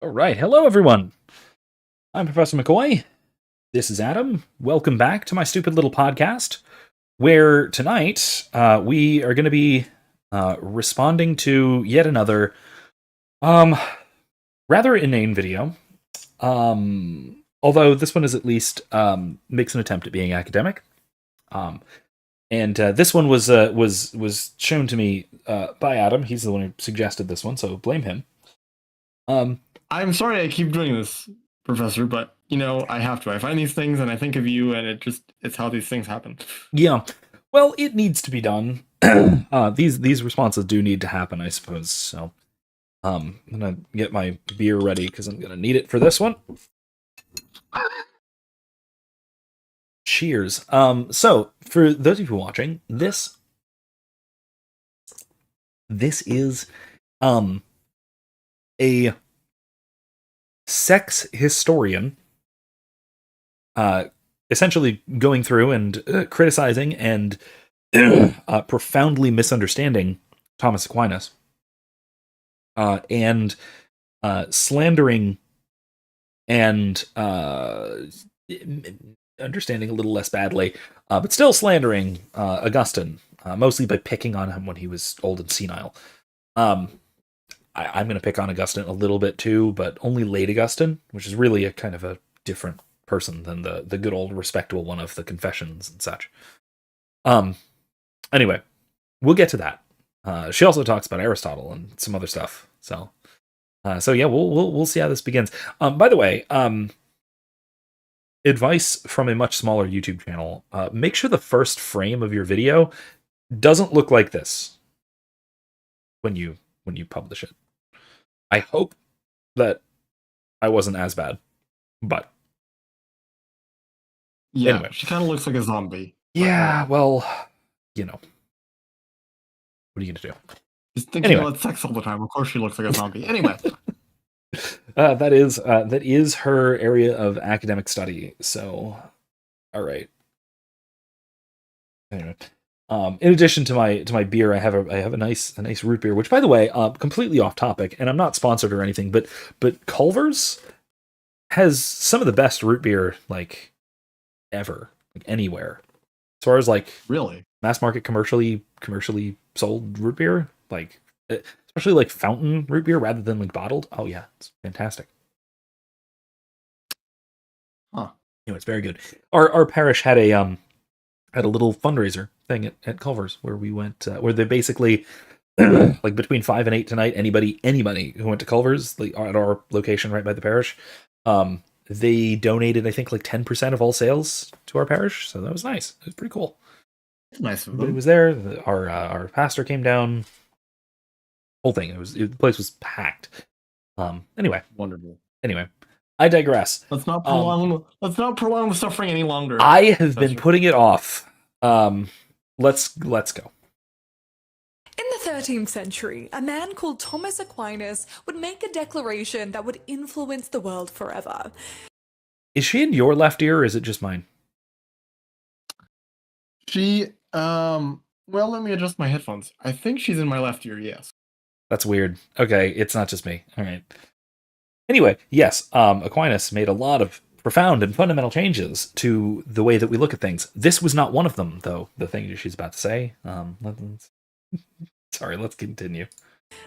All right. Hello, everyone. I'm Professor McCoy. This is Adam. Welcome back to my stupid little podcast, where tonight we are going to be responding to yet another um, rather inane video. Although this one is at least makes an attempt at being academic. And this one was shown to me by Adam. He's the one who suggested this one, so blame him. I'm sorry I keep doing this, Professor, but I have to. I find these things and I think of you, and it's how these things happen. Yeah. Well, it needs to be done. These responses do need to happen, I suppose. So, I'm gonna get my beer ready because I'm gonna need it for this one. Cheers. So for those of you watching, this is a sex historian essentially going through and criticizing and profoundly misunderstanding Thomas Aquinas and slandering and understanding a little less badly, but still slandering Augustine, mostly by picking on him when he was old and senile. I'm going to pick on Augustine a little bit too, but only late Augustine, which is really a kind of a different person than the good old respectable one of the Confessions and such. Anyway, we'll get to that. She also talks about Aristotle and some other stuff. So yeah, we'll see how this begins. By the way, advice from a much smaller YouTube channel: make sure the first frame of your video doesn't look like this when you publish it. I hope that I wasn't as bad, but yeah, anyway. She kind of looks like a zombie. Yeah, well, what are you gonna do? Just thinking about sex all the time. Of course, she looks like a zombie. Anyway, that is her area of academic study. So, all right. Anyway, in addition to my beer, I have a nice root beer, which, by the way, completely off topic, and I'm not sponsored or anything, but Culver's has some of the best root beer like ever, like anywhere, as far as like really mass market commercially sold root beer, like especially like fountain root beer rather than like bottled. Oh yeah, it's fantastic. It's very good. Our parish had a little fundraiser thing at Culver's where we went, where they basically like between 5 and 8 tonight, anybody who went to Culver's, like at our location right by the parish, they donated, I think, like 10% of all sales to our parish. So that was nice. It was pretty cool. Nice. Everybody was there. Our pastor came down. Whole thing. The place was packed. Anyway. Wonderful. Anyway, I digress. Let's not prolong the suffering any longer. I have been putting it off. Let's go. In the 13th century, a man called Thomas Aquinas would make a declaration that would influence the world forever. Is she in your left ear, or is it just mine? Well, let me adjust my headphones. I think she's in my left ear, yes. That's weird. Okay, it's not just me. All right. Anyway, yes, Aquinas made a lot of profound and fundamental changes to the way that we look at things. This was not one of them, though, the thing that she's about to say. Sorry, let's continue.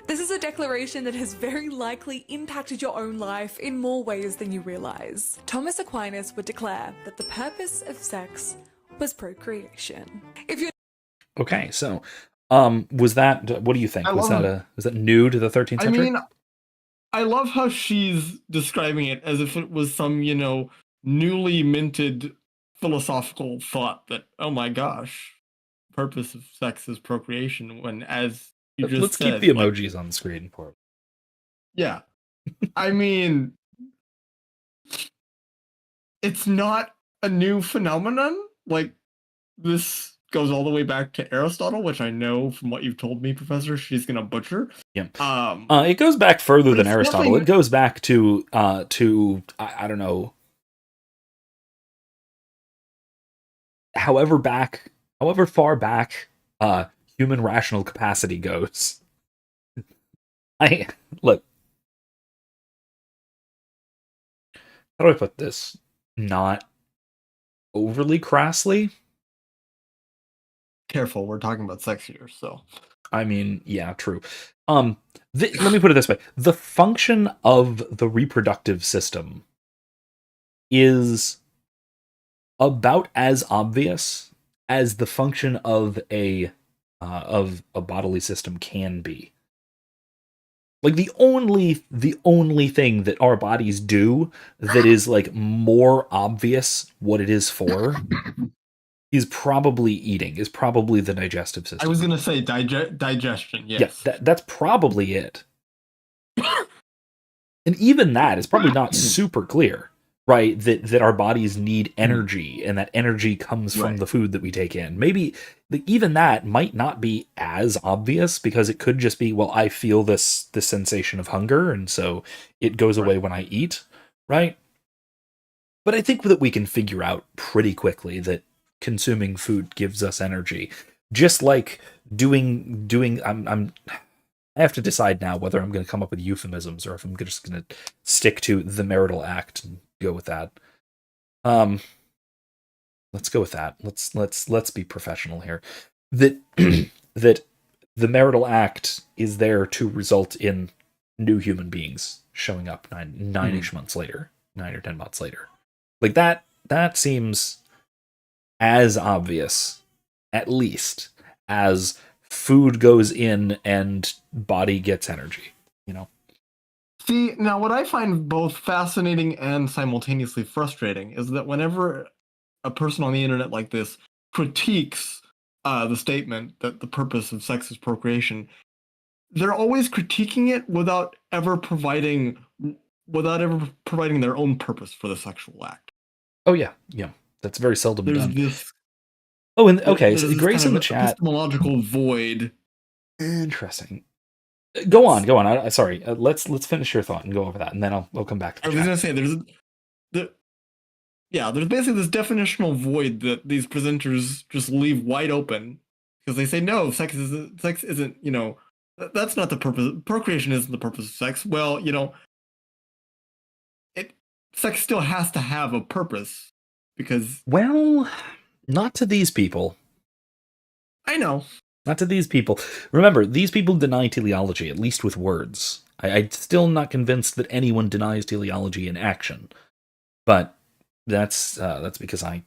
This is a declaration that has very likely impacted your own life in more ways than you realize. Thomas Aquinas would declare that the purpose of sex was procreation. Okay, so was that, what do you think? Was that new to the 13th century? I mean, I love how she's describing it as if it was some, newly minted philosophical thought that, oh my gosh, purpose of sex is procreation, when, as you just Let's said, keep the emojis on the screen for it. Yeah. I mean, it's not a new phenomenon. Like, this goes all the way back to Aristotle, which I know from what you've told me, Professor, she's gonna butcher. Yeah. It goes back further than Aristotle. It goes back to I don't know, however far back human rational capacity goes. Look, how do I put this? Not overly crassly. Careful, we're talking about sex here, so. I mean, yeah, true. Let me put it this way: the function of the reproductive system is about as obvious as the function of a bodily system can be. Like the only thing that our bodies do that is like more obvious what it is for is probably eating, is probably the digestive system. I was gonna say digestion, Yeah, yes. that's probably it. And even that is probably not super clear, right? That our bodies need energy, and that energy comes from Right. the food that we take in. Maybe even that might not be as obvious, because it could just be, well, I feel this sensation of hunger, and so it goes away when I eat, right? But I think that we can figure out pretty quickly that consuming food gives us energy, just like doing. I have to decide now whether I'm going to come up with euphemisms or if I'm just going to stick to the marital act and go with that. Let's go with that. Let's be professional here. That that the marital act is there to result in new human beings showing up nine-ish months later, 9 or 10 months later. Like that seems as obvious, at least, as food goes in and body gets energy, you know? See, now what I find both fascinating and simultaneously frustrating is that whenever a person on the internet like this critiques the statement that the purpose of sex is procreation, they're always critiquing it without ever providing their own purpose for the sexual act. Oh yeah. That's very seldom There's done. this Oh, and okay, there's so this Grace kind in the of chat. epistemological void. Interesting. Go on. I sorry. Let's finish your thought and go over that, and then I'll come back to the I was chat. gonna say there's basically this definitional void that these presenters just leave wide open because they say no, sex isn't that's not the purpose. Procreation isn't the purpose of sex. Well, sex still has to have a purpose because Well, not to these people. I know. Not to these people. Remember, these people deny teleology, at least with words. I'm still not convinced that anyone denies teleology in action. But that's because I'm.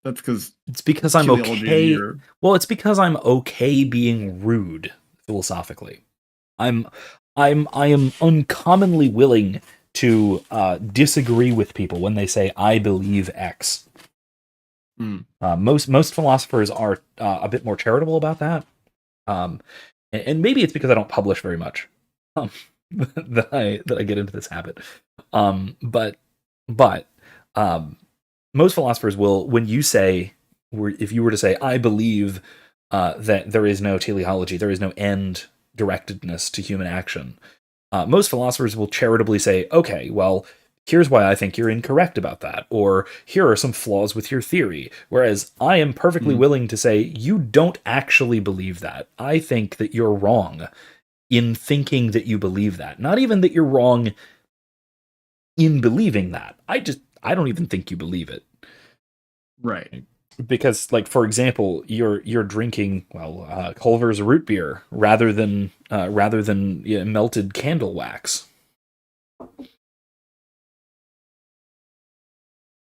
That's because It's because I'm okay. Well, it's because I'm okay being rude philosophically. I am uncommonly willing to disagree with people when they say I believe X. Most philosophers are a bit more charitable about that, and maybe it's because I don't publish very much that I get into this habit. But most philosophers will, when you say, if you were to say I believe that there is no teleology, there is no end directedness to human action, most philosophers will charitably say, okay, well, here's why I think you're incorrect about that, or here are some flaws with your theory. Whereas I am perfectly willing to say, you don't actually believe that. I think that you're wrong in thinking that you believe that. Not even that you're wrong in believing that. I don't even think you believe it. Right. Because, like, for example, you're drinking Culver's root beer rather than melted candle wax.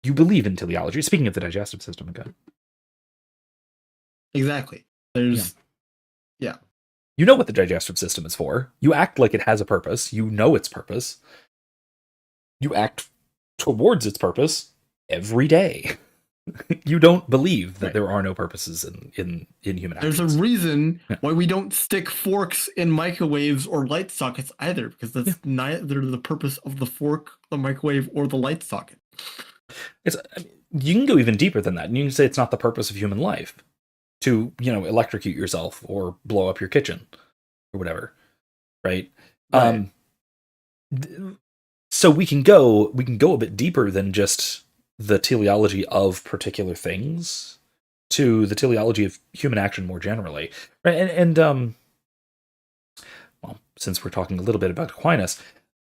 You believe in teleology. Speaking of the digestive system again. Exactly. There's yeah. You know what the digestive system is for. You act like it has a purpose. You know its purpose. You act towards its purpose every day. You don't believe that there are no purposes in human actions. There's a reason why we don't stick forks in microwaves or light sockets either, because that's neither the purpose of the fork, the microwave, or the light socket. You can go even deeper than that, and you can say it's not the purpose of human life to, electrocute yourself or blow up your kitchen or whatever, right? So we can go a bit deeper than just the teleology of particular things to the teleology of human action more generally, right? And well, since we're talking a little bit about Aquinas,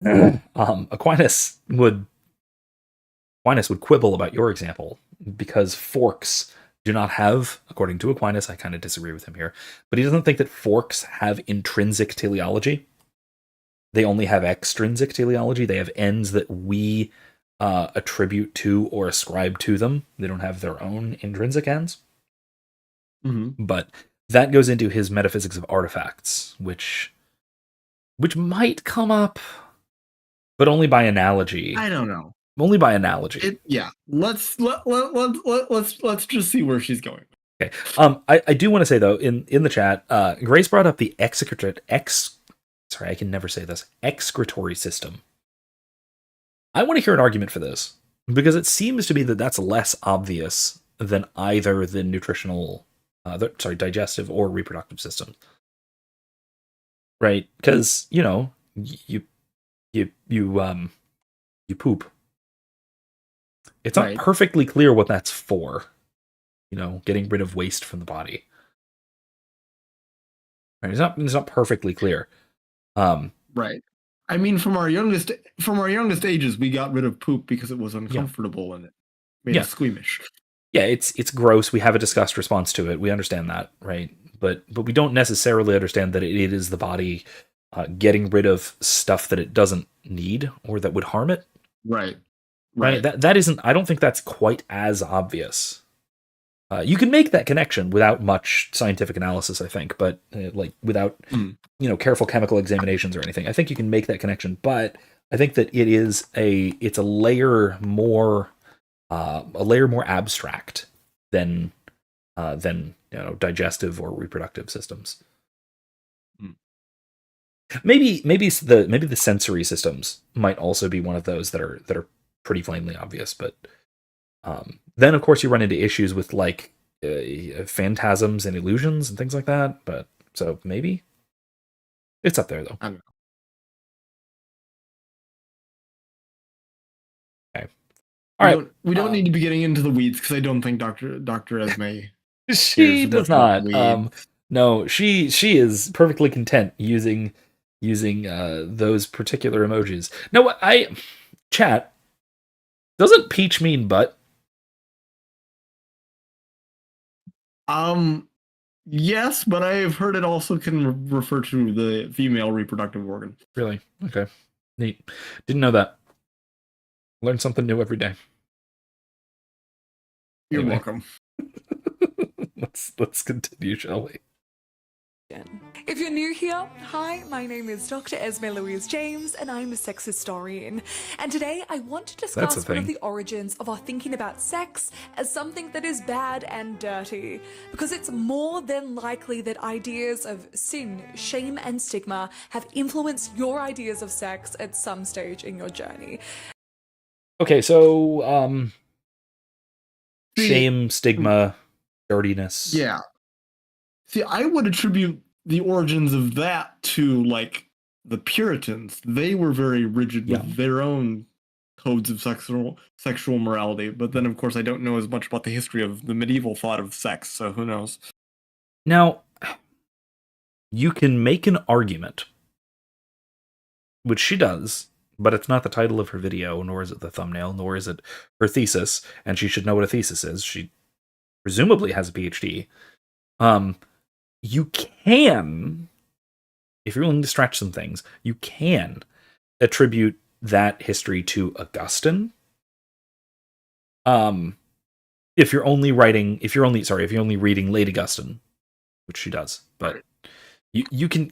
Aquinas would quibble about your example because forks do not have, according to Aquinas, I kind of disagree with him here, but he doesn't think that forks have intrinsic teleology. They only have extrinsic teleology. They have ends that we attribute to or ascribe to them. They don't have their own intrinsic ends. Mm-hmm. But that goes into his metaphysics of artifacts, which might come up, but only by analogy. I don't know. Only by analogy. Let's just see where she's going. Okay. I do want to say though, in the chat, Grace brought up the excretory system. I want to hear an argument for this because it seems to be that that's less obvious than either the nutritional, digestive or reproductive system, right? Because you poop. It's not perfectly clear what that's for. Getting rid of waste from the body. Right? It's not perfectly clear. Right. I mean, from our youngest ages, we got rid of poop because it was uncomfortable and it made us squeamish. Yeah, it's gross. We have a disgust response to it. We understand that, right? But we don't necessarily understand that it is the body getting rid of stuff that it doesn't need or that would harm it. Right. That isn't. I don't think that's quite as obvious. You can make that connection without much scientific analysis, I think, but without careful chemical examinations or anything. I think you can make that connection, but I think that it's a layer more abstract than digestive or reproductive systems. Maybe the sensory systems might also be one of those that are pretty plainly obvious, but then of course you run into issues with phantasms and illusions and things like that. But so maybe it's up there though. I don't know. Okay. All right. We don't need to be getting into the weeds because I don't think Dr. Esme. She does not. No, she is perfectly content using those particular emojis. No, chat. Doesn't peach mean butt? Yes, but I've heard it also can refer to the female reproductive organ. Really? Okay. Neat. Didn't know that. Learn something new every day. You're welcome. Let's continue, shall we? If you're new here, hi, my name is Dr. Esme Louise James, and I'm a sex historian. And today I want to discuss one of the origins of our thinking about sex as something that is bad and dirty, because it's more than likely that ideas of sin, shame, and stigma have influenced your ideas of sex at some stage in your journey. Okay, so shame, stigma, dirtiness. Yeah. See, I would attribute the origins of that to the Puritans. They were very rigid with their own codes of sexual morality. But then, of course, I don't know as much about the history of the medieval thought of sex, so who knows? Now, you can make an argument, which she does, but it's not the title of her video, nor is it the thumbnail, nor is it her thesis, and she should know what a thesis is. She presumably has a PhD. You can, if you're willing to stretch some things, you can attribute that history to Augustine. If you're only reading late Augustine, which she does, but you can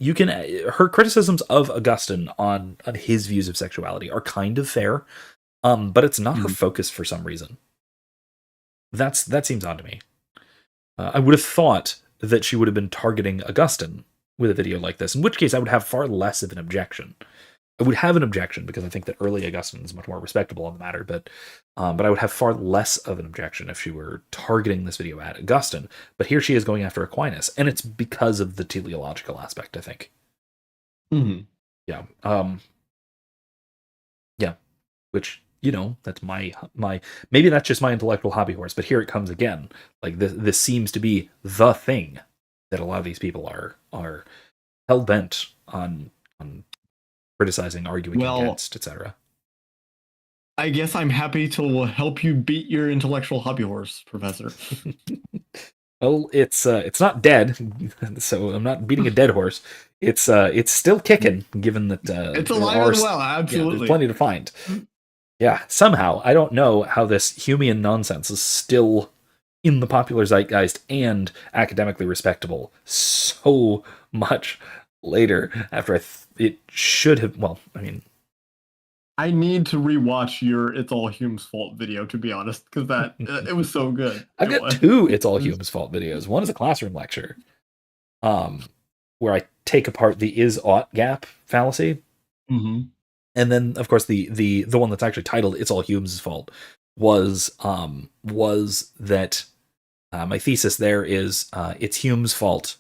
her criticisms of Augustine on his views of sexuality are kind of fair, but it's not her focus for some reason. That seems odd to me. I would have thought that she would have been targeting Augustine with a video like this, in which case I would have far less of an objection. I would have an objection because I think that early Augustine is much more respectable on the matter, but I would have far less of an objection if she were targeting this video at Augustine. But here she is going after Aquinas, and it's because of the teleological aspect, I think. Mm-hmm. Yeah. Yeah. Which, that's my maybe that's just my intellectual hobby horse, but here it comes again. This seems to be the thing that a lot of these people are hell bent on criticizing, arguing against, etc. I guess I'm happy to help you beat your intellectual hobby horse, Professor. Well, it's not dead, so I'm not beating a dead horse. It's still kicking, given that it's alive as well. Absolutely, yeah, there's plenty to find. Yeah, somehow I don't know how this Humean nonsense is still in the popular zeitgeist and academically respectable so much later. After it should have. Well, I mean, I need to rewatch your "It's All Hume's Fault" video, to be honest, because that it was so good. I've got two "It's All Hume's Fault" videos. One is a classroom lecture, where I take apart the is-ought gap fallacy, and then, of course, the one that's actually titled "It's All Hume's Fault" was that my thesis there is it's Hume's fault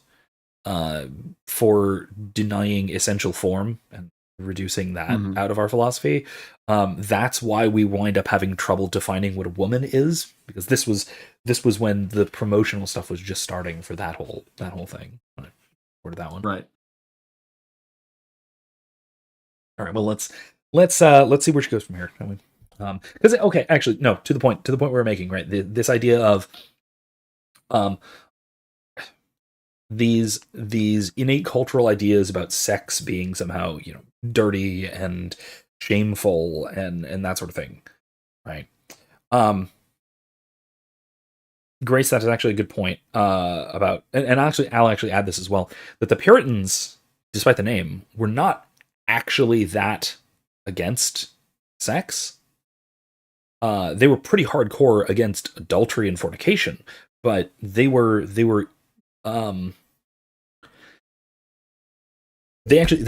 for denying essential form and reducing that out of our philosophy. That's why we wind up having trouble defining what a woman is, because this was when the promotional stuff was just starting for that whole thing. Or that one, right? All right. Well, let's see where she goes from here. Because okay, actually, no. To the point we're making, right? This idea of these innate cultural ideas about sex being somehow, dirty and shameful and that sort of thing, right? Grace, that is actually a good point about, and actually I'll actually add this as well, that the Puritans, despite the name, were not actually that against sex. They were pretty hardcore against adultery and fornication, but they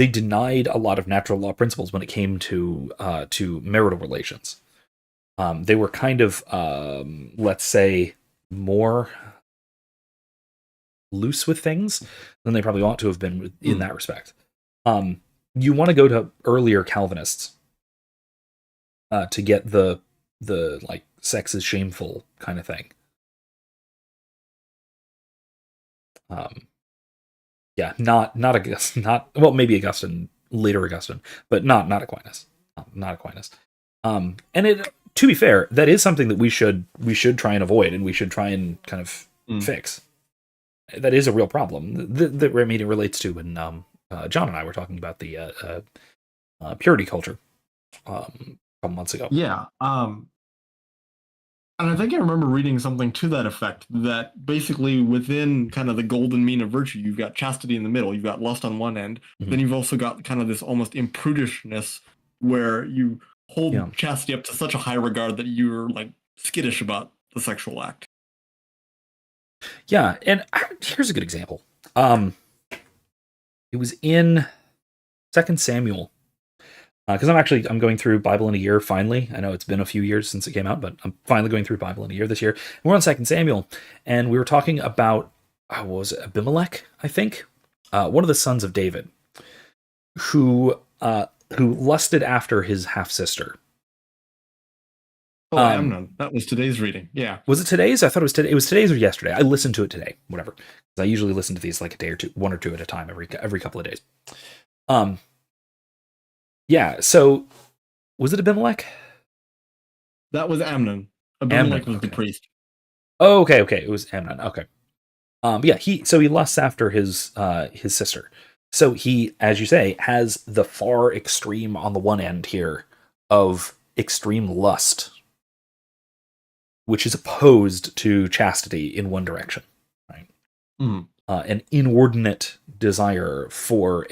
denied a lot of natural law principles when it came to marital relations. They were kind of, let's say, more loose with things than they probably ought to have been in that respect. You want to go to earlier Calvinists to get the like sex is shameful kind of thing. Yeah, not Augustine, well, maybe Augustine, later Augustine, but not Aquinas, not Aquinas. And it, to be fair, that is something that we should try and avoid, and we should try and kind of fix. That is a real problem that it relates to when John and I were talking about the purity culture a couple months ago. Yeah. And I think I remember reading something to that effect, that basically within kind of the golden mean of virtue, you've got chastity in the middle, you've got lust on one end, then you've also got kind of this almost imprudishness where you hold chastity up to such a high regard that you're like skittish about the sexual act. Yeah, and here's a good example. It was in 2 Samuel. Because I'm going through Bible in a year, finally. I know it's been a few years since it came out, but I'm finally going through Bible in a year this year. And we're on 2 Samuel, and we were talking about, what was it, Abimelech, I think? One of the sons of David, who lusted after his half-sister. Oh, Amnon. That was today's reading, yeah. Was it today's? I thought it was today. It was today's or yesterday. I listened to it today, whatever. I usually listen to these like a day or two, one or two at a time, every couple of days. Yeah, so was it Abimelech? That was Amnon. Abimelech was the priest. Oh, okay. It was Amnon. Okay. Yeah, he lusts after his sister. So he, as you say, has the far extreme on the one end here of extreme lust, which is opposed to chastity in one direction, right? An inordinate desire for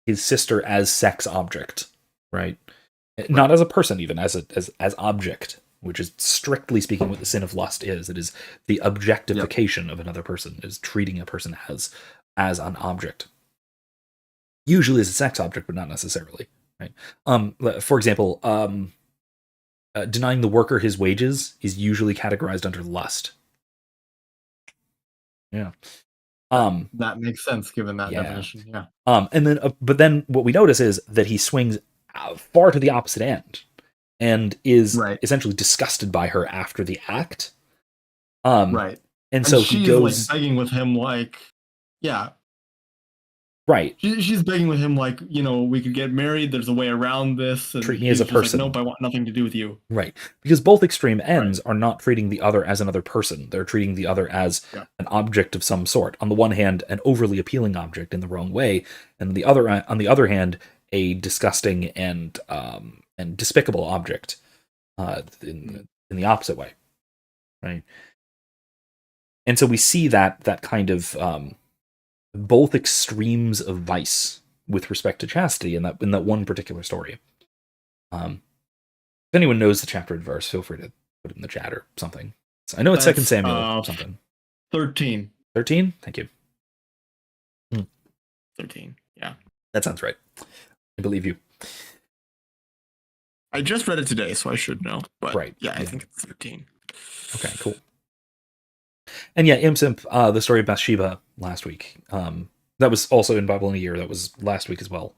his sister as sex object, right? Not as a person, even as object, which is strictly speaking what the sin of lust is. It is the objectification of another person, is treating a person as an object. Usually as a sex object, but not necessarily, right? For example, denying the worker his wages is usually categorized under lust. Yeah. That makes sense given that definition. Yeah. But then what we notice is that he swings far to the opposite end and is essentially disgusted by her after the act. Right. And so he goes like begging with him, like, yeah, Right. She's begging with him, like, we could get married. There's a way around this. And Treat me as a person. Like, nope, I want nothing to do with you. Right. Because both extreme ends are not treating the other as another person. They're treating the other as an object of some sort. On the one hand, an overly appealing object in the wrong way, and on the other hand, a disgusting and despicable object in the opposite way. Right. And so we see that kind of both extremes of vice with respect to chastity in that one particular story. If anyone knows the chapter and verse, feel free to put it in the chat or something. I know it's 2 Samuel or something. 13. 13? Thank you. 13, yeah. That sounds right. I believe you. I just read it today, so I should know. But right. Yeah, I think it's 13. Okay, cool. And yeah, Imp, the story of Bathsheba last week. That was also in Bible in a Year. That was last week as well.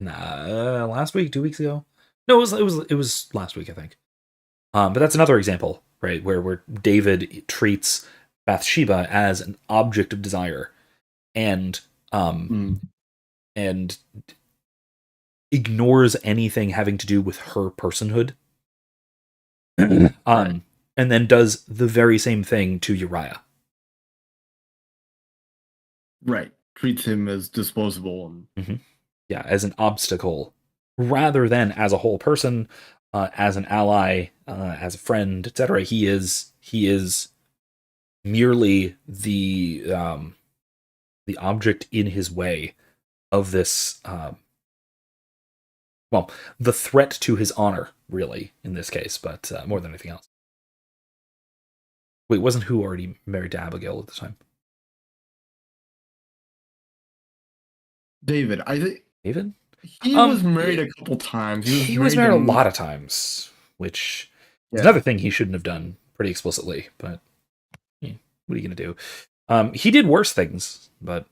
Last week, 2 weeks ago. No, it was last week, I think. But that's another example, right, where David treats Bathsheba as an object of desire, and ignores anything having to do with her personhood. And then does the very same thing to Uriah. Right. Treats him as disposable. Yeah, as an obstacle, rather than as a whole person, as an ally, as a friend, etc. He is merely the object in his way of this, the threat to his honor, really, in this case, but more than anything else. Wait, wasn't who already married to Abigail at the time? David, I think. David? He was married a couple times. He was married a lot of times, which is another thing he shouldn't have done pretty explicitly, but what are you going to do? He did worse things, but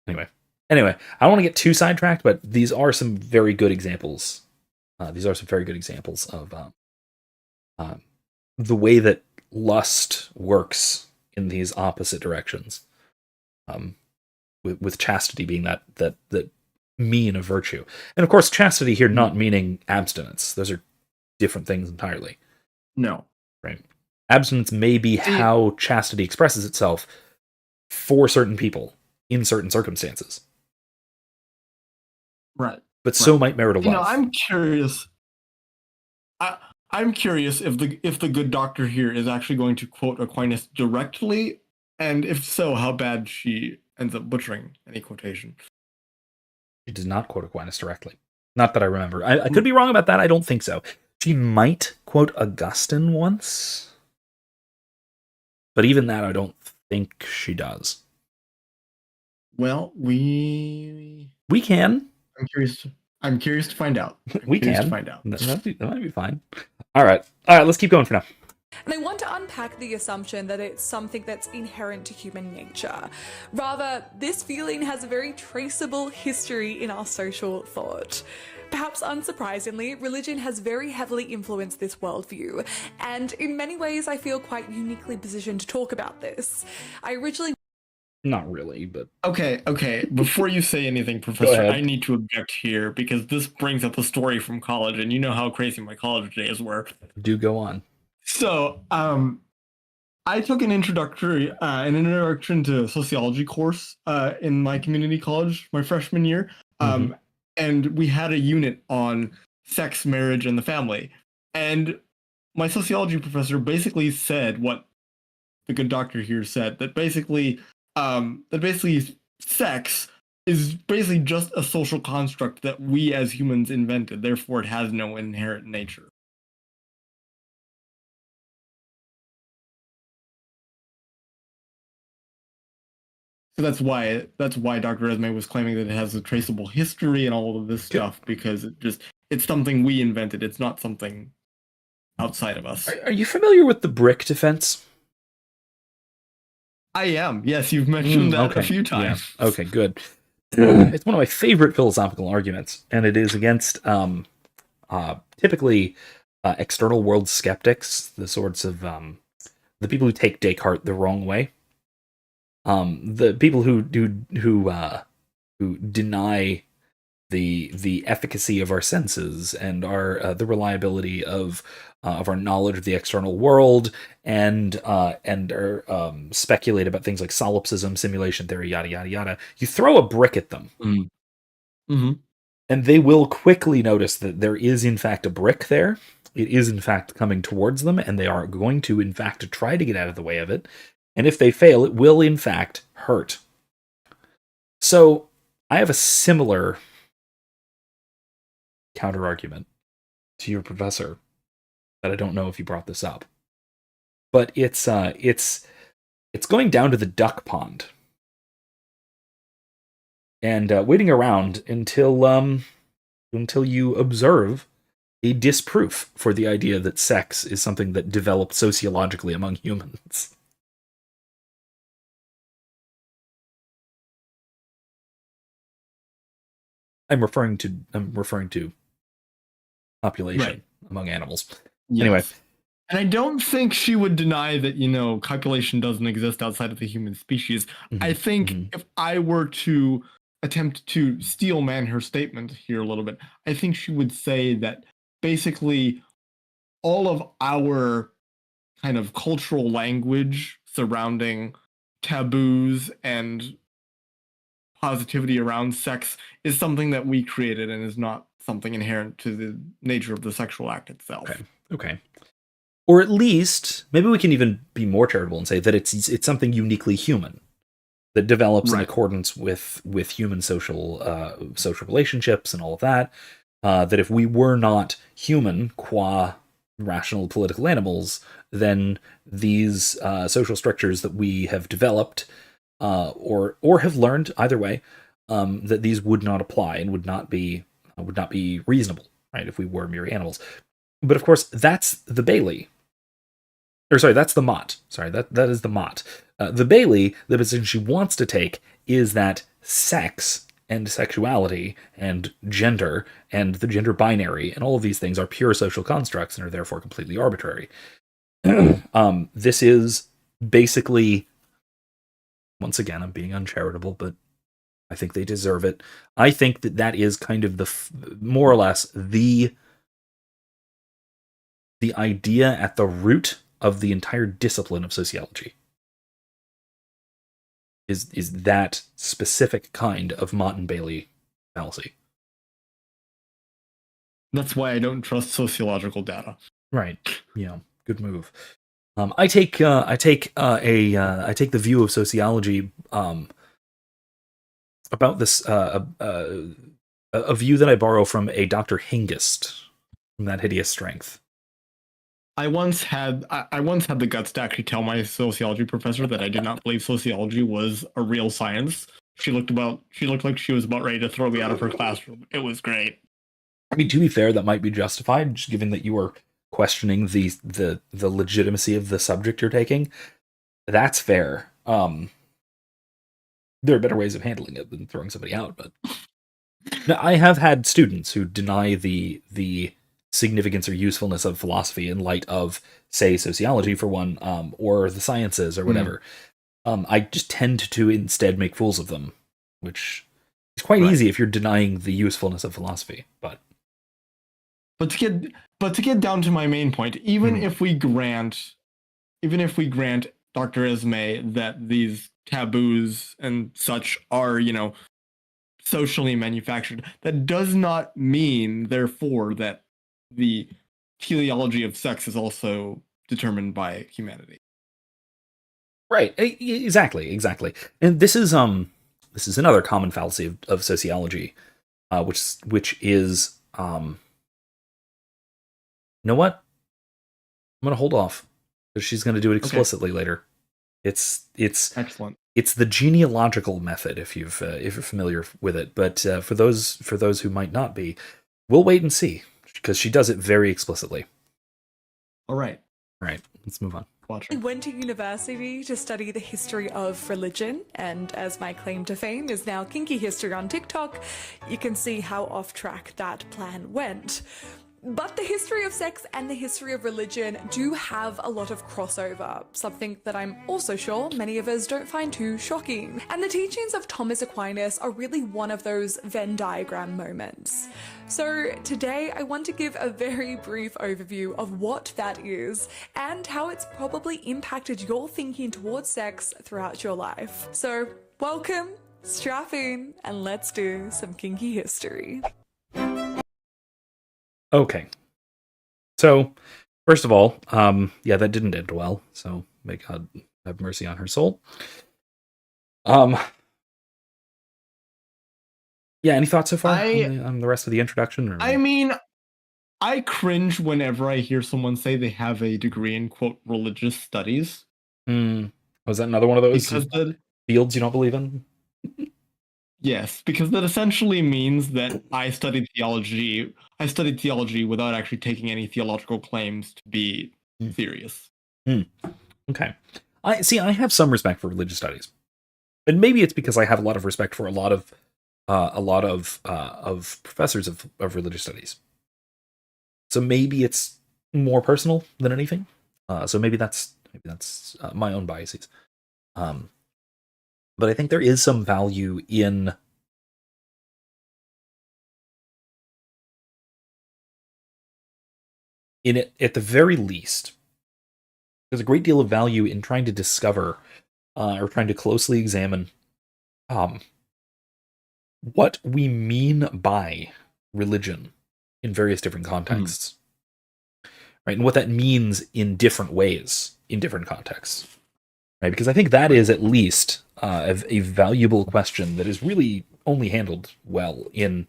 anyway, I don't want to get too sidetracked, but these are some very good examples. Of the way that lust works in these opposite directions, with chastity being that mean of virtue. And of course, chastity here not meaning abstinence. Those are different things entirely. No. Right. Abstinence may be how chastity expresses itself for certain people in certain circumstances. Right. But so might marital love. I'm curious. I'm curious if the good doctor here is actually going to quote Aquinas directly, and if so, how bad she ends up butchering any quotation. She does not quote Aquinas directly. Not that I remember. I could be wrong about that. I don't think so. She might quote Augustine once, but even that I don't think she does. Well, we can. I'm curious to find out. We can find out. That might be fine. All right. Let's keep going for now. And I want to unpack the assumption that it's something that's inherent to human nature. Rather, this feeling has a very traceable history in our social thought. Perhaps unsurprisingly, religion has very heavily influenced this worldview, and in many ways I feel quite uniquely positioned to talk about this. Not really, but... Okay. Before you say anything, Professor, I need to object here, because this brings up a story from college, and you know how crazy my college days were. Do go on. So, I took an introduction to sociology course in my community college my freshman year, and we had a unit on sex, marriage, and the family. And my sociology professor basically said what the good doctor here said, that basically sex is basically just a social construct that we as humans invented. Therefore, it has no inherent nature. So that's why Dr. Esme was claiming that it has a traceable history and all of this stuff, because it's something we invented. It's not something outside of us. Are you familiar with the brick defense? I am. Yes, you've mentioned that a few times. Yeah. Okay, good. It's one of my favorite philosophical arguments, and it is against typically external world skeptics, the sorts of the people who take Descartes the wrong way. The people who deny the efficacy of our senses and our the reliability of our knowledge of the external world, and speculate about things like solipsism, simulation theory, yada yada yada. You throw a brick at them, Mm-hmm. and they will quickly notice that there is in fact a brick there. It is in fact coming towards them, and they are going to in fact try to get out of the way of it. And if they fail, it will in fact hurt. So I have a similar counter argument to your professor that I don't know if you brought this up, but it's going down to the duck pond and waiting around until you observe a disproof for the idea that sex is something that developed sociologically among humans. I'm referring to population among animals. Yes. Anyway. And I don't think she would deny that, copulation doesn't exist outside of the human species. Mm-hmm. I think if I were to attempt to steel man her statement here a little bit, I think she would say that basically all of our kind of cultural language surrounding taboos and positivity around sex is something that we created and is not something inherent to the nature of the sexual act itself. Okay. Or at least, maybe we can even be more charitable and say that it's something uniquely human that develops in accordance with human social relationships and all of that. That if we were not human, qua rational political animals, then these social structures that we have developed or have learned, either way, that these would not apply and would not be reasonable, right? If we were mere animals. But of course, that's the Bailey. Or sorry, that's the Mott. Sorry, that is the Mott. The Bailey, the position she wants to take is that sex and sexuality and gender and the gender binary and all of these things are pure social constructs and are therefore completely arbitrary. This is basically, once again, I'm being uncharitable, but I think they deserve it. I think that is kind of more or less the idea at the root of the entire discipline of sociology. Is that specific kind of Mott and Bailey fallacy. That's why I don't trust sociological data. Right. Yeah. Good move. I take the view of sociology about this a view that I borrow from a Dr. Hengist from That Hideous Strength. I once had the guts to actually tell my sociology professor that I did not believe sociology was a real science. She looked like she was about ready to throw me out of her classroom. It was great. I mean, to be fair, that might be justified, just given that you were questioning the legitimacy of the subject you're taking. That's fair. There are better ways of handling it than throwing somebody out, but now, I have had students who deny the significance or usefulness of philosophy in light of, say, sociology for one, or the sciences or whatever. I just tend to instead make fools of them, which is quite easy if you're denying the usefulness of philosophy. But to get down to my main point, even if we grant Dr. Esme that these taboos and such are, socially manufactured, that does not mean, therefore, that the teleology of sex is also determined by humanity. Right. Exactly. And this is another common fallacy of sociology, which is, you know what? I'm going to hold off because she's going to do it explicitly later. It's excellent. It's the genealogical method if you're familiar with it, but for those who might not be, we'll wait and see because she does it very explicitly. All right, let's move on. I went to university to study the history of religion, and as my claim to fame is now kinky history on TikTok, you can see how off track that plan went. But the history of sex and the history of religion do have a lot of crossover, something that I'm also sure many of us don't find too shocking. And the teachings of Thomas Aquinas are really one of those Venn diagram moments. So today I want to give a very brief overview of what that is and how it's probably impacted your thinking towards sex throughout your life. So welcome, strap in, and let's do some kinky history. Okay. So, first of all, yeah, that didn't end well, so may God have mercy on her soul. Yeah, any thoughts so far on the rest of the introduction? Or... I mean, I cringe whenever I hear someone say they have a degree in, quote, religious studies. Was that another one of those fields you don't believe in? Yes, because that essentially means that I studied theology. I studied theology without actually taking any theological claims to be serious. Okay. I have some respect for religious studies. And maybe it's because I have a lot of respect for a lot of professors of religious studies. So maybe it's more personal than anything. So maybe that's my own biases. But I think there is some value in it, at the very least. There's a great deal of value in trying to discover or trying to closely examine what we mean by religion in various different contexts. Right? And what that means in different ways, in different contexts. Right? Because I think that is at least a valuable question that is really only handled well in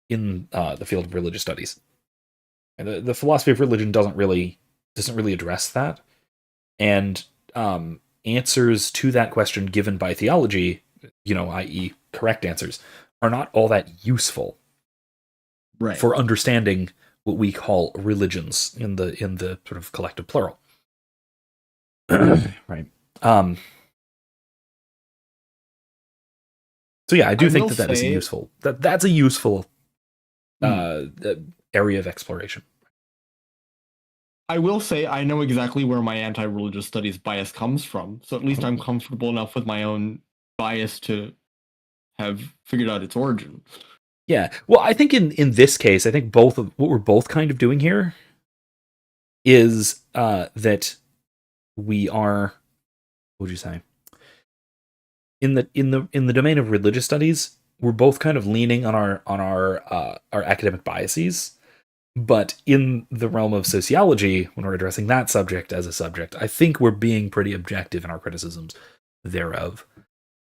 the field of religious studies. And the philosophy of religion doesn't really address that, and answers to that question given by theology, i.e., correct answers, are not all that useful, right, for understanding what we call religions in the sort of collective plural. Right. So yeah, I do think that is useful. That's a useful area of exploration. I will say I know exactly where my anti-religious studies bias comes from, so at least I'm comfortable enough with my own bias to have figured out its origin. Yeah, well, I think in this case, I think both of what we're both kind of doing here is that we are, what would you say? In the domain of religious studies, we're both kind of leaning on our academic biases, but in the realm of sociology, when we're addressing that subject as a subject, I think we're being pretty objective in our criticisms thereof.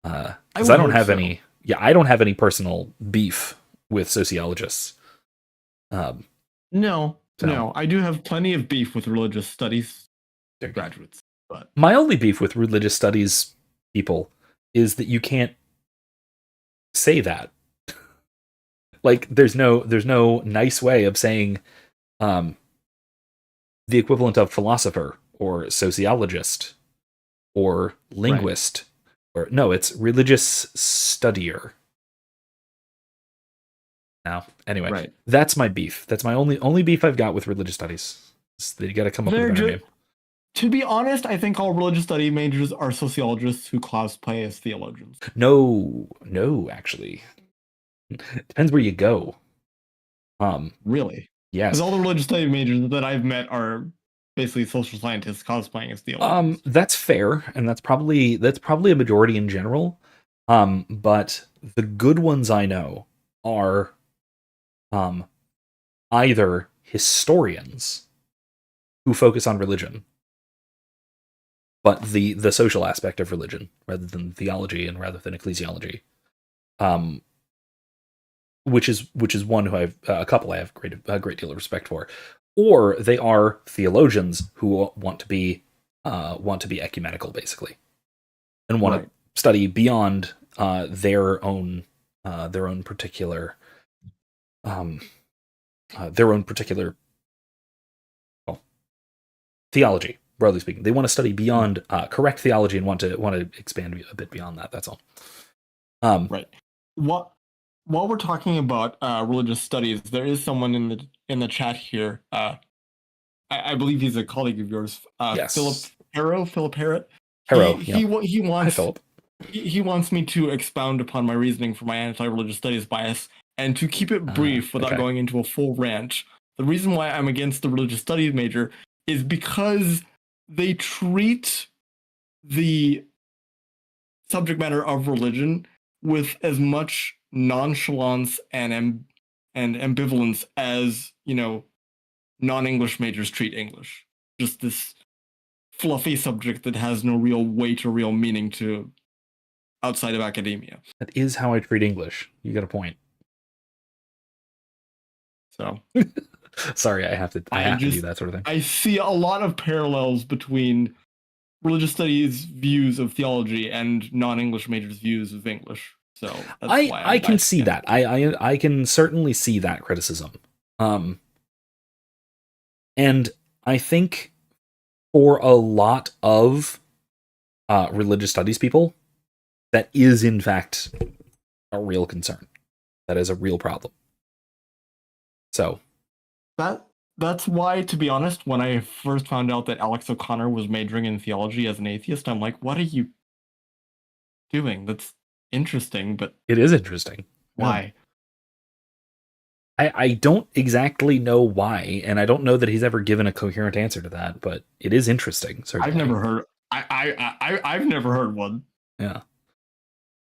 Because I don't have any. Yeah, I don't have any personal beef with sociologists. No, I do have plenty of beef with religious studies graduates. But my only beef with religious studies people is that you can't say that. Like, there's no nice way of saying the equivalent of philosopher or sociologist or linguist. Right. Or no, it's religious studier. Now, anyway, That's my beef. That's my only beef I've got with religious studies. You got to come up with a better name. To be honest, I think all religious study majors are sociologists who cosplay as theologians. No, actually. Depends where you go. Really? Yes. Because all the religious study majors that I've met are basically social scientists cosplaying as theologians. That's fair, and that's probably a majority in general. But the good ones I know are either historians who focus on religion, but the social aspect of religion rather than theology and rather than ecclesiology. Which is one who a couple I have a great deal of respect for, or they are theologians who want to be ecumenical, basically, and want to study beyond their own particular theology. Broadly speaking, they want to study beyond correct theology and want to expand a bit beyond that. That's all. Right. What while we're talking about religious studies, there is someone in the chat here. I believe he's a colleague of yours. Yes. Philip Harrod. Harrow, He Hi, Philip. He wants me to expound upon my reasoning for my anti-religious studies bias, and to keep it brief without going into a full rant. The reason why I'm against the religious studies major is because they treat the subject matter of religion with as much nonchalance and ambivalence as, non-English majors treat English. Just this fluffy subject that has no real weight or real meaning to outside of academia. That is how I treat English. You got a point. So sorry, I have to do that sort of thing. I see a lot of parallels between religious studies views of theology and non-English majors views of English. So that's why I can see that. I can certainly see that criticism. And I think for a lot of religious studies people, that is in fact a real concern. That is a real problem. So that's why, to be honest, when I first found out that Alex O'Connor was majoring in theology as an atheist, I'm like, what are you doing? That's interesting, but it is interesting. Why? I don't exactly know why, and I don't know that he's ever given a coherent answer to that, but it is interesting. Certainly. I've never heard. I've never heard one. Yeah.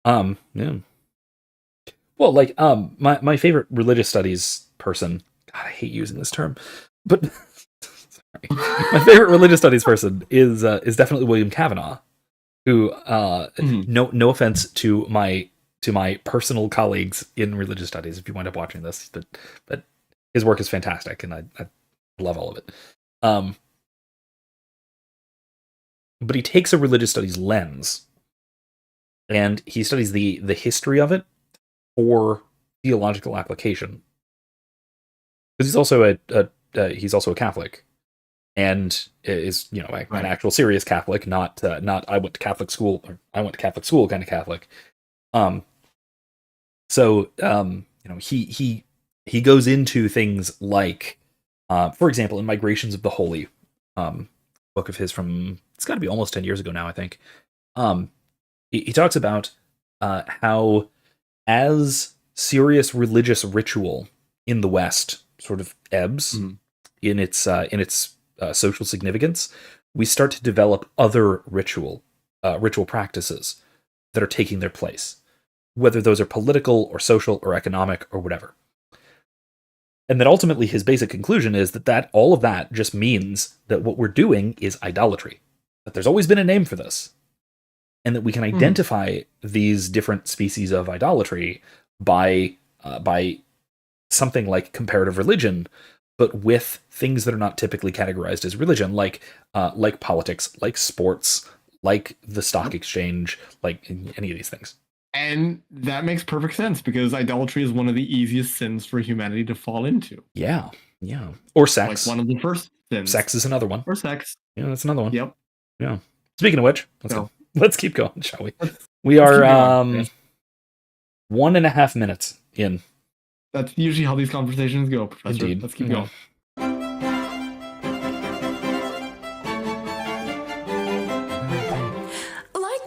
Yeah. Well, like, my favorite religious studies person. God, I hate using this term, but sorry. My favorite religious studies person is definitely William Kavanaugh, who no offense to my personal colleagues in religious studies, if you wind up watching this, but his work is fantastic, and I love all of it. But he takes a religious studies lens, and he studies the history of it for theological application. Because he's also a Catholic, and is an actual serious Catholic, not I went to Catholic school kind of Catholic. So he goes into things like, for example, in Migrations of the Holy, book of his from, it's got to be almost 10 years ago now, I think. He talks about how, as serious religious ritual in the West sort of ebbs in its social significance, we start to develop other ritual practices that are taking their place, whether those are political or social or economic or whatever. And then ultimately his basic conclusion is that all of that just means that what we're doing is idolatry. That there's always been a name for this. And that we can identify these different species of idolatry by something like comparative religion, but with things that are not typically categorized as religion, like politics, like sports, like the stock exchange, like any of these things. And that makes perfect sense, because idolatry is one of the easiest sins for humanity to fall into. Yeah. Or sex. Like one of the first sins. Sex is another one. Or sex. Yeah, that's another one. Yep. Yeah. Speaking of which, let's keep going, shall we? We are 1.5 minutes in. That's usually how these conversations go, Professor. Indeed. Let's keep going.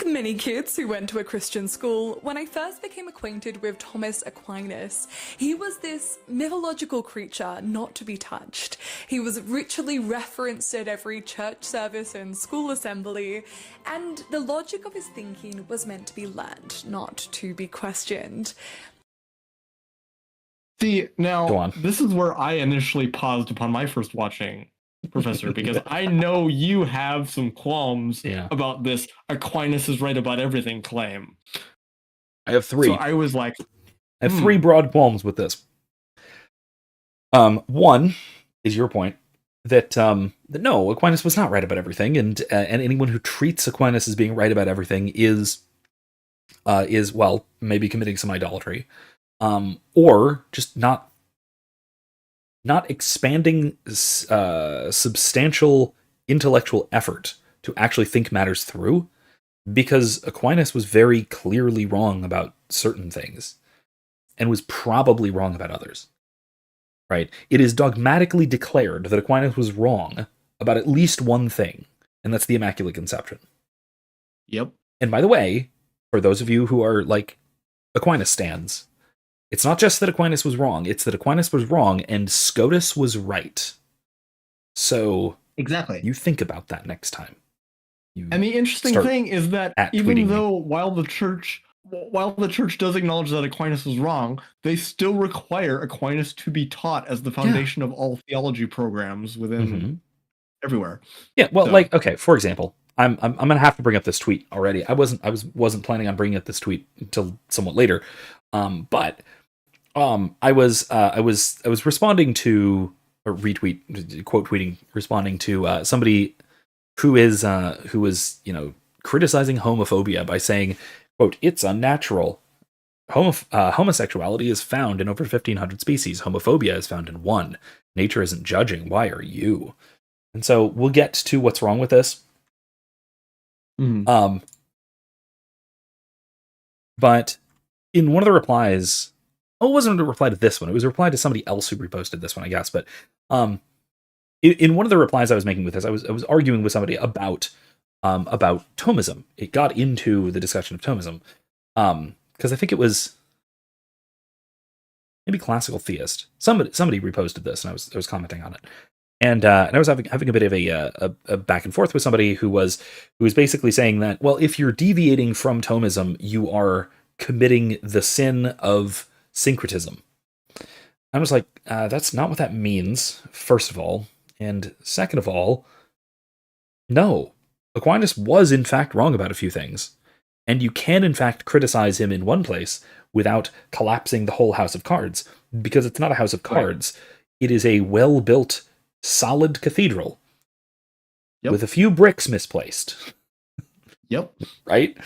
Many kids who went to a Christian school, when I first became acquainted with Thomas Aquinas, he was this mythological creature not to be touched. He was ritually referenced at every church service and school assembly, and the logic of his thinking was meant to be learned, not to be questioned. See, now, this is where I initially paused upon my first watching, Professor, because I know you have some qualms about this Aquinas is right about everything claim. I have 3. So I was like, I have 3 broad qualms with this. One is your point that no, Aquinas was not right about everything, and anyone who treats Aquinas as being right about everything is well, maybe committing some idolatry, or just not expanding substantial intellectual effort to actually think matters through, because Aquinas was very clearly wrong about certain things. and was probably wrong about others. Right? It is dogmatically declared that Aquinas was wrong about at least one thing, and that's the Immaculate Conception. Yep. And by the way, for those of you who are like Aquinas stands, it's not just that Aquinas was wrong, it's that Aquinas was wrong and Scotus was right. So exactly, you think about that next time. And the interesting thing is that even though while the church does acknowledge that Aquinas was wrong, they still require Aquinas to be taught as the foundation of all theology programs within everywhere. Yeah, well, so, like, okay, for example, I'm gonna have to bring up this tweet already. I wasn't planning on bringing up this tweet until somewhat later, but I was responding to a retweet, quote tweeting, responding to somebody who was criticizing homophobia by saying, quote, "It's unnatural. Homosexuality is found in over 1,500 species. Homophobia is found in 1. Nature isn't judging. Why are you?" And so we'll get to what's wrong with this. But in one of the replies, it wasn't a reply to this one. It was a reply to somebody else who reposted this one, I guess. But in one of the replies I was making with this, I was arguing with somebody about Thomism. It got into the discussion of Thomism because I think it was maybe Classical Theist. Somebody reposted this, and I was commenting on it. And I was having a bit of a back and forth with somebody who was basically saying that, well, if you're deviating from Thomism, you are committing the sin of syncretism. I was like, that's not what that means, first of all. And second of all, no. Aquinas was in fact wrong about a few things. And you can in fact criticize him in one place without collapsing the whole house of cards. Because it's not a house of cards. Right. It is a well-built, solid cathedral with a few bricks misplaced. Yep. Right?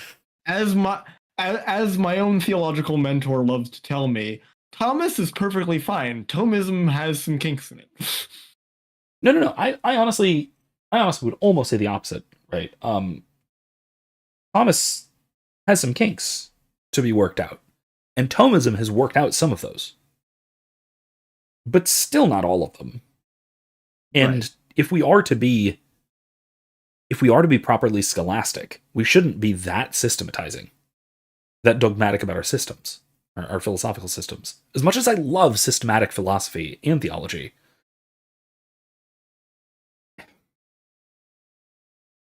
As my own theological mentor loves to tell me, Thomas is perfectly fine. Thomism has some kinks in it. No. I honestly would almost say the opposite, right? Thomas has some kinks to be worked out. And Thomism has worked out some of those. But still not all of them. And if we are to be properly scholastic, we shouldn't be that systematizing, that dogmatic about our systems, our philosophical systems. As much as I love systematic philosophy and theology,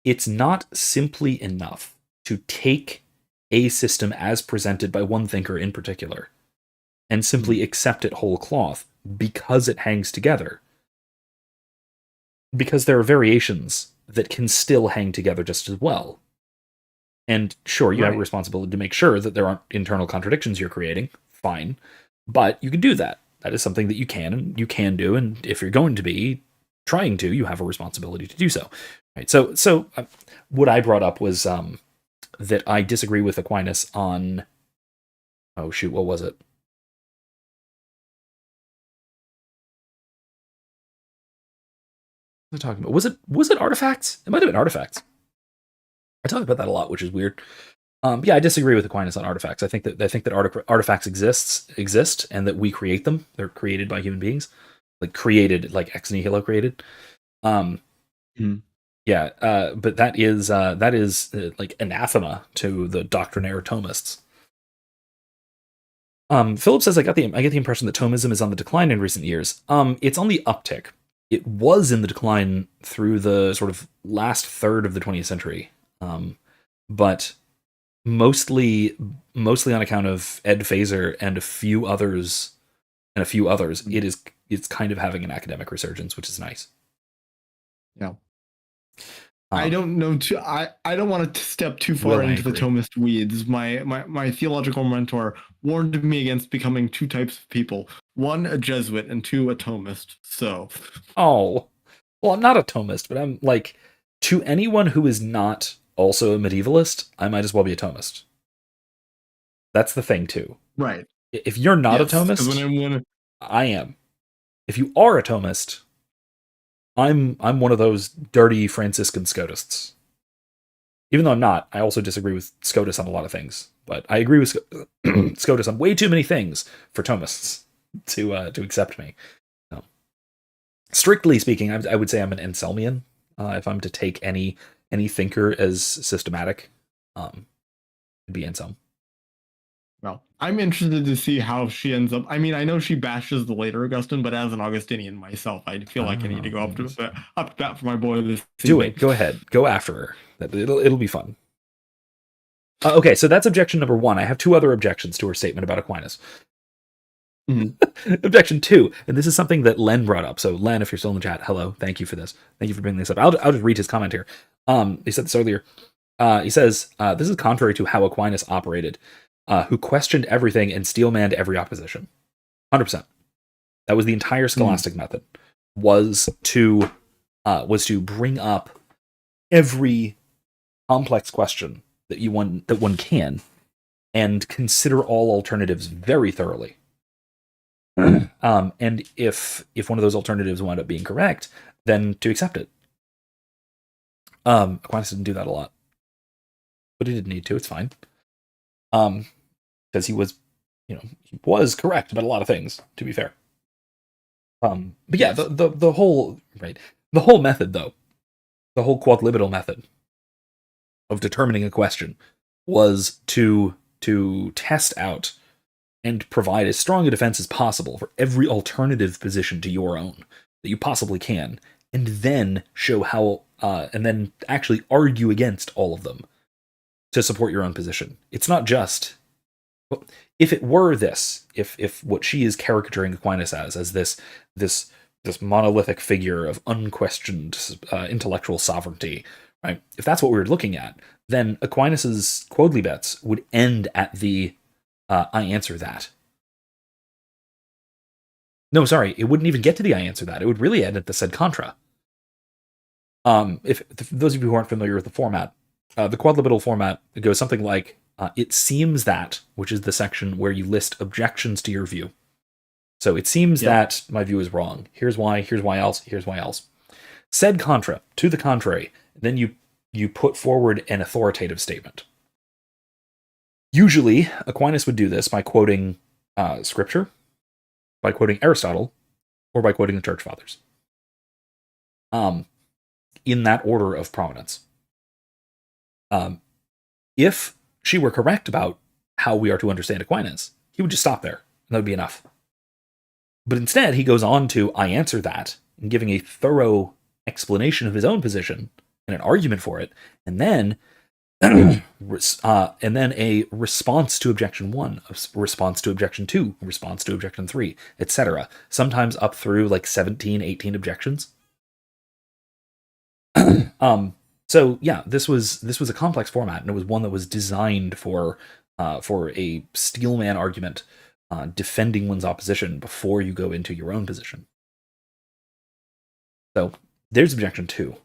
it's not simply enough to take a system as presented by one thinker in particular and simply accept it whole cloth because it hangs together. Because there are variations that can still hang together just as well. And sure, you have a responsibility to make sure that there aren't internal contradictions you're creating. Fine. But you can do that. That is something that you can do. And if you're going to be trying to, you have a responsibility to do so. Right. So what I brought up was that I disagree with Aquinas on, oh shoot, what was it? What was I talking about? Was it artifacts? It might have been artifacts. I talk about that a lot, which is weird. Yeah, I disagree with Aquinas on artifacts. I think that artifacts exist, and that we create them. They're created by human beings, like ex nihilo created. Yeah, but that is like anathema to the doctrinaire Thomists. Philip says I get the impression that Thomism is on the decline in recent years. It's on the uptick. It was in the decline through the sort of last third of the 20th century, but mostly on account of Ed Feser and a few others, it's kind of having an academic resurgence, which is nice. Yeah. I don't know. I don't want to step too far into the Thomist weeds. My theological mentor warned me against becoming two types of people: one, a Jesuit, and two, a Thomist. So, well, I'm not a Thomist, but I'm like, to anyone who is not also a medievalist, I might as well be a Thomist. That's the thing too, right? If you're not a Thomist, I am. If you are a Thomist, I'm one of those dirty Franciscan Scotists. Even though I'm not, I also disagree with Scotus on a lot of things. But I agree with Scotus on way too many things for Thomists to accept me. No. Strictly speaking, I would say I'm an Anselmian. If I'm to take any thinker as systematic, it'd be Anselm. Well, I'm interested to see how she ends up. I mean, I know she bashes the later Augustine, but as an Augustinian myself, I feel like I need to go up to bat for my boy this Do it. Go ahead. Go after her. It'll be fun. Okay, so that's objection number 1. I have 2 other objections to her statement about Aquinas. Mm-hmm. Objection 2, and this is something that Len brought up. So Len, if you're still in the chat, hello. Thank you for this. Thank you for bringing this up. I'll just read his comment here. He said this earlier. He says, this is contrary to how Aquinas operated, who questioned everything and steelmanned every opposition. 100%. That was the entire scholastic method, was to bring up every complex question that one can, and consider all alternatives very thoroughly. And if one of those alternatives wound up being correct, then to accept it. Aquinas didn't do that a lot, but he didn't need to. It's fine. Because he was correct about a lot of things, to be fair. But yeah, the whole method, though, the whole quadlibital method of determining a question was to test out and provide as strong a defense as possible for every alternative position to your own that you possibly can, and then show how, and then actually argue against all of them to support your own position. It's not just, if it were this, if what she is caricaturing Aquinas as this monolithic figure of unquestioned intellectual sovereignty, right? If that's what we were looking at, then Aquinas's quodlibets would end at the I answer that. No, sorry, it wouldn't even get to the I answer that. It would really end at the sed contra. If those of you who aren't familiar with the format, the quadlibital format goes something like, it seems that, which is the section where you list objections to your view. So it seems that my view is wrong. Here's why else. Sed contra, to the contrary, then you put forward an authoritative statement. Usually, Aquinas would do this by quoting scripture, by quoting Aristotle, or by quoting the Church Fathers. In that order of prominence. If she were correct about how we are to understand Aquinas, he would just stop there, and that would be enough. But instead, he goes on to I answer that, and giving a thorough explanation of his own position and an argument for it, and then a response to objection 1, a response to objection 2, a response to objection 3, etc. Sometimes up through like 17, 18 objections. So yeah, this was a complex format, and it was one that was designed for a steelman argument, defending one's opposition before you go into your own position. So there's objection 2.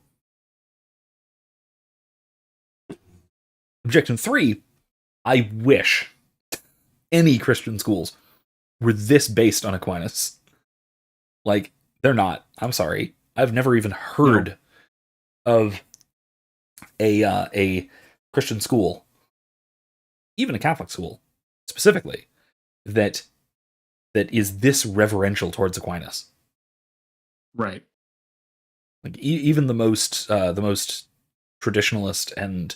Objection 3, I wish any Christian schools were this based on Aquinas. Like, they're not. I'm sorry. I've never even heard of a Christian school, even a Catholic school specifically, that is this reverential towards Aquinas. Right. Like even the most traditionalist and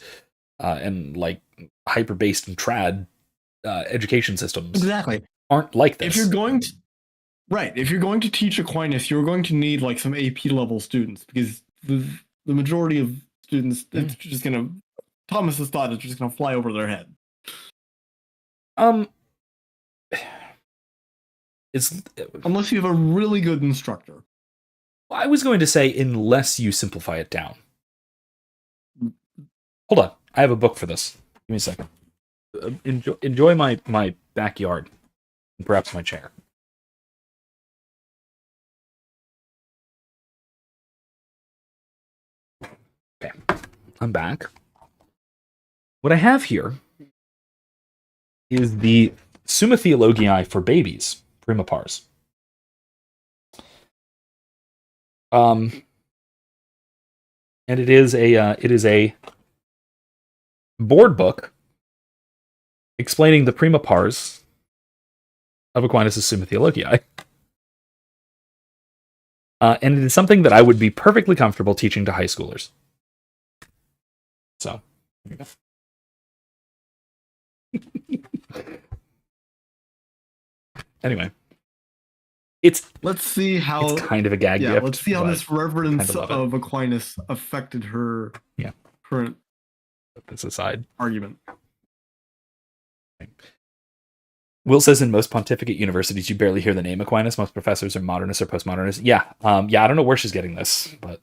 like hyper based and trad education systems exactly aren't like this. If you're going to teach Aquinas, you're going to need like some AP level students, because the majority of students, it's just gonna, Thomas's thought is just gonna fly over their head. It's unless you have a really good instructor. I was going to say, unless you simplify it down. Hold on, I have a book for this. Give me a second. Enjoy my backyard, and perhaps my chair. Okay, I'm back. What I have here is the Summa Theologiae for babies, prima pars. And it is a board book explaining the prima pars of Aquinas' Summa Theologiae. And it is something that I would be perfectly comfortable teaching to high schoolers. So, here you go. Anyway. Let's see how it's kind of a gag gift. Let's see how this reverence of Aquinas affected her current put this aside argument. Will says in most pontificate universities you barely hear the name Aquinas. Most professors are modernists or postmodernists. Yeah. I don't know where she's getting this, but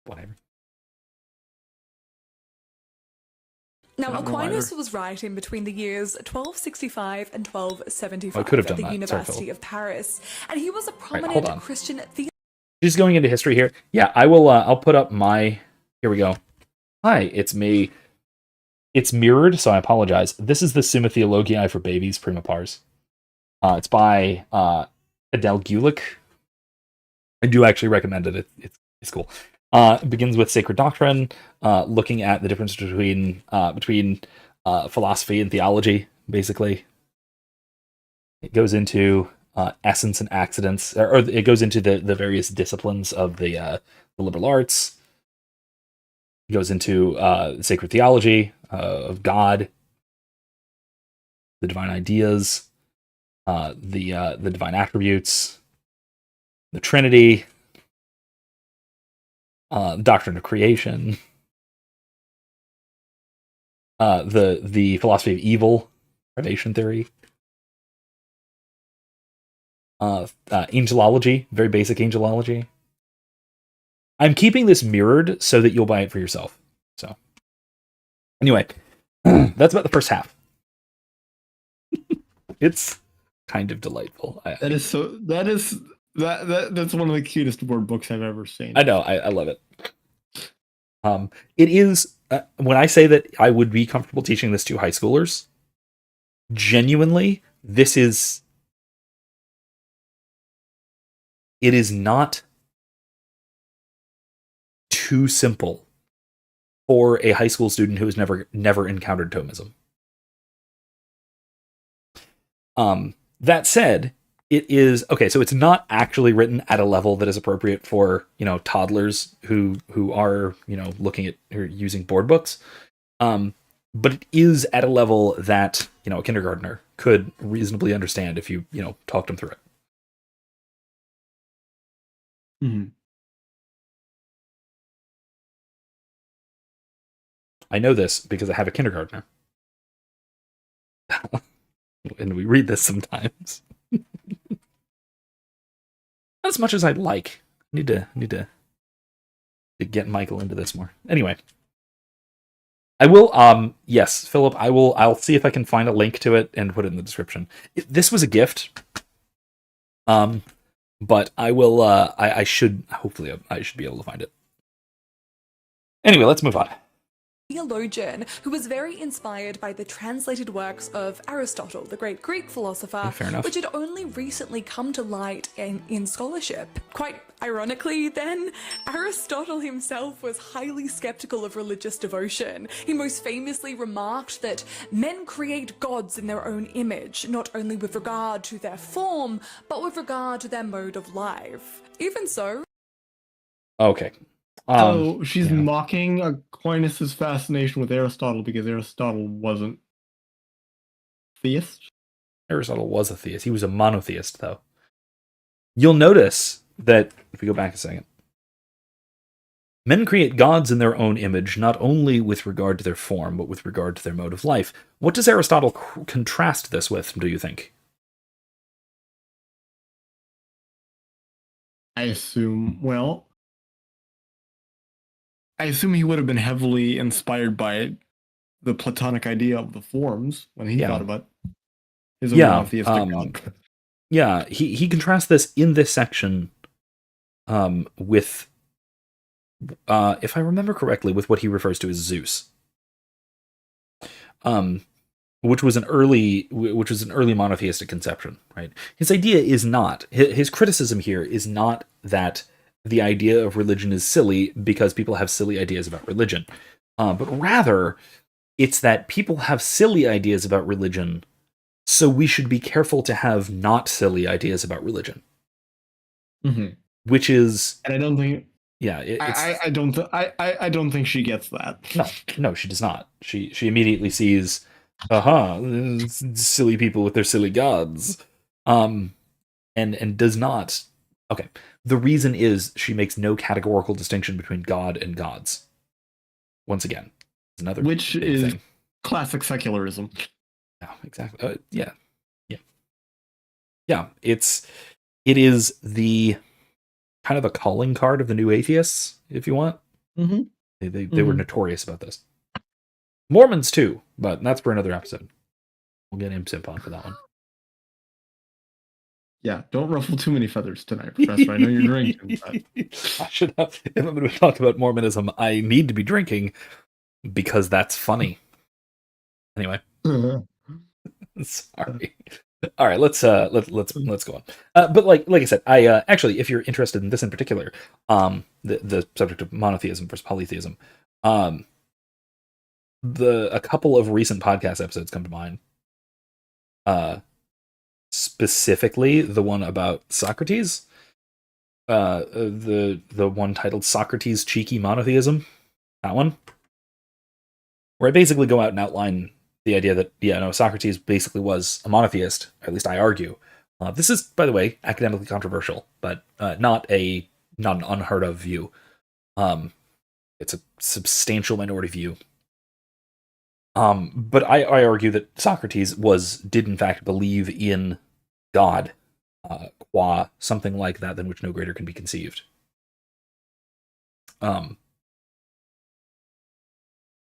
whatever. Now, Aquinas was writing between the years 1265 and 1275 at the University of Paris, and he was a prominent Christian theologian. She's going into history here. Yeah, I will. I'll put up my. Here we go. Hi, it's me. It's mirrored, so I apologize. This is the Summa Theologiae for Babies, Prima Pars. It's by Adele Gulick. I do actually recommend it. It's cool. It begins with sacred doctrine, looking at the difference between philosophy and theology, basically. It goes into essence and accidents, or it goes into the various disciplines of the liberal arts. It goes into sacred theology of God, the divine ideas, the divine attributes, the Trinity, the doctrine of creation, the philosophy of evil, privation theory, angelology, very basic angelology. I'm keeping this mirrored so that you'll buy it for yourself. So, anyway, that's about the first half. It's kind of delightful. That's one of the cutest board books I've ever seen. I know, I love it. It is when I say that I would be comfortable teaching this to high schoolers. Genuinely, it is not too simple for a high school student who has never encountered Thomism. That said, it is okay. So it's not actually written at a level that is appropriate for toddlers who are looking at or using board books. But it is at a level that a kindergartner could reasonably understand if you talked them through it. Mm-hmm. I know this because I have a kindergartner. And we read this sometimes. Not as much as I'd like. Need to get Michael into this more. Anyway. I will yes, Philip, I'll see if I can find a link to it and put it in the description. This was a gift. But I will I should be able to find it. Anyway, let's move on. Theologian who was very inspired by the translated works of Aristotle, the great Greek philosopher, which had only recently come to light in scholarship. Quite ironically, then, Aristotle himself was highly skeptical of religious devotion. He most famously remarked that men create gods in their own image, not only with regard to their form, but with regard to their mode of life. Even so... Okay. So she's mocking Aquinas' fascination with Aristotle because Aristotle wasn't theist? Aristotle was a theist. He was a monotheist, though. You'll notice that, if we go back a second, men create gods in their own image, not only with regard to their form, but with regard to their mode of life. What does Aristotle contrast this with, do you think? I assume he would have been heavily inspired by the Platonic idea of the forms when he thought about his own monotheistic God. Yeah, he contrasts this in this section with, if I remember correctly, with what he refers to as Zeus, which was an early monotheistic conception. Right? His idea is not his criticism here is not that the idea of religion is silly because people have silly ideas about religion. but rather it's that people have silly ideas about religion, so we should be careful to have not silly ideas about religion. Mm-hmm. Which is, and I don't think, yeah, I don't think she gets that. No, she does not. She immediately sees, silly people with their silly gods, and does not. Okay, the reason is she makes no categorical distinction between God and gods. Once again, it's another which big is thing. Classic secularism. Yeah, exactly. Yeah. It is the kind of a calling card of the new atheists, if you want. Mm-hmm. They were notorious about this. Mormons too, but that's for another episode. We'll get Imp on for that one. Yeah, don't ruffle too many feathers tonight, Professor. I know you're drinking. But... I should have. If I'm going to talk about Mormonism, I need to be drinking because that's funny. Anyway, sorry. All right, let's go on. But like I said, I actually, if you're interested in this in particular, the subject of monotheism versus polytheism, a couple of recent podcast episodes come to mind. Specifically, the one about Socrates, the one titled "Socrates' Cheeky Monotheism," that one, where I basically go out and outline the idea that Socrates basically was a monotheist. At least I argue. This is, by the way, academically controversial, but not an unheard of view. It's a substantial minority view. But I argue that Socrates did in fact believe in God, qua something like that than which no greater can be conceived.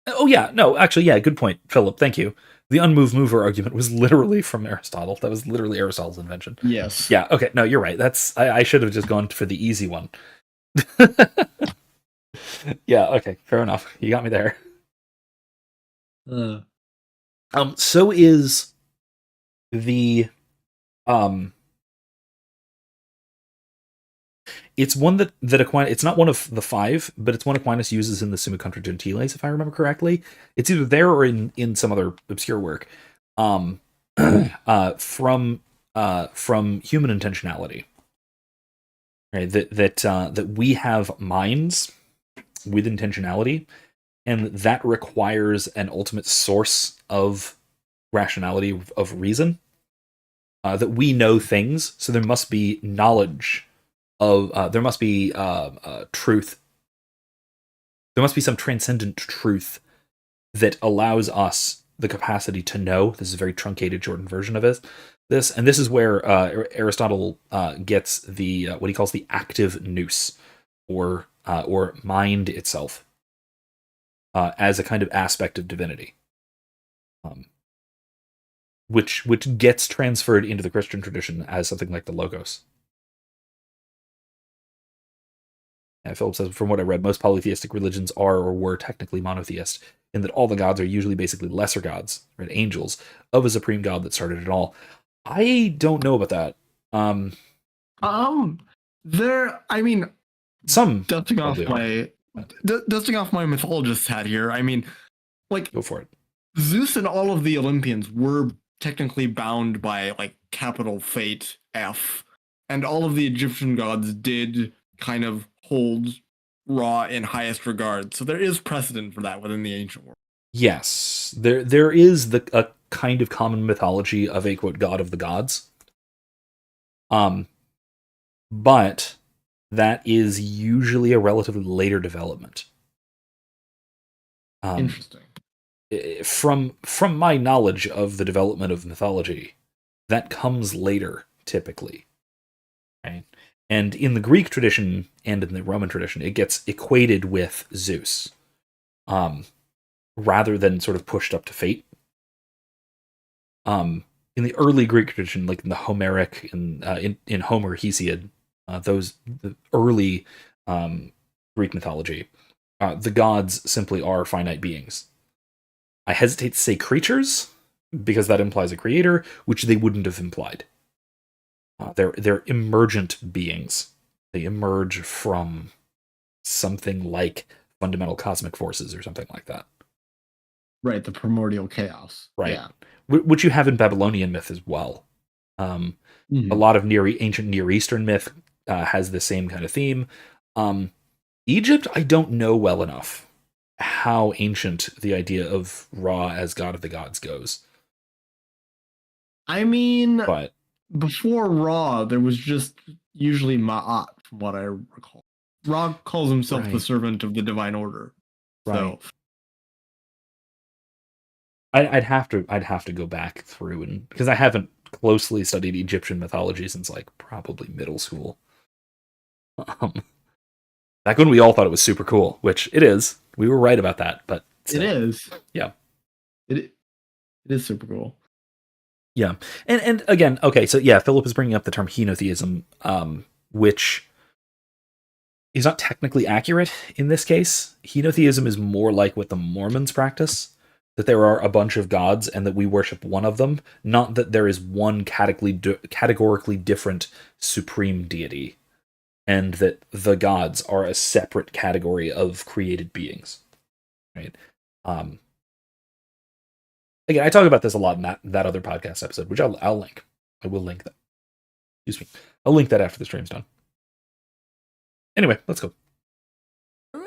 Oh yeah, no, actually, yeah, good point, Philip. Thank you. The unmoved mover argument was literally from Aristotle. That was literally Aristotle's invention. Yes. Yeah. Okay. No, you're right. I should have just gone for the easy one. Yeah. Okay. Fair enough. You got me there. So is the it's one that Aquinas, it's not one of the five, but it's one Aquinas uses in the Summa Contra Gentiles, if I remember correctly. It's either there or in some other obscure work. From human intentionality. Right? That we have minds with intentionality, and that requires an ultimate source of rationality, of reason. That we know things, so there must be knowledge of there must be truth. There must be some transcendent truth that allows us the capacity to know. This is a very truncated, shortened version of this, and this is where Aristotle gets the what he calls the active nous, or mind itself, as a kind of aspect of divinity, which gets transferred into the Christian tradition as something like the logos. Philip says, from what I read, most polytheistic religions are or were technically monotheist, in that all the gods are usually basically lesser gods, right? Angels, of a supreme god that started it all. I don't know about that. I mean, some dusting off my mythologist hat here. I mean, like, go for it. Zeus and all of the Olympians were technically bound by like capital fate F, and all of the Egyptian gods did kind of hold Ra in highest regard. So there is precedent for that within the ancient world. Yes, there is a kind of common mythology of a quote god of the gods. But that is usually a relatively later development. Interesting. From my knowledge of the development of mythology, that comes later, typically. Right? And in the Greek tradition and in the Roman tradition, it gets equated with Zeus, rather than sort of pushed up to fate. In the early Greek tradition, like in the Homeric, in Homer, Hesiod, the early Greek mythology, the gods simply are finite beings. I hesitate to say creatures, because that implies a creator, which they wouldn't have implied. They're emergent beings. They emerge from something like fundamental cosmic forces or something like that. Right, the primordial chaos. Right. Yeah. Which you have in Babylonian myth as well. A lot of ancient Near Eastern myth has the same kind of theme. Egypt, I don't know well enough how ancient the idea of Ra as god of the gods goes. I mean, but before Ra, there was just usually Ma'at, from what I recall. Ra calls himself the Right. servant of the divine order. Right. So I'd have to go back through, and because I haven't closely studied Egyptian mythology since like probably middle school. Back when we all thought it was super cool, which it is. We were right about that, but still. It is. Yeah. It is super cool. Yeah. And again, okay, so yeah, Philip is bringing up the term henotheism, which is not technically accurate in this case. Henotheism is more like what the Mormons practice, that there are a bunch of gods and that we worship one of them, not that there is one categorically different supreme deity, and that the gods are a separate category of created beings. Right? Again, I talk about this a lot in that other podcast episode, which I'll link. I will link that. Excuse me. I'll link that after the stream's done. Anyway, let's go.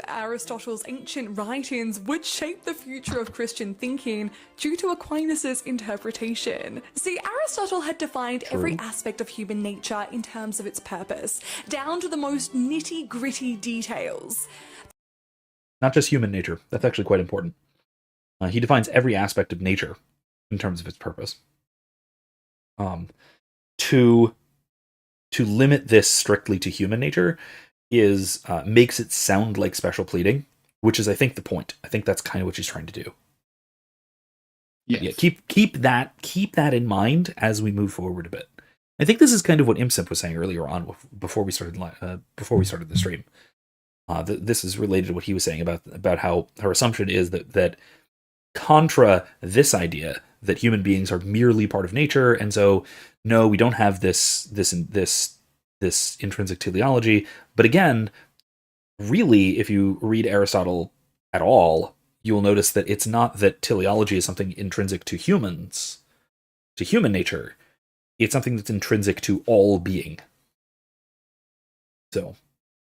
Aristotle's ancient writings would shape the future of Christian thinking due to Aquinas' interpretation. See, Aristotle had defined every aspect of human nature in terms of its purpose, down to the most nitty-gritty details. Not just human nature. That's actually quite important. He defines every aspect of nature in terms of its purpose. To limit this strictly to human nature is makes it sound like special pleading, which is, I think, the point. I think that's kind of what she's trying to do. Yes. Yeah, keep that in mind as we move forward a bit. I think this is kind of what Imsimp was saying earlier on before we started the stream. This is related to what he was saying about how her assumption is that contra this idea that human beings are merely part of nature, and so no, we don't have this intrinsic teleology. But again, really, if you read Aristotle at all, you will notice that it's not that teleology is something intrinsic to humans, to human nature. It's something that's intrinsic to all being. So,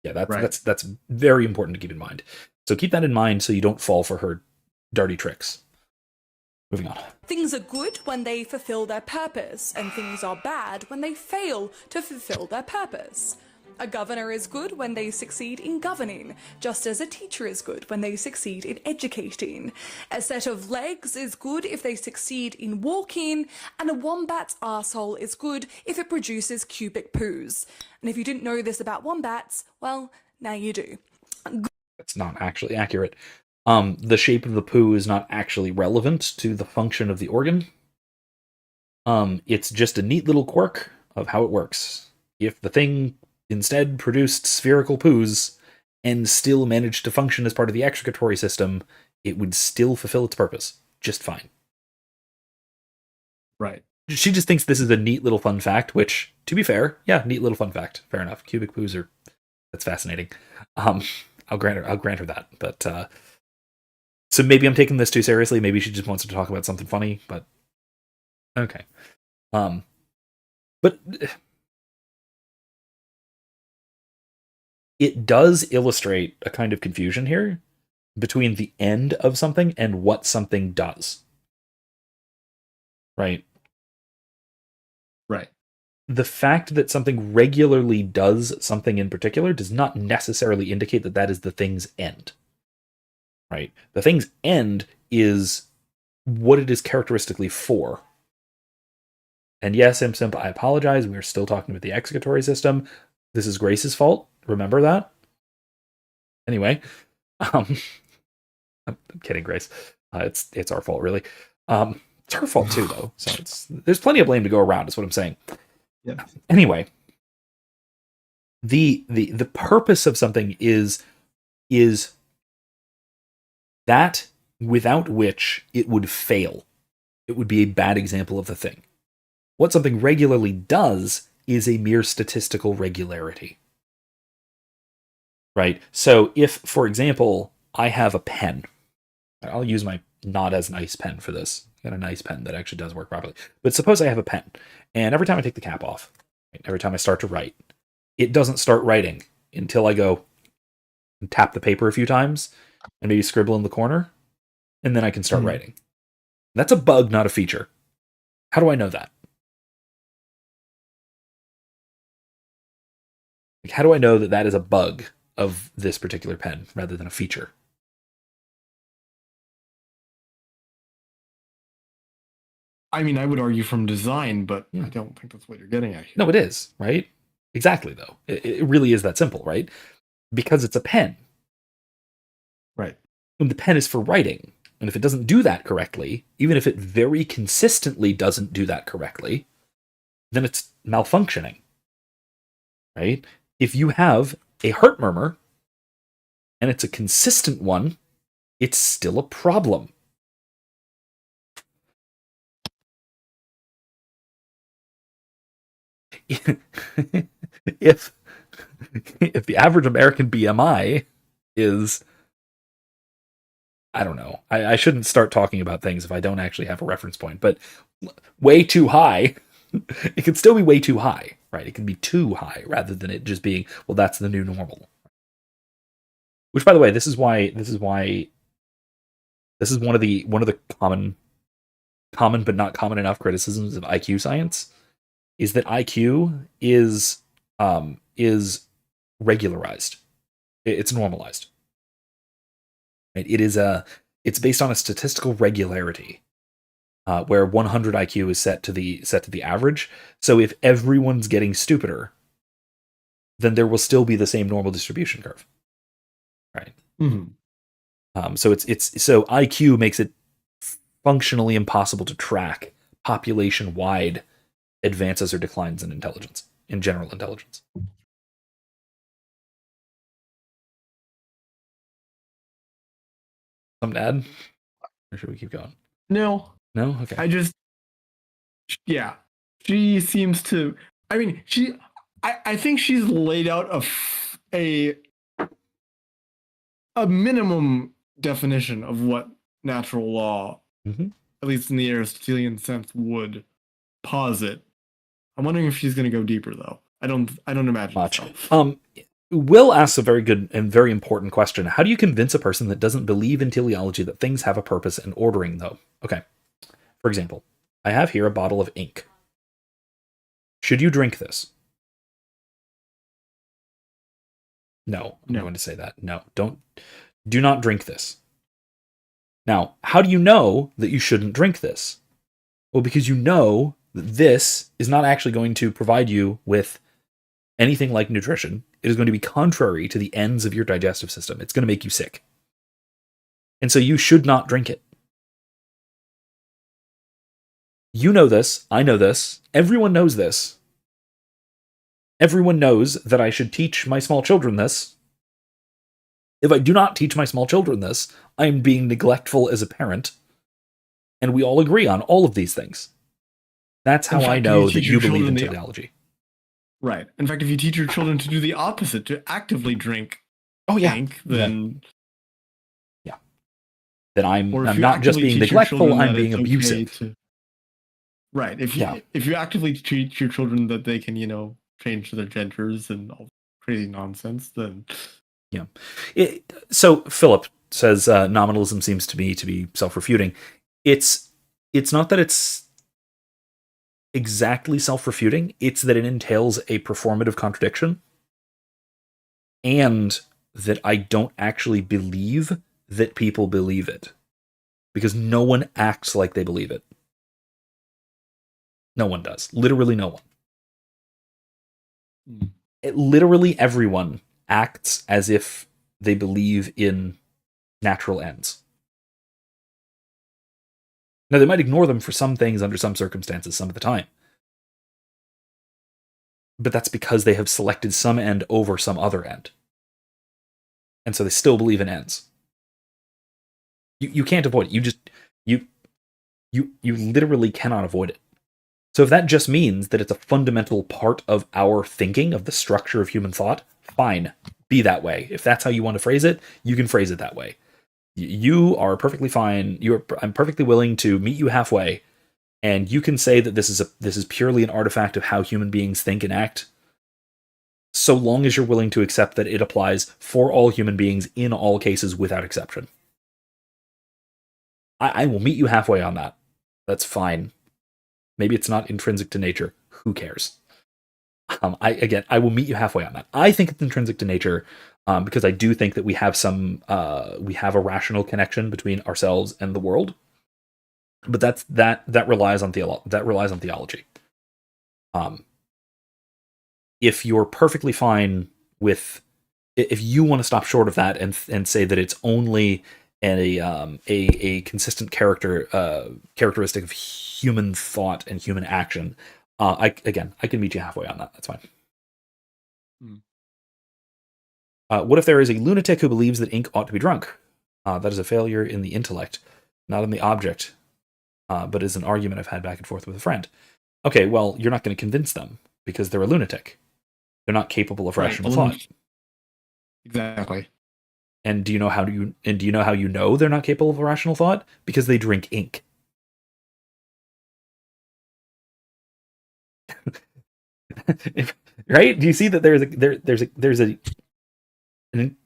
yeah, that's very important to keep in mind. So keep that in mind so you don't fall for her dirty tricks. Moving on. Things are good when they fulfill their purpose, and things are bad when they fail to fulfill their purpose. A governor is good when they succeed in governing, just as a teacher is good when they succeed in educating. A set of legs is good if they succeed in walking, and a wombat's arsehole is good if it produces cubic poos. And if you didn't know this about wombats, well, now you do. That's not actually accurate. The shape of the poo is not actually relevant to the function of the organ. It's just a neat little quirk of how it works. If the thing instead produced spherical poos and still managed to function as part of the excretory system, it would still fulfill its purpose just fine. Right. She just thinks this is a neat little fun fact, which, to be fair, yeah, neat little fun fact. Fair enough. Cubic poos that's fascinating. I'll grant her that. But so maybe I'm taking this too seriously. Maybe she just wants to talk about something funny, but okay. But it does illustrate a kind of confusion here between the end of something and what something does. Right? Right. The fact that something regularly does something in particular does not necessarily indicate that that is the thing's end. Right? The thing's end is what it is characteristically for. And yes, Imp, I apologize. We're still talking about the excretory system. This is Grace's fault. Remember that? Anyway, I'm kidding, Grace. It's our fault, really. It's her fault too, though. So there's plenty of blame to go around. Is what I'm saying. Yeah. Anyway, the purpose of something is that without which it would fail. It would be a bad example of the thing. What something regularly does is a mere statistical regularity. Right? So if, for example, I have a pen. I'll use my not as nice pen for this. I got a nice pen that actually does work properly. But suppose I have a pen, and every time I take the cap off, every time I start to write, it doesn't start writing until I go and tap the paper a few times and maybe scribble in the corner, and then I can start writing. That's a bug, not a feature. How do I know that? Like, how do I know that that is a bug of this particular pen rather than a feature? I mean, I would argue from design, but I don't think that's what you're getting at here. No, it is, right? Exactly, though. It really is that simple, right? Because it's a pen. Right. And the pen is for writing. And if it doesn't do that correctly, even if it very consistently doesn't do that correctly, then it's malfunctioning, right? If you have a heart murmur, and it's a consistent one, it's still a problem. if the average American BMI is, I don't know, I shouldn't start talking about things if I don't actually have a reference point, but way too high, it can still be way too high, right? It can be too high rather than it just being, well, that's the new normal. Which, by the way, this is one of the common but not common enough criticisms of IQ science, is that IQ is regularized. It's normalized. Right? It's based on a statistical regularity, where 100 IQ is set to the average. So if everyone's getting stupider, then there will still be the same normal distribution curve. Right. Mm-hmm. So so IQ makes it functionally impossible to track population-wide advances or declines in intelligence, in general intelligence. Something to add? Or should we keep going? No. No? Okay. She seems to, I mean, I think she's laid out a minimum definition of what natural law, mm-hmm. at least in the Aristotelian sense, would posit. I'm wondering if she's going to go deeper, though. I don't imagine much. So. Will asks a very good and very important question. How do you convince a person that doesn't believe in teleology that things have a purpose and ordering, though? Okay. For example, I have here a bottle of ink. Should you drink this? No, I'm going to say that. No, do not drink this. Now, how do you know that you shouldn't drink this? Well, because you know that this is not actually going to provide you with anything like nutrition. It is going to be contrary to the ends of your digestive system. It's going to make you sick. And so you should not drink it. You know this. I know this. Everyone knows this. Everyone knows that I should teach my small children this. If I do not teach my small children this, I am being neglectful as a parent. And we all agree on all of these things. That's how I know that you believe in teleology. Right. In fact, if you teach your children to do the opposite, to actively drink ink, then... Yeah. Then I'm not just being neglectful, I'm being abusive. Right. If you actively teach your children that they can, change their genders and all crazy nonsense, then... Yeah. So Philip says nominalism seems to me to be self-refuting. It's not that it's exactly self-refuting, it's that it entails a performative contradiction, and that I don't actually believe that people believe it, because no one acts like they believe it. No one does. Literally no one. Literally everyone acts as if they believe in natural ends. Now, they might ignore them for some things under some circumstances some of the time. But that's because they have selected some end over some other end. And so they still believe in ends. You can't avoid it. You literally cannot avoid it. So if that just means that it's a fundamental part of our thinking, of the structure of human thought, fine. Be that way. If that's how you want to phrase it, you can phrase it that way. You are perfectly fine. I'm perfectly willing to meet you halfway, and you can say that this is purely an artifact of how human beings think and act, so long as you're willing to accept that it applies for all human beings in all cases without exception. I will meet you halfway on that. That's fine. Maybe it's not intrinsic to nature. Who cares? I will meet you halfway on that. I think it's intrinsic to nature, because I do think that we have a rational connection between ourselves and the world. But that relies on theology. If you're perfectly fine with, if you want to stop short of that and say that it's only a consistent characteristic of human thought and human action, I can meet you halfway on that. That's fine. What if there is a lunatic who believes that ink ought to be drunk? That is a failure in the intellect, not in the object, but is an argument I've had back and forth with a friend. Okay, well, you're not going to convince them because they're a lunatic. They're not capable of rational thought. Exactly. And do you know how you know they're not capable of rational thought? Because they drink ink. Right? Do you see that there's an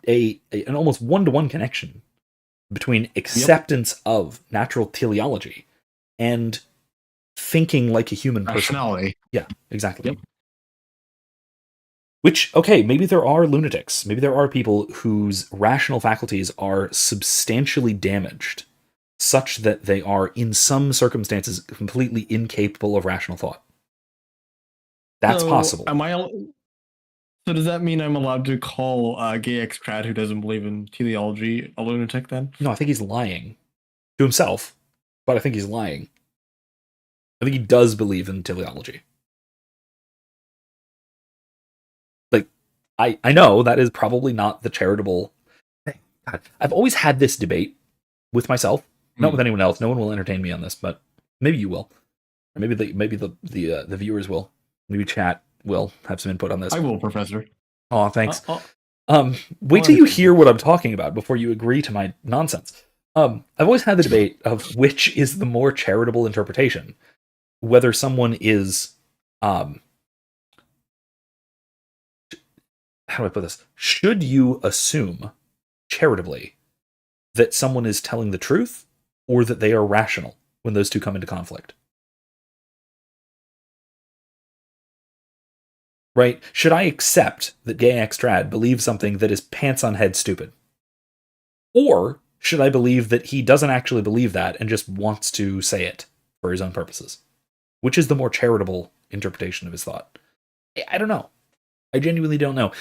almost one-to-one connection between acceptance of natural teleology and thinking like a human person? Rationality. Yeah, exactly. Yep. Which, okay, maybe there are lunatics. Maybe there are people whose rational faculties are substantially damaged, such that they are, in some circumstances, completely incapable of rational thought. That's possible. So does that mean I'm allowed to call a gay ex-trad who doesn't believe in teleology a lunatic then? No, I think he's lying to himself, but I think he's lying. I think he does believe in teleology. Like, I know that is probably not the charitable thing. God, I've always had this debate with myself, not with anyone else. No one will entertain me on this, but maybe you will. Or maybe the viewers will. Maybe chat will have some input on this. I will, Professor. Oh, thanks. Wait till you hear what I'm talking about before you agree to my nonsense. I've always had the debate of which is the more charitable interpretation. Whether someone is, how do I put this? Should you assume charitably that someone is telling the truth, or that they are rational when those two come into conflict? Right? Should I accept that gay ex-trad believes something that is pants on head stupid? Or should I believe that he doesn't actually believe that and just wants to say it for his own purposes? Which is the more charitable interpretation of his thought? I don't know. I genuinely don't know.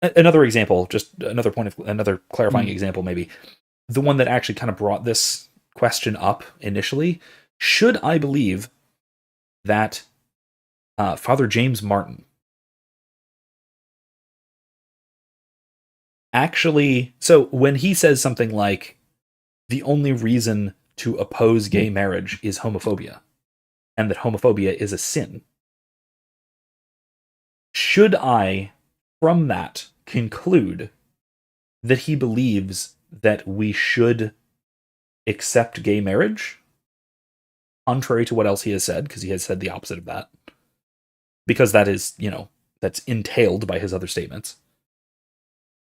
Another example, just another clarifying example, maybe. The one that actually kind of brought this question up initially. Should I believe that Father James Martin actually, so when he says something like, the only reason to oppose gay marriage is homophobia, and that homophobia is a sin, should I, from that, conclude that he believes that we should accept gay marriage, contrary to what else he has said, because he has said the opposite of that, because that is, that's entailed by his other statements?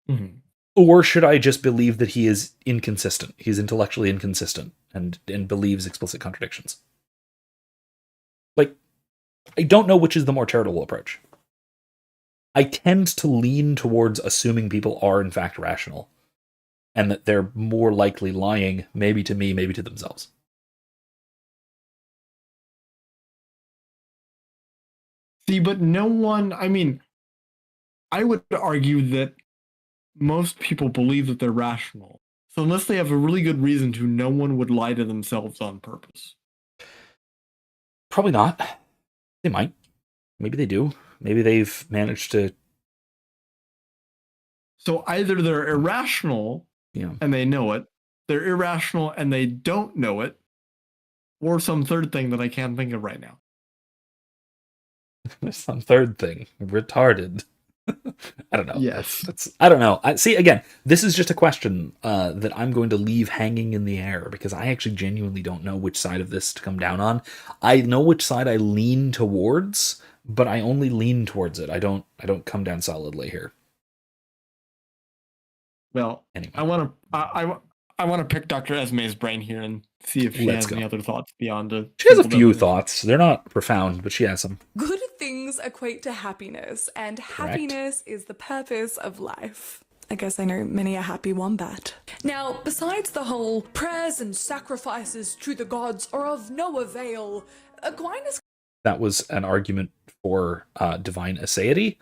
Mm-hmm. Or should I just believe that he is inconsistent? He's intellectually inconsistent and believes explicit contradictions. Like, I don't know which is the more charitable approach. I tend to lean towards assuming people are in fact rational, and that they're more likely lying, maybe to me, maybe to themselves. See, but no one, I would argue that most people believe that they're rational. So unless they have a really good reason to, no one would lie to themselves on purpose. Probably not. They might. Maybe they do. Maybe they've managed to... So either they're irrational and they know it, they're irrational and they don't know it, or some third thing that I can't think of right now. Some third thing. Retarded. I don't know. Yes. I don't know. See, again, this is just a question that I'm going to leave hanging in the air because I actually genuinely don't know which side of this to come down on. I know which side I lean towards, but I only lean towards it. I don't come down solidly here. Well, anyway, I want to pick Dr. Esme's brain here and see if she has any other thoughts beyond a. She has a few thoughts. They're not profound, but she has some. Good things equate to happiness, and happiness is the purpose of life. I guess I know many a happy wombat. Now, besides the whole prayers and sacrifices to the gods are of no avail, Aquinas... That was an argument for divine aseity.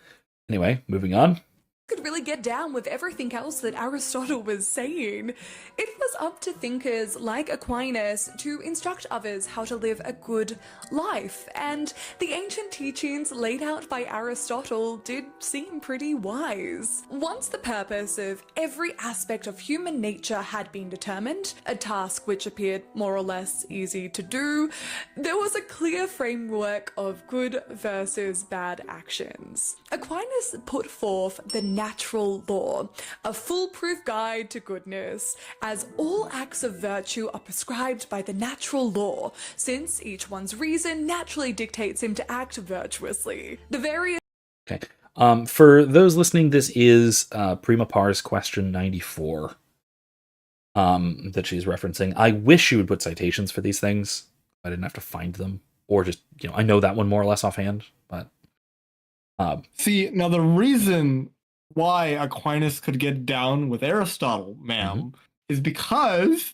Anyway, moving on. Could really get down with everything else that Aristotle was saying. It was up to thinkers like Aquinas to instruct others how to live a good life, and the ancient teachings laid out by Aristotle did seem pretty wise. Once the purpose of every aspect of human nature had been determined, a task which appeared more or less easy to do, there was a clear framework of good versus bad actions. Aquinas put forth the natural law, a foolproof guide to goodness, as all acts of virtue are prescribed by the natural law, since each one's reason naturally dictates him to act virtuously. The various... Okay. For those listening, this is Prima Pars question 94 that she's referencing. I wish you would put citations for these things. I didn't have to find them. Or just, I know that one more or less offhand, but... See, now the reason why Aquinas could get down with Aristotle, ma'am, is because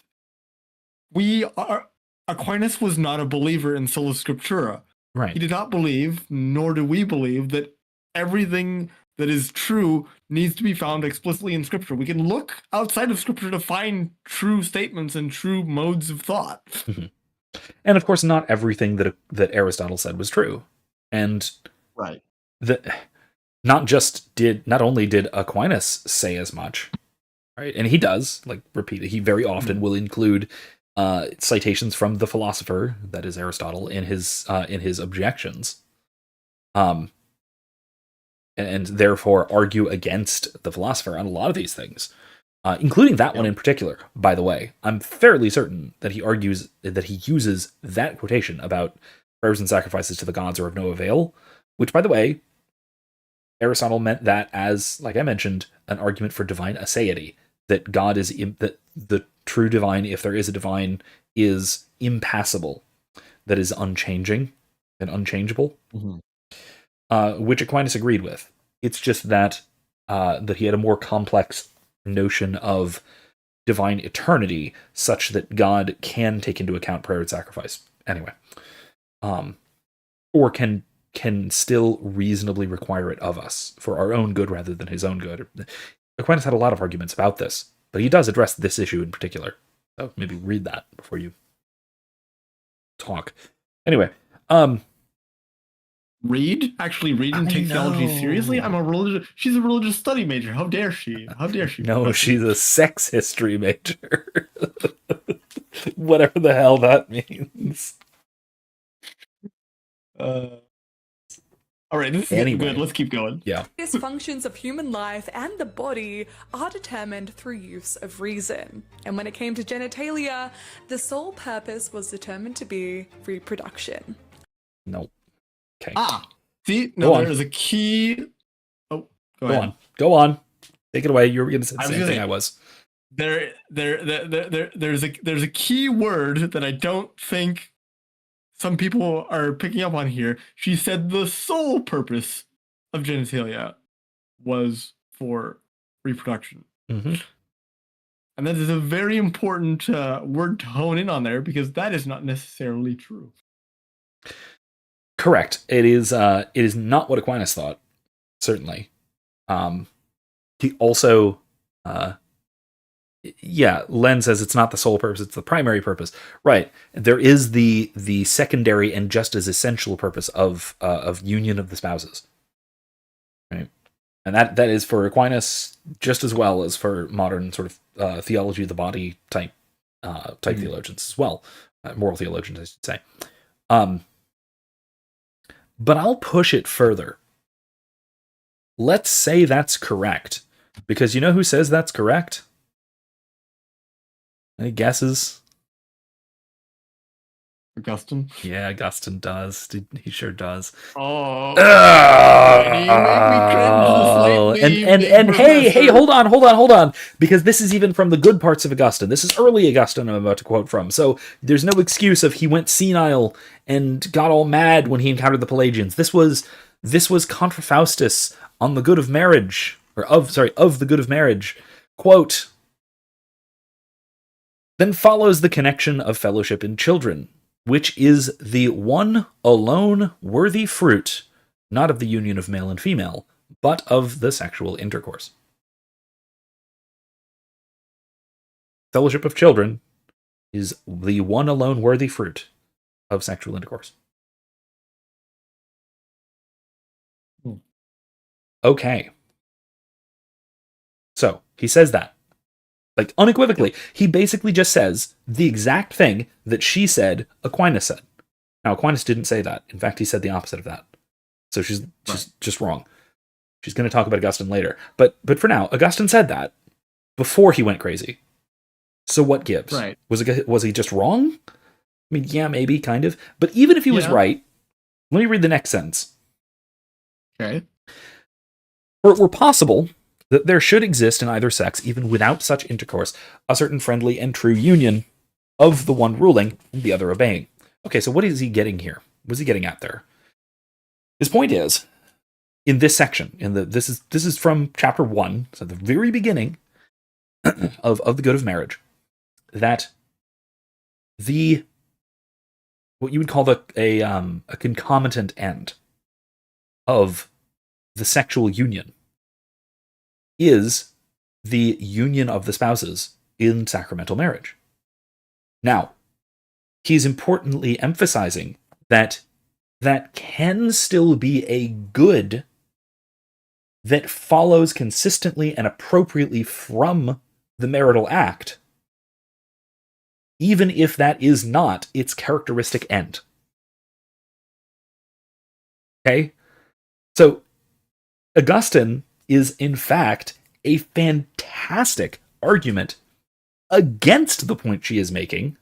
Aquinas was not a believer in sola scriptura. Right. He did not believe, nor do we believe, that everything that is true needs to be found explicitly in scripture. We can look outside of scripture to find true statements and true modes of thought. And of course, not everything that Aristotle said was true. And right. Not only did Aquinas say as much, right? And he does, repeat it. He very often will include citations from the philosopher, that is Aristotle, in his objections, and therefore argue against the philosopher on a lot of these things, including that one in particular. By the way, I'm fairly certain that he uses that quotation about prayers and sacrifices to the gods are of no avail, which, by the way, Aristotle meant that as, like I mentioned, an argument for divine aseity, that God is that the true divine, if there is a divine, is impassible, that is unchanging and unchangeable, which Aquinas agreed with. It's just that he had a more complex notion of divine eternity, such that God can take into account prayer and sacrifice. Anyway, or can still reasonably require it of us for our own good rather than his own good. Aquinas had a lot of arguments about this, but he does address this issue in particular. So maybe read that before you talk. Anyway, actually read and take theology seriously? She's a religious study major. How dare she? No, she's a sex history major. Whatever the hell that means. All right, this is getting good. Let's keep going. Yeah. Functions of human life and the body are determined through use of reason. And when it came to genitalia, the sole purpose was determined to be reproduction. Nope. Okay. See? No, there is a key... Oh, Go on. Take it away. You were going to say the same thing I was. There's a key word that I don't think some people are picking up on here. She said the sole purpose of genitalia was for reproduction. And that is a very important word to hone in on there, because that is not necessarily true. Correct. It is not what Aquinas thought, certainly. He also... Len says it's not the sole purpose, it's the primary purpose. Right. There is the secondary and just as essential purpose of union of the spouses. Right. And that is for Aquinas just as well as for modern sort of theology of the body type theologians as well. Moral theologians, I should say. But I'll push it further. let's say that's correct. Because you know who says that's correct? Any guesses? Augustine? Yeah, Augustine does. He sure does. Oh, you make me cringe slightly. And hey, hold on. Because this is even from the good parts of Augustine. This is early Augustine I'm about to quote from. So there's no excuse of he went senile and got all mad when he encountered the Pelagians. This was Contra Faustus on the good of marriage. Of the good of marriage. Quote, then follows the connection of fellowship in children, which is the one alone worthy fruit, not of the union of male and female, but of the sexual intercourse. Fellowship of children is the one alone worthy fruit of sexual intercourse. Okay. So, he says that. Like, unequivocally. He basically just says the exact thing that she said Aquinas said. Now, Aquinas didn't say that. In fact, he said the opposite of that. So she's just wrong. She's going to talk about Augustine later. But for now, Augustine said that before he went crazy. So what gives? Right. Was he just wrong? I mean, yeah, maybe, kind of. But even if he was right, let me read the next sentence. Okay. For it were possible that there should exist in either sex, even without such intercourse, a certain friendly and true union of the one ruling and the other obeying. Okay, so what is he getting here? What's he getting at there? His point is, in this section, this is from chapter 1, so the very beginning of the good of marriage, that what you would call a concomitant end of the sexual union is the union of the spouses in sacramental marriage. Now, he's importantly emphasizing that can still be a good that follows consistently and appropriately from the marital act, even if that is not its characteristic end. Okay? So, Augustine is, in fact, a fantastic argument against the point she is making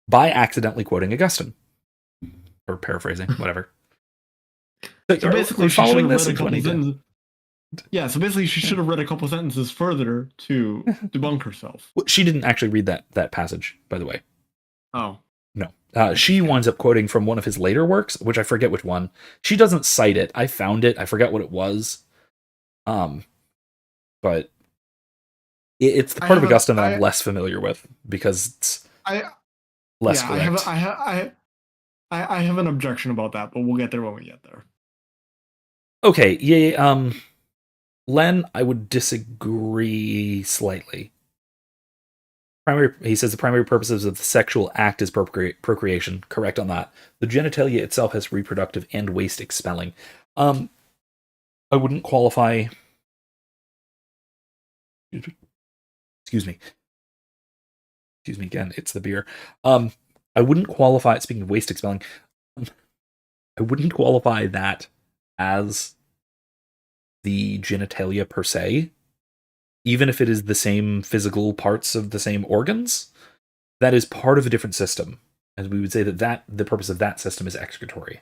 by accidentally quoting Augustine. Or paraphrasing, whatever. So basically, she should have read a couple sentences. Yeah, so basically she should have read a couple sentences further to debunk herself. Well, she didn't actually read that passage, by the way. Oh. No. She winds up quoting from one of his later works, which I forget which one. She doesn't cite it. I found it. I forget what it was. But it's the part of Augustine that I'm less familiar with because it's less correct. I have an objection about that, but we'll get there when we get there. Okay, yeah. Len, I would disagree slightly. He says the primary purposes of the sexual act is procreation. Correct on that. The genitalia itself has reproductive and waste expelling. I wouldn't qualify. Excuse me again. It's the beer. I wouldn't qualify. Speaking of waste expelling, I wouldn't qualify that as the genitalia per se, even if it is the same physical parts of the same organs. That is part of a different system, and we would say that the purpose of that system is excretory,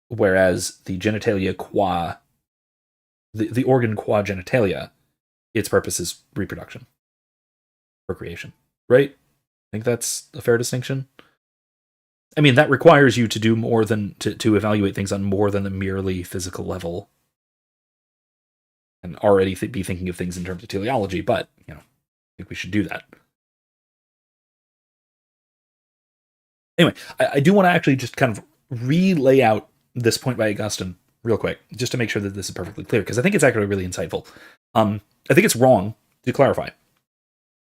whereas the genitalia qua the organ qua genitalia, its purpose is reproduction, procreation, right? I think that's a fair distinction. I mean, that requires you to do more than to evaluate things on more than the merely physical level, and already be thinking of things in terms of teleology. But I think we should do that. Anyway, I do want to actually just kind of relay out this point by Augustine real quick, just to make sure that this is perfectly clear, because I think it's actually really insightful. I think it's wrong to clarify,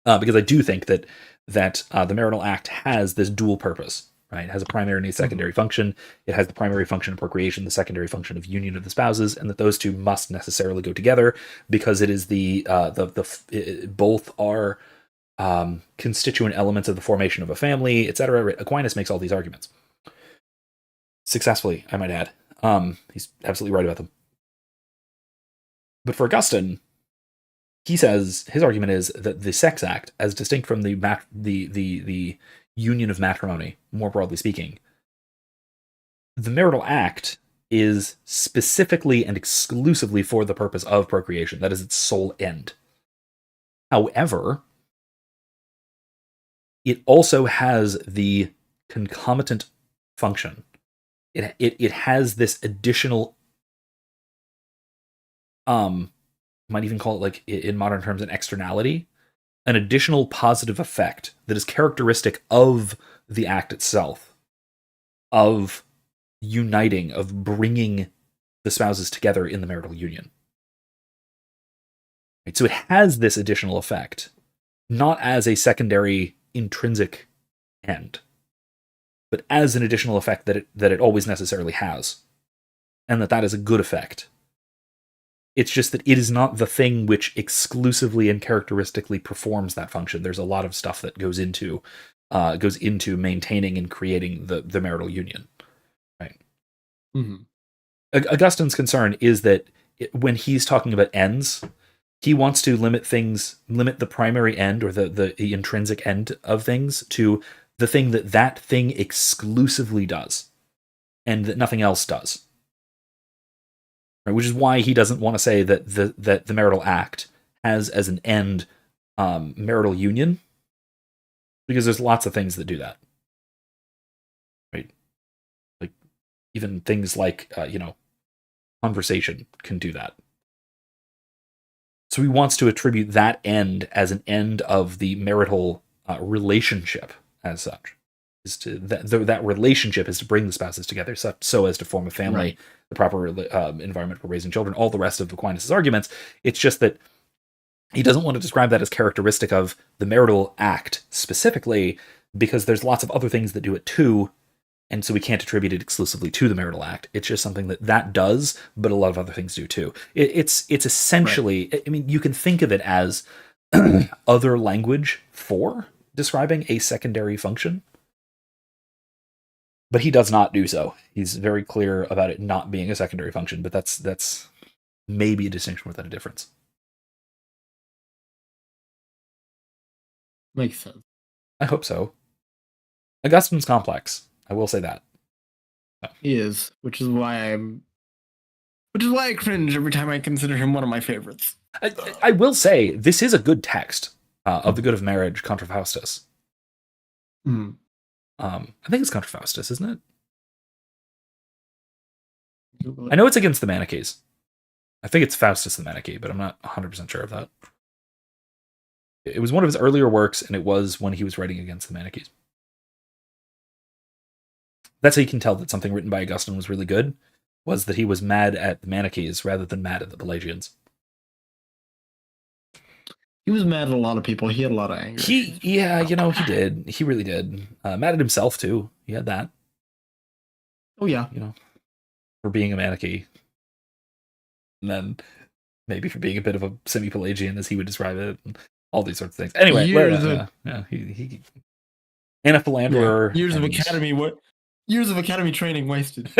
because I do think that the marital act has this dual purpose, right? It has a primary and a secondary function. It has the primary function of procreation, the secondary function of union of the spouses, and that those two must necessarily go together because it is both are constituent elements of the formation of a family, etc. Aquinas makes all these arguments successfully, I might add. He's absolutely right about them. But for Augustine, he says his argument is that the sex act, as distinct from the union of matrimony, more broadly speaking, the marital act is specifically and exclusively for the purpose of procreation. That is its sole end. However, it also has the concomitant function. It has this additional, might even call it, like in modern terms, an externality, an additional positive effect that is characteristic of the act itself, of uniting, of bringing the spouses together in the marital union. Right? So it has this additional effect, not as a secondary intrinsic end, but as an additional effect that it always necessarily has, and that is a good effect. It's just that it is not the thing which exclusively and characteristically performs that function. There's a lot of stuff that goes into maintaining and creating the marital union, right? Mm-hmm. Augustine's concern is that when he's talking about ends, he wants to limit the primary end, or the intrinsic end of things, to the thing that thing exclusively does, and that nothing else does. Right? Which is why he doesn't want to say that the marital act has as an end marital union, because there's lots of things that do that. Right? Like even things like conversation can do that. So he wants to attribute that end as an end of the marital relationship as such. Is to that relationship is to bring the spouses together so as to form a family, right. The proper environment for raising children, all the rest of Aquinas' arguments. It's just that he doesn't want to describe that as characteristic of the marital act specifically, because there's lots of other things that do it too, and so we can't attribute it exclusively to the marital act. It's just something that does, but a lot of other things do too. It's essentially, right. I mean, you can think of it as other language for describing a secondary function, but he does not do so. He's very clear about it not being a secondary function, but that's maybe a distinction without a difference. Makes sense. I hope so. Augustine's complex. I will say that. So. He is, which is why I cringe every time I consider him one of my favorites. I will say, this is a good text of The Good of Marriage, contra Faustus. Mm. I think it's contra Faustus, isn't it? I know it's against the Manichaees. I think it's Faustus the Manichaee, but I'm not 100% sure of that. It was one of his earlier works, and it was when he was writing against the Manichaees. That's how you can tell that something written by Augustine was really good, was that he was mad at the Manichaees rather than mad at the Pelagians. He was mad at a lot of people. He had a lot of anger. He did. He really did. Mad at himself, too. He had that. Oh, yeah. For being a Manichaee. And then maybe for being a bit of a semi-Pelagian, as he would describe it, and all these sorts of things. Anyway, he and a philanderer. Yeah. Years of academy training wasted.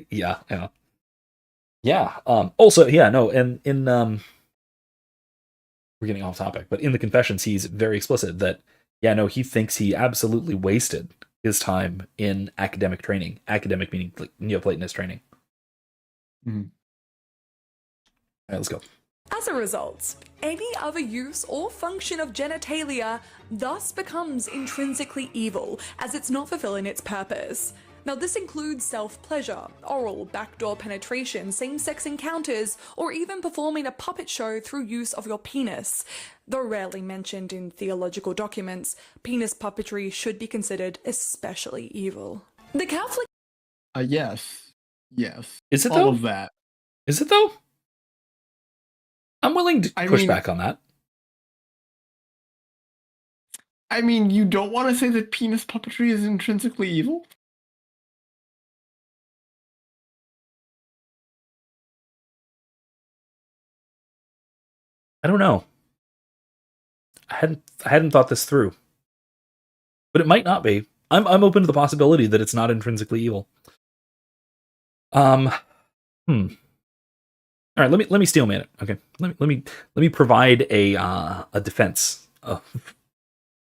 Yeah. Also, and we're getting off topic, but in the Confessions, he's very explicit that, he thinks he absolutely wasted his time in academic training. Academic meaning like Neoplatonist training. Mm-hmm. All right, let's go. As a result, any other use or function of genitalia thus becomes intrinsically evil, as it's not fulfilling its purpose. Now, this includes self-pleasure, oral, backdoor penetration, same-sex encounters, or even performing a puppet show through use of your penis. Though rarely mentioned in theological documents, penis puppetry should be considered especially evil. The Catholic... Yes. Is it, all though? Of that. Is it, though? I'm willing to push back on that. I mean, you don't want to say that penis puppetry is intrinsically evil? I don't know. I hadn't thought this through. But it might not be. I'm open to the possibility that it's not intrinsically evil. All right, let me steelman it. Okay, let me provide a defense of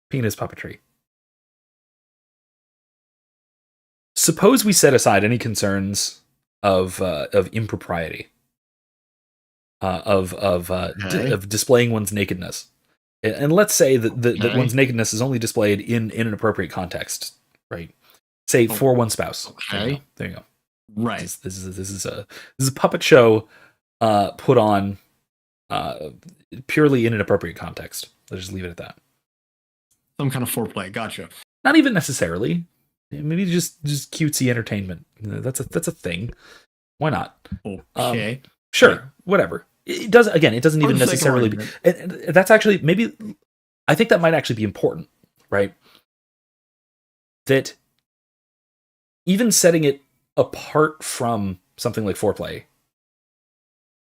penis puppetry. Suppose we set aside any concerns of impropriety, of displaying one's nakedness, and let's say that one's nakedness is only displayed in an appropriate context, right? Say for one spouse. Okay, there you go. Right. This is a puppet show put on purely in an appropriate context. Let's just leave it at that. Some kind of foreplay. Gotcha. Not even necessarily. Maybe just cutesy entertainment. That's a thing. Why not? Okay. Sure. Right. Whatever. It doesn't even necessarily be, and that's actually maybe, I think that might actually be important, right? That even setting it apart from something like foreplay,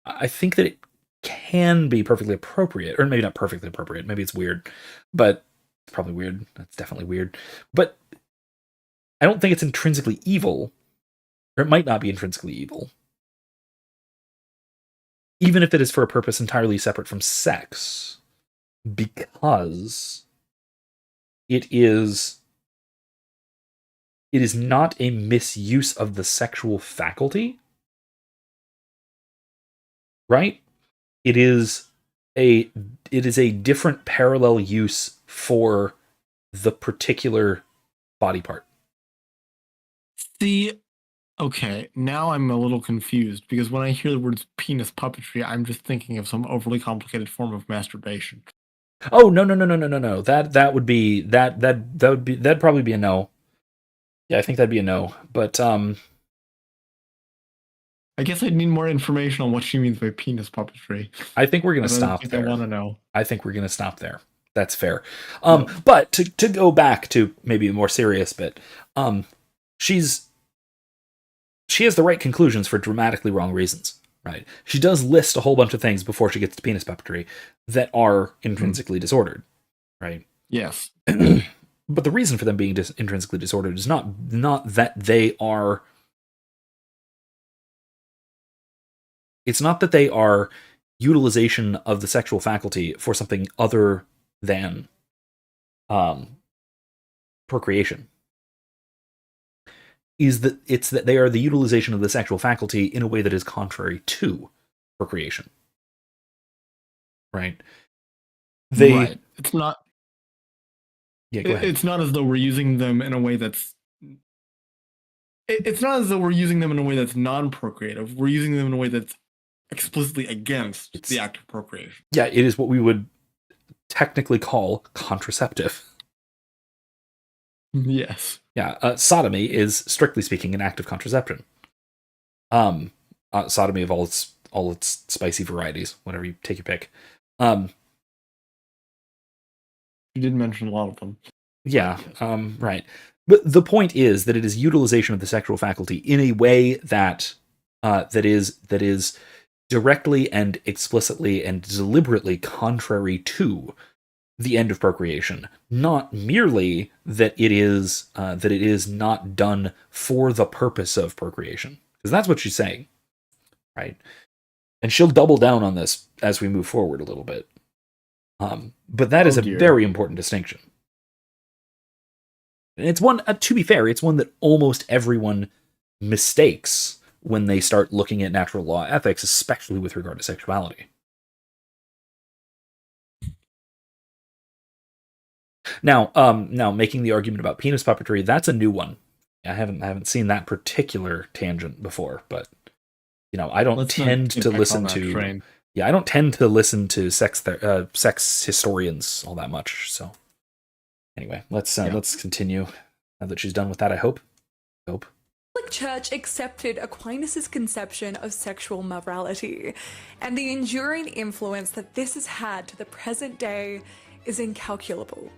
I think that it can be perfectly appropriate, or maybe not perfectly appropriate. Maybe it's weird, but it's probably weird. That's definitely weird. But I don't think it's intrinsically evil, or it might not be intrinsically evil, even if it is for a purpose entirely separate from sex, because it is not a misuse of the sexual faculty, right? It is a different parallel use for the particular body part. See, okay, now I'm a little confused, because when I hear the words penis puppetry, I'm just thinking of some overly complicated form of masturbation. Oh, no. That would be that'd probably be a no. Yeah, I think that'd be a no. But I guess I'd need more information on what she means by penis puppetry. I think we're gonna stop there. I want to know. I think we're gonna stop there. That's fair. But to go back to maybe a more serious bit, she has the right conclusions for dramatically wrong reasons, right? She does list a whole bunch of things before she gets to penis puppetry that are intrinsically disordered, right? Yes. But the reason for them being intrinsically disordered is not that they are. It's not that they are utilization of the sexual faculty for something other than procreation. It's that they are the utilization of the sexual faculty in a way that is contrary to procreation. Right? Right. It's not. Yeah, go ahead. It's not as though we're using them in a way that's. It's not as though we're using them in a way that's non-procreative. We're using them in a way that's explicitly against the act of procreation. Yeah, it is what we would technically call contraceptive. Yes. Yeah, sodomy is, strictly speaking, an act of contraception. Sodomy of all its spicy varieties, whatever you take your pick. You did mention a lot of them. Yeah, right. But the point is that it is utilization of the sexual faculty in a way that is directly and explicitly and deliberately contrary to the end of procreation, not merely that it is not done for the purpose of procreation, because that's what she's saying, right? And she'll double down on this as we move forward a little bit. But that is a very important distinction. And it's one, to be fair, it's one that almost everyone mistakes when they start looking at natural law ethics, especially with regard to sexuality. Now, making the argument about penis puppetry, that's a new one. I haven't seen that particular tangent before, but I don't tend to listen to. Yeah, I don't tend to listen to sex historians all that much. So, anyway, let's continue. Now that she's done with that, I hope. The Catholic Church accepted Aquinas' conception of sexual morality, and the enduring influence that this has had to the present day is incalculable.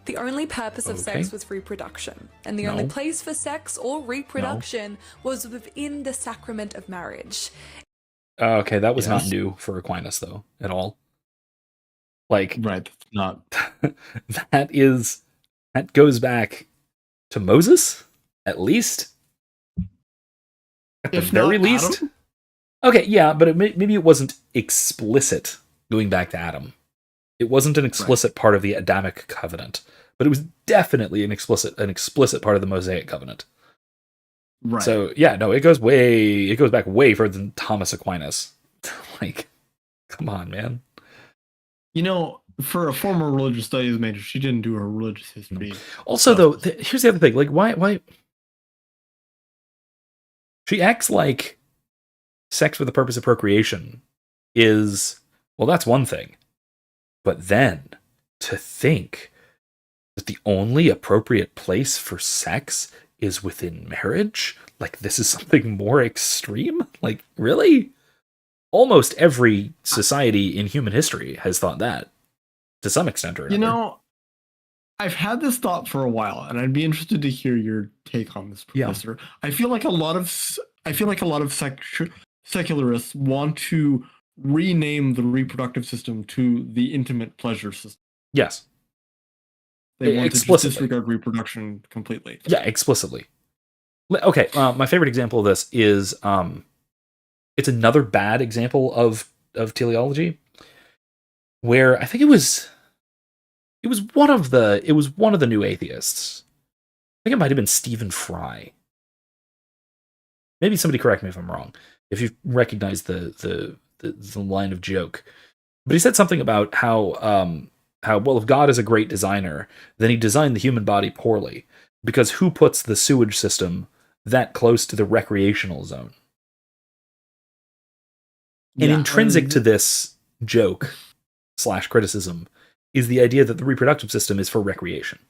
The only purpose of sex was reproduction, and the only place for sex or reproduction was within the sacrament of marriage. Okay, that was not new for Aquinas, though, at all. Like, right, not. that goes back to Moses, at least. At the very least. Okay, yeah, but maybe it wasn't explicit, going back to Adam. It wasn't an explicit part of the Adamic covenant, but it was definitely an explicit part of the Mosaic covenant. Right. So yeah, no, it goes back way further than Thomas Aquinas. Like, come on, man. For a former religious studies major, she didn't do her religious history. Also, though, here's the other thing. Like, why? She acts like sex for the purpose of procreation is, well, that's one thing. But then, to think that the only appropriate place for sex is within marriage? Like, this is something more extreme? Like, really? Almost every society in human history has thought that, to some extent or another. I've had this thought for a while, and I'd be interested to hear your take on this, Professor. Yeah. I feel like a lot of secularists want to rename the reproductive system to the intimate pleasure system. Yes. They want to just disregard reproduction completely. Yeah, explicitly. Okay, my favorite example of this is it's another bad example of teleology, where I think it was one of the new atheists. I think it might have been Stephen Fry. Maybe somebody correct me if I'm wrong, if you recognize the line of joke. But he said something about how well, if God is a great designer, then he designed the human body poorly, because who puts the sewage system that close to the recreational zone? And intrinsic to this joke / criticism is the idea that the reproductive system is for recreation.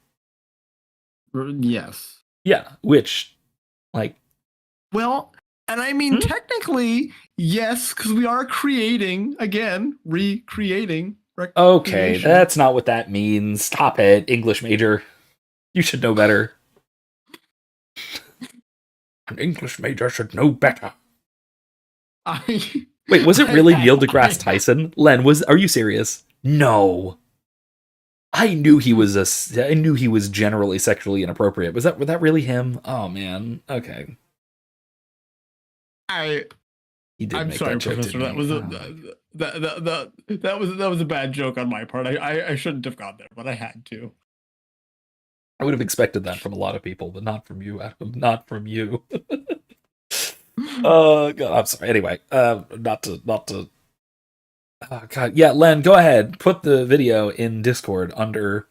Yes. Yeah, which, like... Well, and I mean, technically, yes, because we are creating, again, recreating. Okay, that's not what that means. Stop it, English major. You should know better. An English major should know better. Wait, was it really Neil deGrasse Tyson? Len, are you serious? No. I knew he was generally sexually inappropriate. Was that really him? Oh man. Okay. I'm sorry, Professor. That was a bad joke on my part. I shouldn't have gone there, but I had to. I would have expected that from a lot of people, but not from you, Adam. Not from you. God, I'm sorry. Anyway, not to. Oh, God, yeah, Len, go ahead. Put the video in Discord under.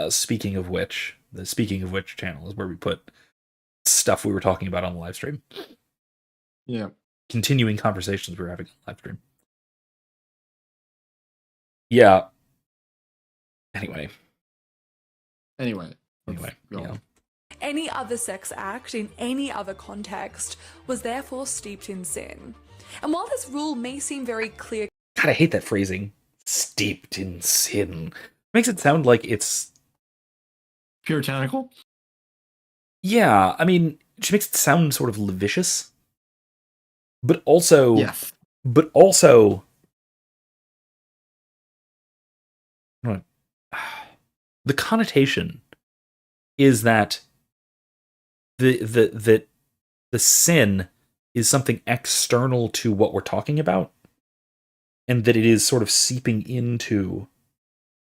Speaking of which, the Speaking of Which channel is where we put stuff we were talking about on the live stream. Yeah. Continuing conversations we were having on the live stream. Yeah. Anyway. Yeah. Any other sex act in any other context was therefore steeped in sin. And while this rule may seem very clear... God, I hate that phrasing. Steeped in sin. Makes it sound like it's... puritanical? Yeah, I mean, it just makes it sound sort of lascivious. But also... Yes. But also... The connotation is that the sin is something external to what we're talking about, and that it is sort of seeping into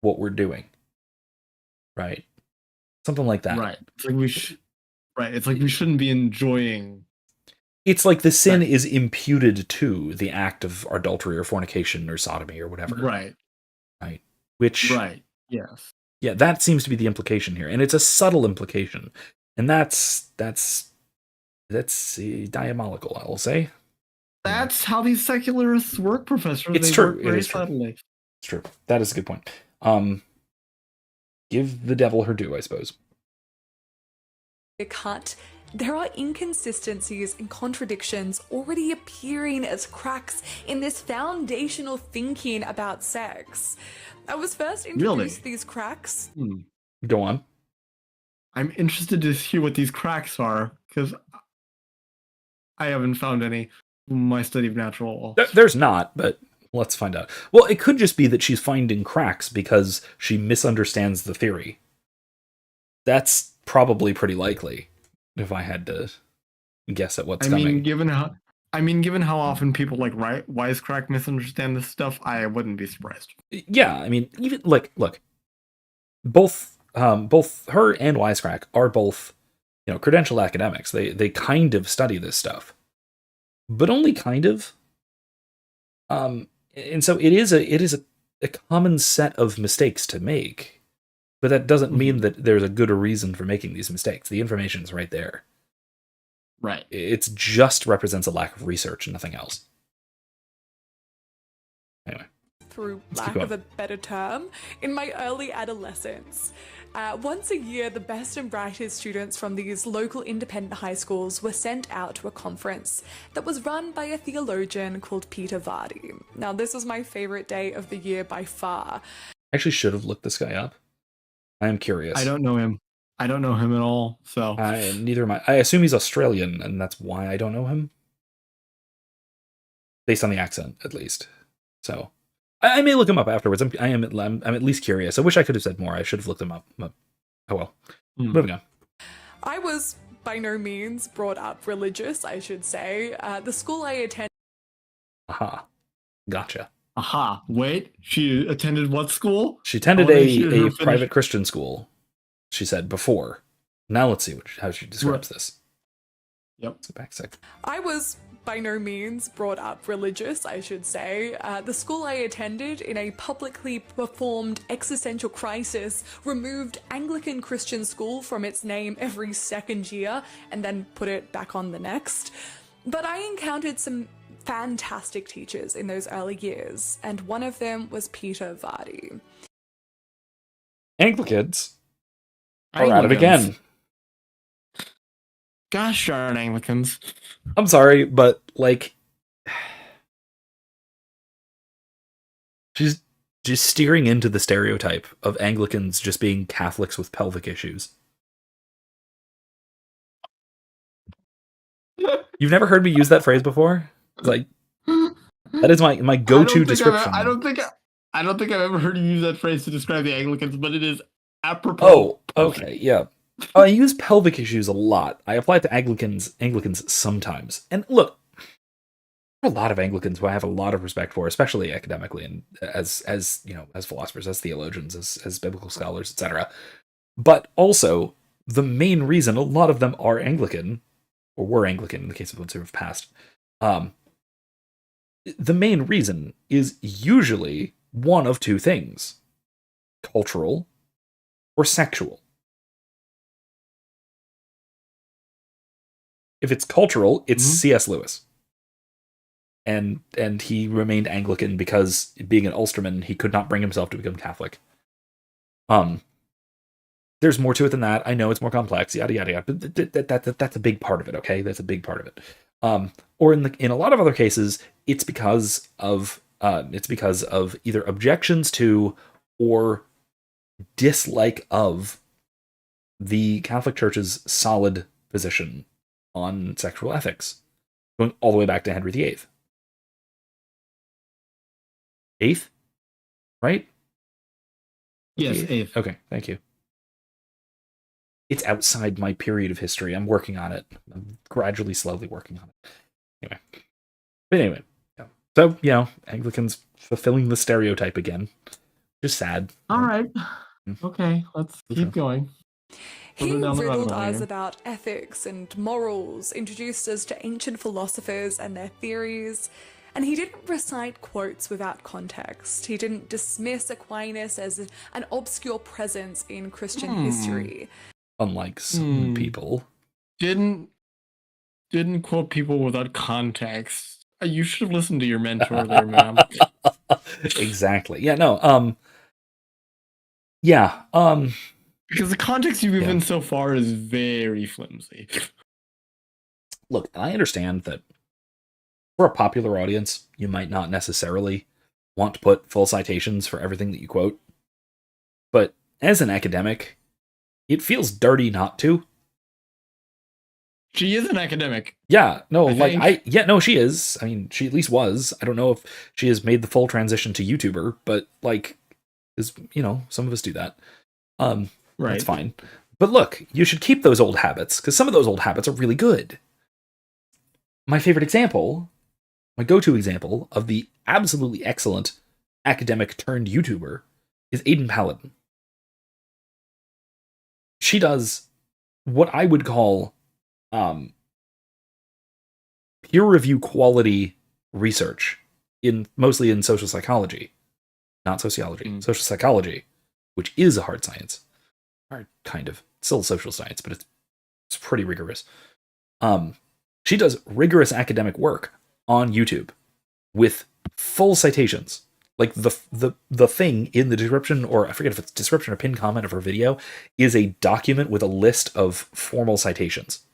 what we're doing. Right? Something like that. Right. It's like It's like we shouldn't be enjoying. It's like the sin is imputed to the act of adultery or fornication or sodomy or whatever. Right. Right. Which. Right. Yes. Yeah, that seems to be the implication here, and it's a subtle implication, and that's diabolical, I will say. That's how these secularists work, Professor. It's they true. Work very subtly. It's true. That is a good point. Give the devil her due, I suppose. There are inconsistencies and contradictions already appearing as cracks in this foundational thinking about sex. I was first introduced to these cracks. Go on. I'm interested to hear what these cracks are, because I haven't found any in my study of natural law. There's not, but let's find out. Well, it could just be that she's finding cracks because she misunderstands the theory. That's probably pretty likely, if I had to guess at what's coming. I mean, given I mean, given how often people like wisecrack misunderstand this stuff, I wouldn't be surprised. Yeah, I mean, even like, look, both her and Wisecrack are both, credentialed academics. They kind of study this stuff, but only kind of. And so it is a common set of mistakes to make, but that doesn't mean that there's a good reason for making these mistakes. The information is right there. Right. It just represents a lack of research and nothing else. Anyway. Through lack of a better term, in my early adolescence. Once a year, the best and brightest students from these local independent high schools were sent out to a conference that was run by a theologian called Peter Vardy. Now, this was my favorite day of the year by far. I actually should have looked this guy up. I am curious. I don't know him. I don't know him at all, so... Neither am I. I assume he's Australian, and that's why I don't know him. Based on the accent, at least. So, I may look him up afterwards. I'm at least curious. I wish I could have said more. I should have looked him up. Oh well. Moving on. I was by no means brought up religious, I should say. The school I attended... Aha. Gotcha. Aha. Wait, she attended what school? She attended a private Christian school, she said before. Now let's see how she describes this. Yep. Let's go back a sec. I was by no means brought up religious, I should say. The school I attended, in a publicly performed existential crisis, removed Anglican Christian school from its name every second year and then put it back on the next. But I encountered some fantastic teachers in those early years, and one of them was Peter Vardy. Anglicans are at it again. Gosh darn Anglicans. I'm sorry, but like, she's just steering into the stereotype of Anglicans just being Catholics with pelvic issues. You've never heard me use that phrase before? Like, that is my go-to description. I don't think I've ever heard you use that phrase to describe the Anglicans, but it is apropos. Oh, okay, yeah. I use pelvic issues a lot. I apply it to Anglicans sometimes. And look, there are a lot of Anglicans who I have a lot of respect for, especially academically and as philosophers, as theologians, as biblical scholars, etc. But also, the main reason a lot of them are Anglican, or were Anglican in the case of ones who have passed, the main reason is usually one of two things: cultural or sexual. If it's cultural, it's C.S. Lewis. And he remained Anglican because, being an Ulsterman, he could not bring himself to become Catholic. There's more to it than that. I know it's more complex, yada yada yada. But that's a big part of it. Okay, that's a big part of it. Or in a lot of other cases, it's because of either objections to or dislike of the Catholic Church's solid position on sexual ethics, going all the way back to Henry VIII. Eighth, right? Yes, eighth. Okay, thank you. It's outside my period of history. I'm working on it. I'm gradually, slowly working on it. Anyway, yeah. So Anglicans fulfilling the stereotype again. Just sad. All right. Okay, let's keep going. He riddled us about ethics and morals, introduced us to ancient philosophers and their theories, and he didn't recite quotes without context. He didn't dismiss Aquinas as an obscure presence in Christian history. Unlike some people. Didn't quote people without context. You should have listened to your mentor there, ma'am. Exactly. Yeah, no, yeah, because the context you've given so far is very flimsy. Look, I understand that for a popular audience, you might not necessarily want to put full citations for everything that you quote. But as an academic, it feels dirty not to. She is an academic. Yeah, no, she is. I mean, she at least was. I don't know if she has made the full transition to YouTuber, but some of us do that. Right. That's fine. But look, you should keep those old habits, because some of those old habits are really good. my favorite example, my go-to example of the absolutely excellent academic turned YouTuber is Aiden Paladin. She does what I would call peer review quality research mostly in social psychology, not sociology, social psychology, which is a hard science, or kind of still social science, but it's pretty rigorous. She does rigorous academic work on YouTube with full citations. Like the thing in the description, or I forget if it's description or pinned comment of her video, is a document with a list of formal citations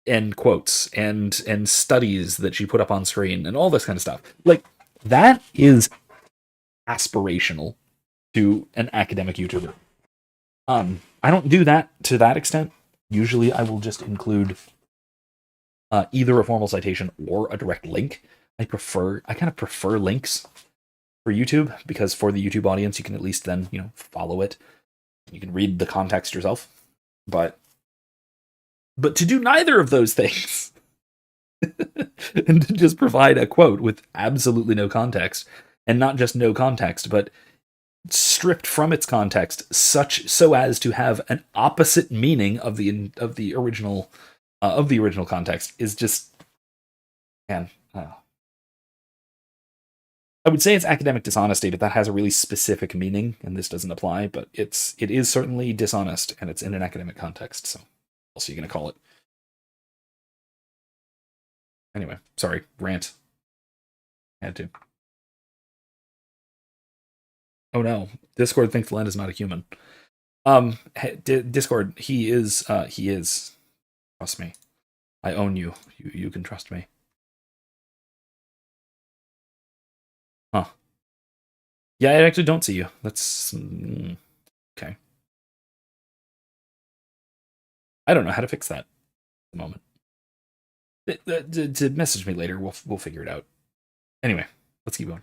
and quotes and studies that she put up on screen and all this kind of stuff. Like, that is aspirational to an academic YouTuber. I don't do that to that extent. Usually I will just include either a formal citation or a direct link. I kind of prefer links for YouTube, because for the YouTube audience, you can at least then, follow it. You can read the context yourself. But to do neither of those things and to just provide a quote with absolutely no context, and not just no context, but stripped from its context so as to have an opposite meaning of the original context, is just, man. I would say it's academic dishonesty, but that has a really specific meaning, and this doesn't apply. But it is certainly dishonest, and it's in an academic context. So, what else are you going to call it? Anyway, sorry, rant. Had to. Oh no, Discord thinks Len is not a human. Discord, he is. Trust me, I own you. You can trust me. Huh. Yeah, I actually don't see you. That's okay. I don't know how to fix that at the moment. To message me later, we'll figure it out. Anyway, let's keep going.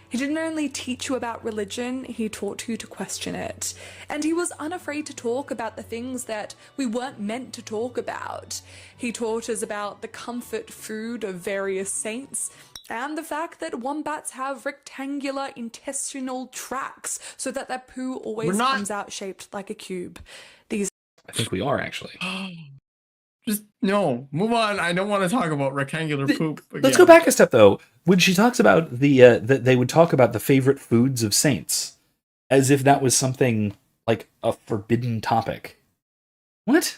He didn't only teach you about religion, he taught you to question it. And he was unafraid to talk about the things that we weren't meant to talk about. He taught us about the comfort food of various saints, and the fact that wombats have rectangular intestinal tracts so that their poo always comes out shaped like a cube. I think we are, actually. Just, no, move on. I don't want to talk about rectangular poop again. Let's go back a step, though. When she talks about that they would talk about the favorite foods of saints, as if that was something like a forbidden topic. What?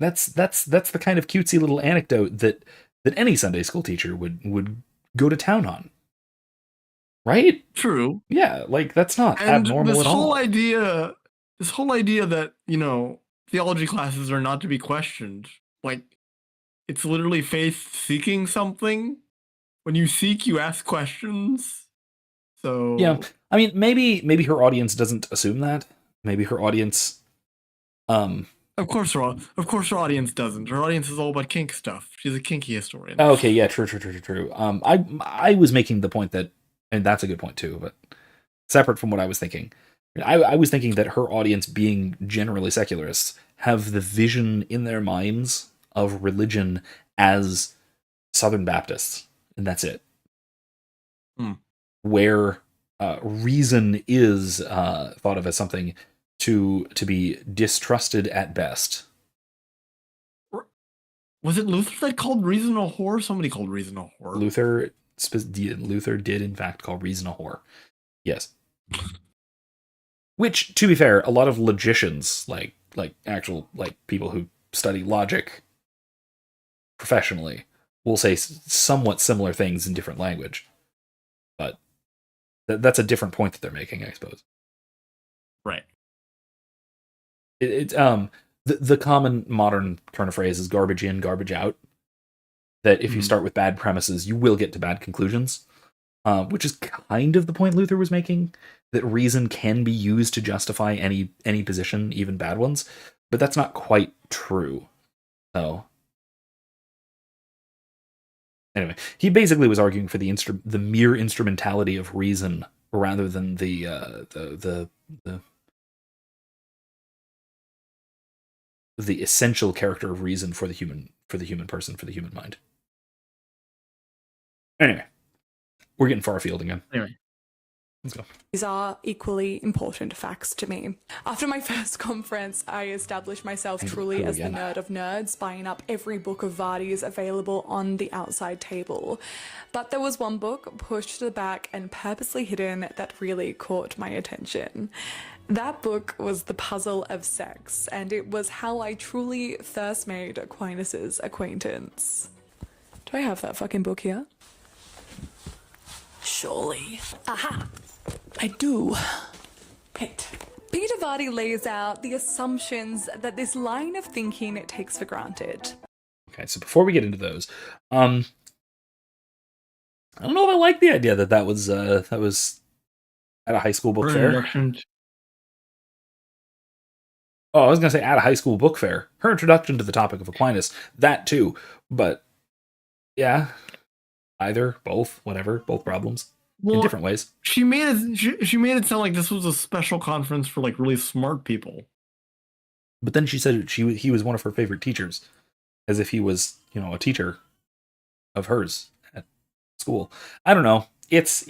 That's the kind of cutesy little anecdote that any Sunday school teacher would go to town on. Right? True. Yeah, like, that's not abnormal at all. This whole idea that, theology classes are not to be questioned. Like, it's literally faith seeking something. When you seek, you ask questions. So yeah, I mean, maybe her audience doesn't assume that. Maybe her audience, Of course her audience doesn't. Her audience is all about kink stuff. She's a kinky historian. Okay, yeah, true. I was making the point that, and that's a good point too, but separate from what I was thinking. I was thinking that her audience, being generally secularists, have the vision in their minds of religion as Southern Baptists, and that's it. Where reason is thought of as something to be distrusted at best. Was it Luther that called reason a whore? Somebody called reason a whore. Luther did in fact call reason a whore. Yes. Which, to be fair, a lot of logicians, like actual people who study logic professionally, will say somewhat similar things in different language. But that's a different point that they're making, I suppose. Right. It's the common modern turn of phrase is garbage in, garbage out. That if you start with bad premises, you will get to bad conclusions. Which is kind of the point Luther was making, that reason can be used to justify any position, even bad ones, but that's not quite true. So, anyway, he basically was arguing for the mere instrumentality of reason rather than the the essential character of reason for the human person, for the human mind. Anyway, we're getting far afield again. Anyway. Let's go. These are equally important facts to me. After my first conference, I established myself truly as the nerd of nerds, buying up every book of Vardy's available on the outside table. But there was one book pushed to the back and purposely hidden that really caught my attention. That book was The Puzzle of Sex, and it was how I truly first made Aquinas' acquaintance. Do I have that fucking book here? Surely. Aha! I do. Right. Peter Vardy lays out the assumptions that this line of thinking takes for granted. Okay, so before we get into those, I don't know if I like the idea that was at a high school book fair. Oh, I was going to say at a high school book fair. Her introduction to the topic of Aquinas, that too. But, yeah, either, both, whatever, both problems. In different ways. She made it sound like this was a special conference for like really smart people. But then she said he was one of her favorite teachers, as if he was, a teacher of hers at school. I don't know. It's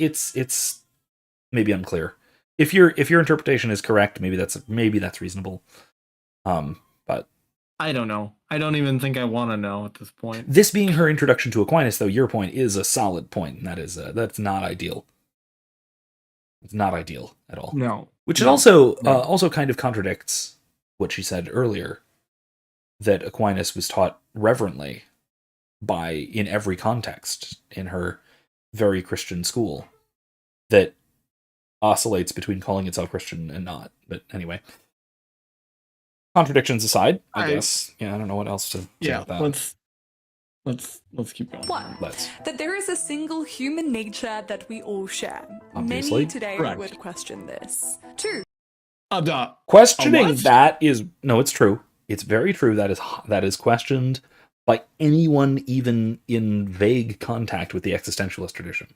maybe unclear. If your interpretation is correct, maybe that's reasonable. But I don't know. I don't even think I want to know at this point. This being her introduction to Aquinas, though, your point is a solid point, and that's not ideal. It's not ideal at all. No. Which also kind of contradicts what she said earlier, that Aquinas was taught reverently in every context in her very Christian school that oscillates between calling itself Christian and not. But anyway. Contradictions aside, I guess. Yeah, I don't know what else to say about that. Let's keep going. That there is a single human nature that we all share. Obviously. Many today would question this. 2. Questioning that is it's true. It's very true. That is questioned by anyone even in vague contact with the existentialist tradition.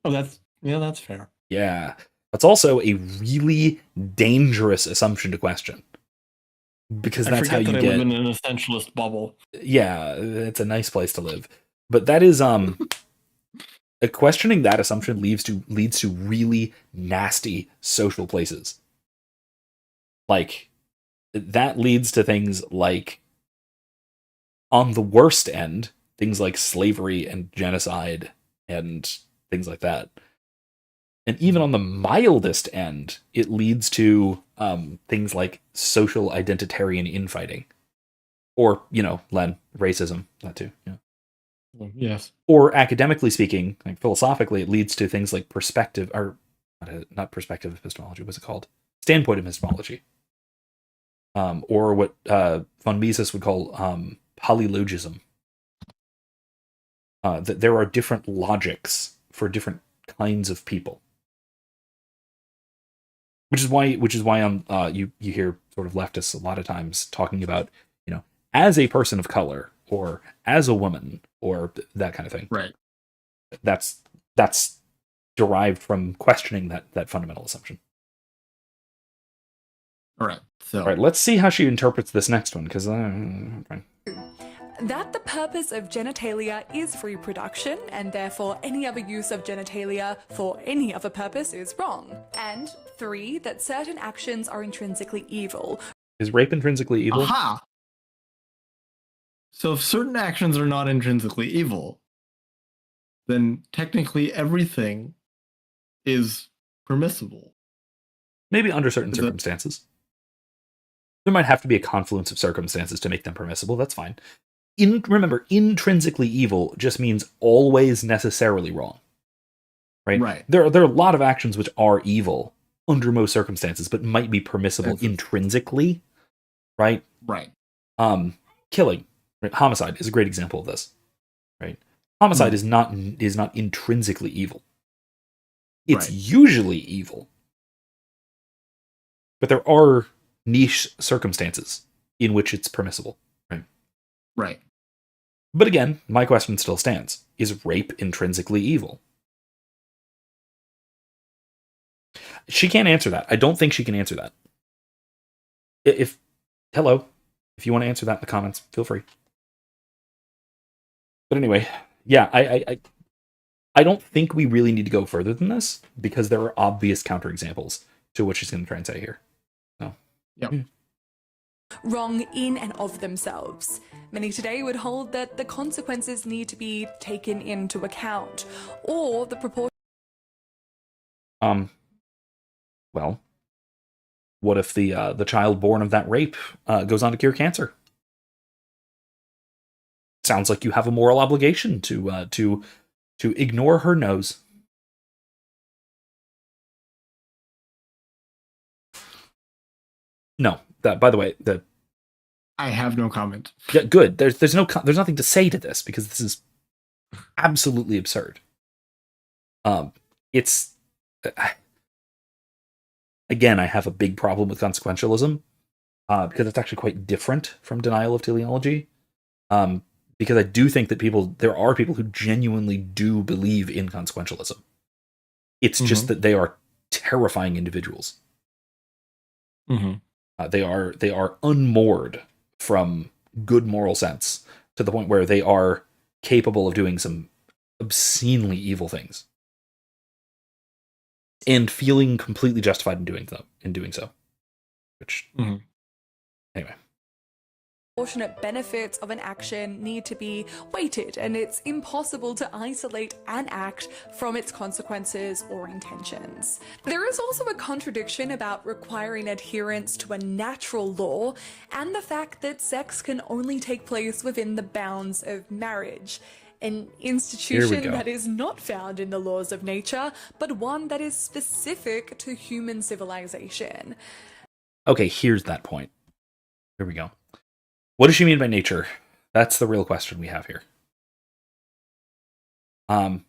Oh, that's fair. Yeah. That's also a really dangerous assumption to question. Because that's how you get. I live in an essentialist bubble. Yeah, it's a nice place to live. But that is questioning that assumption leads to really nasty social places. Like, that leads to things like, on the worst end, things like slavery and genocide and things like that. And even on the mildest end, it leads to things like social identitarian infighting. Or, Len, racism, that too. Yeah. Yes. Or academically speaking, like philosophically, it leads to things like perspective, or not perspective epistemology, what's it called? Standpoint epistemology. Or what von Mises would call polylogism. That there are different logics for different kinds of people. Which is why you hear sort of leftists a lot of times talking about, as a person of color or as a woman or that kind of thing. Right. That's derived from questioning that fundamental assumption. All right. All right, let's see how she interprets this next one, because that the purpose of genitalia is reproduction, and therefore any other use of genitalia for any other purpose is wrong. And 3, that certain actions are intrinsically evil. Is rape intrinsically evil? Aha! So if certain actions are not intrinsically evil, then technically everything is permissible. Maybe under certain circumstances. There might have to be a confluence of circumstances to make them permissible. That's fine. Remember, intrinsically evil just means always necessarily wrong. Right? Right. There are a lot of actions which are evil under most circumstances, but might be permissible intrinsically. Right? Right. Killing. Right? Homicide is a great example of this. Right? Homicide is not intrinsically evil. It's usually evil. But there are niche circumstances in which it's permissible. Right? Right. But again, my question still stands. Is rape intrinsically evil? She can't answer that. I don't think she can answer that. Hello, If you want to answer that in the comments, feel free. But anyway, yeah, I don't think we really need to go further than this because there are obvious counterexamples to what she's going to try and say here. So, Yep. Wrong in and of themselves. Many today would hold that the consequences need to be taken into account, or the proportion. Well, what if the child born of that rape goes on to cure cancer? Sounds like you have a moral obligation to ignore her nose. No, that, by the way, I have no comment. Yeah, good. There's nothing to say to this because this is absolutely absurd. It's again, I have a big problem with consequentialism because it's actually quite different from denial of teleology. Because I do think that there are people who genuinely do believe in consequentialism. It's just that they are terrifying individuals. They are unmoored from good moral sense to the point where they are capable of doing some obscenely evil things and feeling completely justified in doing so. Which anyway. Proportionate benefits of an action need to be weighted, and it's impossible to isolate an act from its consequences or intentions. There is also a contradiction about requiring adherence to a natural law and the fact that sex can only take place within the bounds of marriage. An institution that is not found in the laws of nature, but one that is specific to human civilization. Okay, here's that point. Here we go. What does she mean by nature? That's the real question we have here. Sorry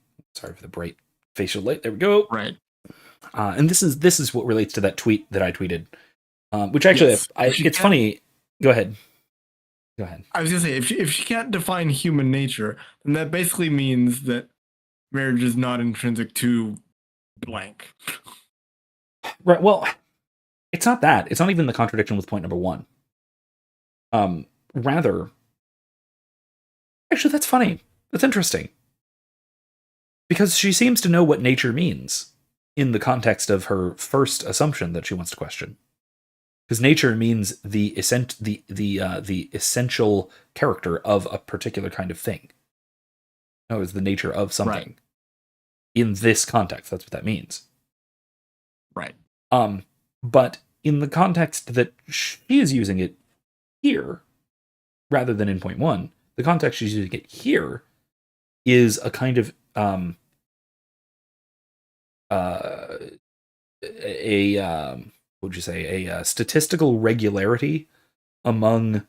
for the bright facial light. There we go. Right. And this is what relates to that tweet that I tweeted. Which actually, it's funny. Go ahead. I was gonna say, if she can't define human nature, then that basically means that marriage is not intrinsic to blank. Right. Well, it's not that. It's not even the contradiction with point number one. Rather, actually, that's funny. That's interesting. Because she seems to know what nature means in the context of her first assumption that she wants to question. Because nature means the essential character of a particular kind of thing. No, it's the nature of something. Right. In this context, that's what that means. Right. But in the context that she is using it here, rather than in point one, the context she's using it here is a kind of a statistical regularity among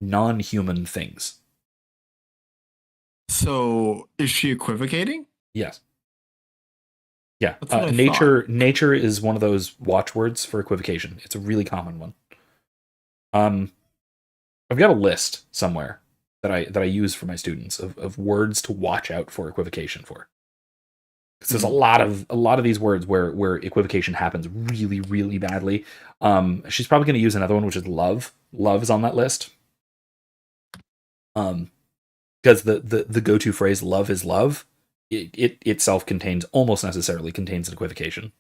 non-human things. So is she equivocating? Yes. Yeah. Nature is one of those watchwords for equivocation. It's a really common one. I've got a list somewhere that I use for my students of words to watch out for equivocation for. Because there's a lot of these words where equivocation happens really, really badly. She's probably going to use another one, which is love. Love is on that list. Because the go-to phrase "love is love," it itself almost necessarily contains an equivocation.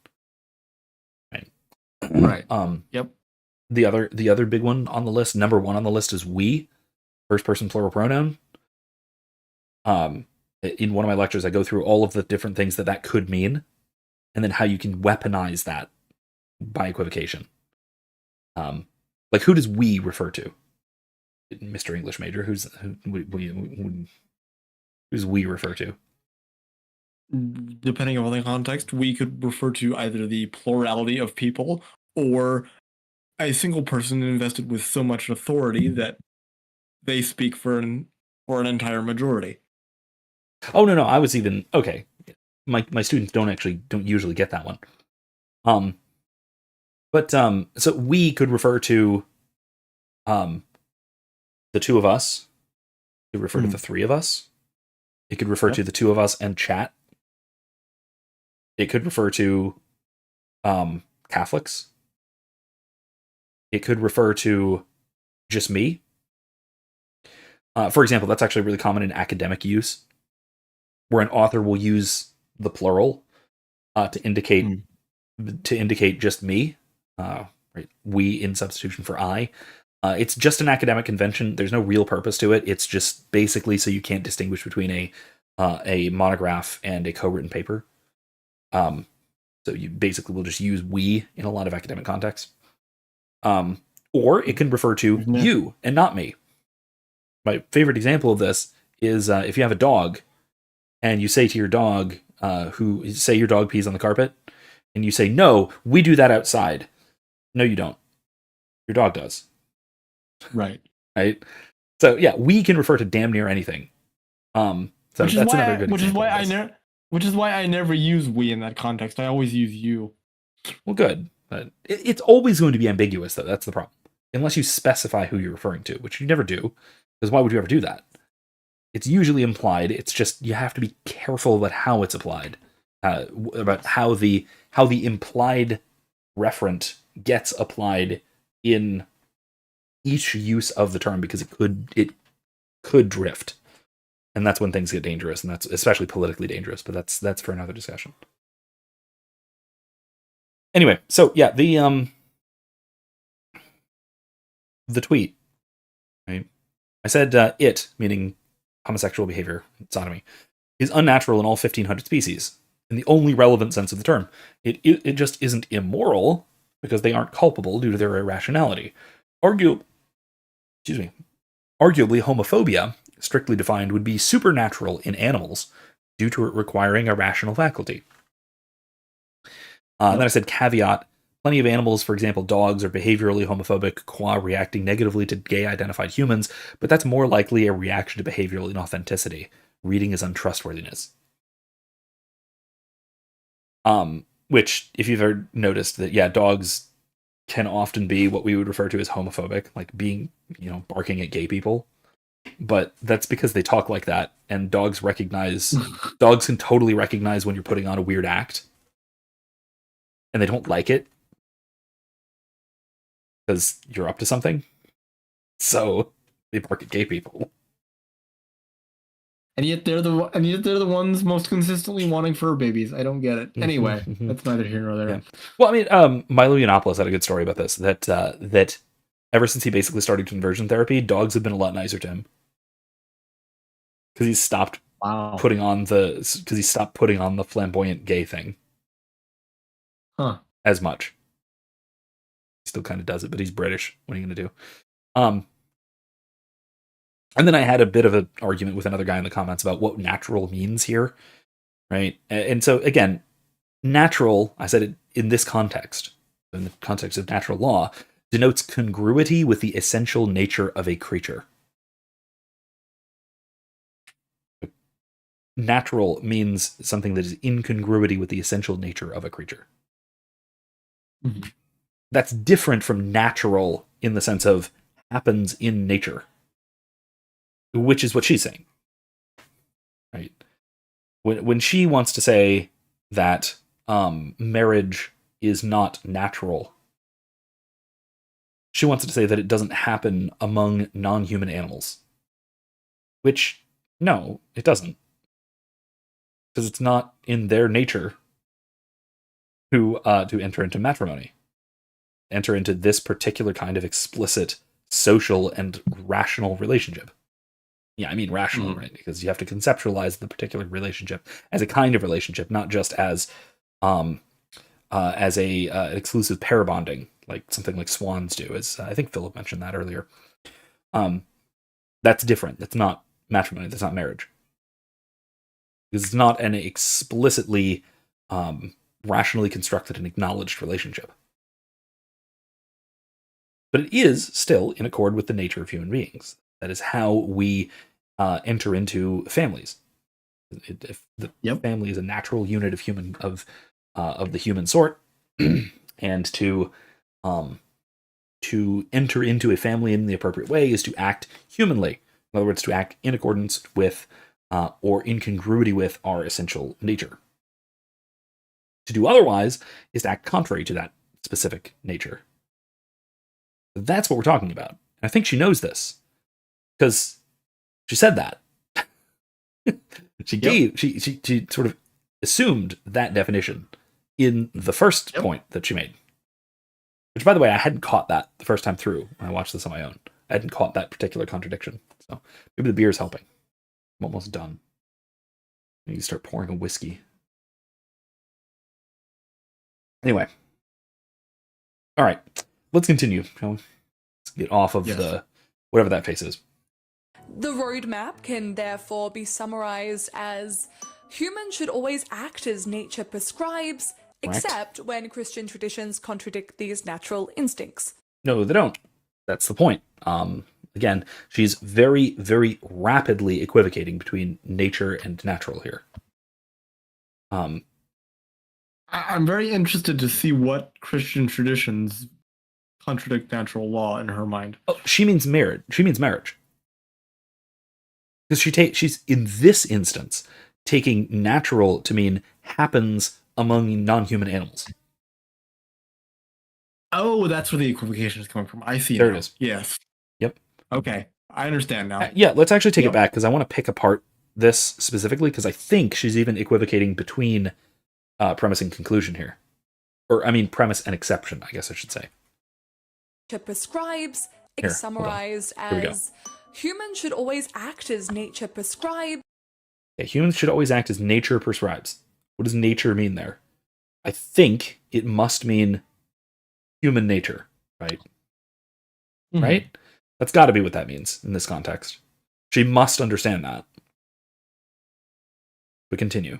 Right. Yep. The other big one on the list, number one on the list, is we, first person plural pronoun. In one of my lectures, I go through all of the different things that could mean, and then how you can weaponize that by equivocation. Like, who does we refer to? Mr. English major, who's we refer to? Depending on the context, we could refer to either the plurality of people or a single person invested with so much authority that they speak for an entire majority. Oh no, I was even okay. My students don't usually get that one. But so we could refer to the two of us. It could refer to the three of us. It could refer to the two of us and chat. It could refer to Catholics. It could refer to just me. For example, that's actually really common in academic use, where an author will use the plural to indicate just me, right? We in substitution for I. It's just an academic convention. There's no real purpose to it. It's just basically so you can't distinguish between a monograph and a co-written paper. So you basically will just use we in a lot of academic contexts. Or it can refer to you and not me. My favorite example of this is if you have a dog and you say to your dog, say your dog pees on the carpet, and you say, no, we do that outside. No, you don't. Your dog does. Right. Right? So yeah, we can refer to damn near anything. So that's another good example. Which is why I never use we in that context. I always use you. Well, good. But it's always going to be ambiguous, though. That's the problem. Unless you specify who you're referring to, which you never do. Because why would you ever do that? It's usually implied. It's just you have to be careful about how it's applied. About how the implied referent gets applied in each use of the term, because it could drift. And that's when things get dangerous, and that's especially politically dangerous, but that's for another discussion. Anyway, so yeah, the tweet, right? I said it, meaning homosexual behavior, sodomy, is unnatural in all 1,500 species, in the only relevant sense of the term. It just isn't immoral, because they aren't culpable due to their irrationality. Arguably, homophobia, strictly defined, would be supernatural in animals due to it requiring a rational faculty. And then I said caveat. Plenty of animals, for example dogs, are behaviorally homophobic qua reacting negatively to gay-identified humans, but that's more likely a reaction to behavioral inauthenticity. Reading is untrustworthiness. Which, if you've ever noticed that, yeah, dogs can often be what we would refer to as homophobic, like being, barking at gay people. But that's because they talk like that, and dogs can totally recognize when you're putting on a weird act. And they don't like it because you're up to something. So they bark at gay people. And yet they're the ones most consistently wanting fur babies. I don't get it. Anyway, that's neither here nor there. Yeah. Well, I mean, Milo Yiannopoulos had a good story about this. That ever since he basically started conversion therapy, dogs have been a lot nicer to him. Because he stopped putting on the flamboyant gay thing. Huh. As much. He still kind of does it, but he's British. What are you going to do? And then I had a bit of an argument with another guy in the comments about what natural means here, right? And so, again, natural, I said it in this context, in the context of natural law, denotes congruity with the essential nature of a creature. Natural means something that is in congruity with the essential nature of a creature. Mm-hmm. That's different from natural in the sense of happens in nature, which is what she's saying, right? When she wants to say that marriage is not natural, she wants to say that it doesn't happen among non-human animals, which, no, it doesn't. Because it's not in their nature to enter into matrimony, enter into this particular kind of explicit social and rational relationship. Yeah, I mean rational, right? Because you have to conceptualize the particular relationship as a kind of relationship, not just as an exclusive pair bonding, like something like swans do. As I think Philip mentioned that earlier. That's different. That's not matrimony. That's not marriage. Because it's not an explicitly rationally constructed and acknowledged relationship. But it is still in accord with the nature of human beings. That is how we enter into families. If the family is a natural unit of the human sort, and to enter into a family in the appropriate way is to act humanly. In other words, to act in accordance with or in congruity with our essential nature. To do otherwise is to act contrary to that specific nature. That's what we're talking about. I think she knows this because she said that. She sort of assumed that definition in the first point that she made. Which, by the way, I hadn't caught that the first time through when I watched this on my own. I hadn't caught that particular contradiction. So maybe the beer's helping. I'm almost done. I need to start pouring a whiskey. Anyway. All right. Let's continue, shall we? Let's get off of the whatever that face is. The roadmap can therefore be summarized as humans should always act as nature prescribes, except when Christian traditions contradict these natural instincts. No, they don't. That's the point. Again, she's very, very rapidly equivocating between nature and natural here. I'm very interested to see what Christian traditions contradict natural law in her mind. Oh, she means marriage. She means marriage. Because she's in this instance taking natural to mean happens among non-human animals. Oh, that's where the equivocation is coming from. I see. There it is. Yes. Yep. Okay. I understand now. Yeah, let's actually take it back because I want to pick apart this specifically because I think she's even equivocating between premise and conclusion here. Or, I mean, premise and exception, I guess I should say. To prescribes, it's summarized as humans should always act as nature prescribes. Yeah, humans should always act as nature prescribes. What does nature mean there? I think it must mean human nature, right? Mm-hmm. Right? That's got to be what that means in this context. She must understand that. But continue.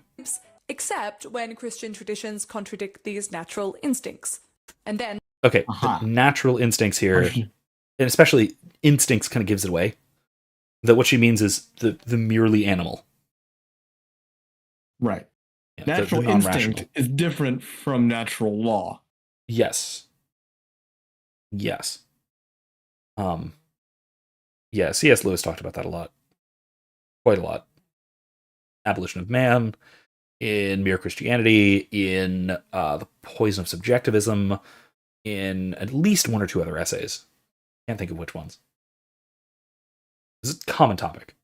Except when Christian traditions contradict these natural instincts. And then... Okay, the natural instincts here, and especially instincts kind of gives it away. That what she means is the merely animal. Right. Yeah, natural instinct is different from natural law. Yes. Yes. Yeah, C.S. Lewis talked about that a lot. Quite a lot. Abolition of Man, in Mere Christianity, in The Poison of Subjectivism, in at least one or two other essays. Can't think of which ones. This is a common topic.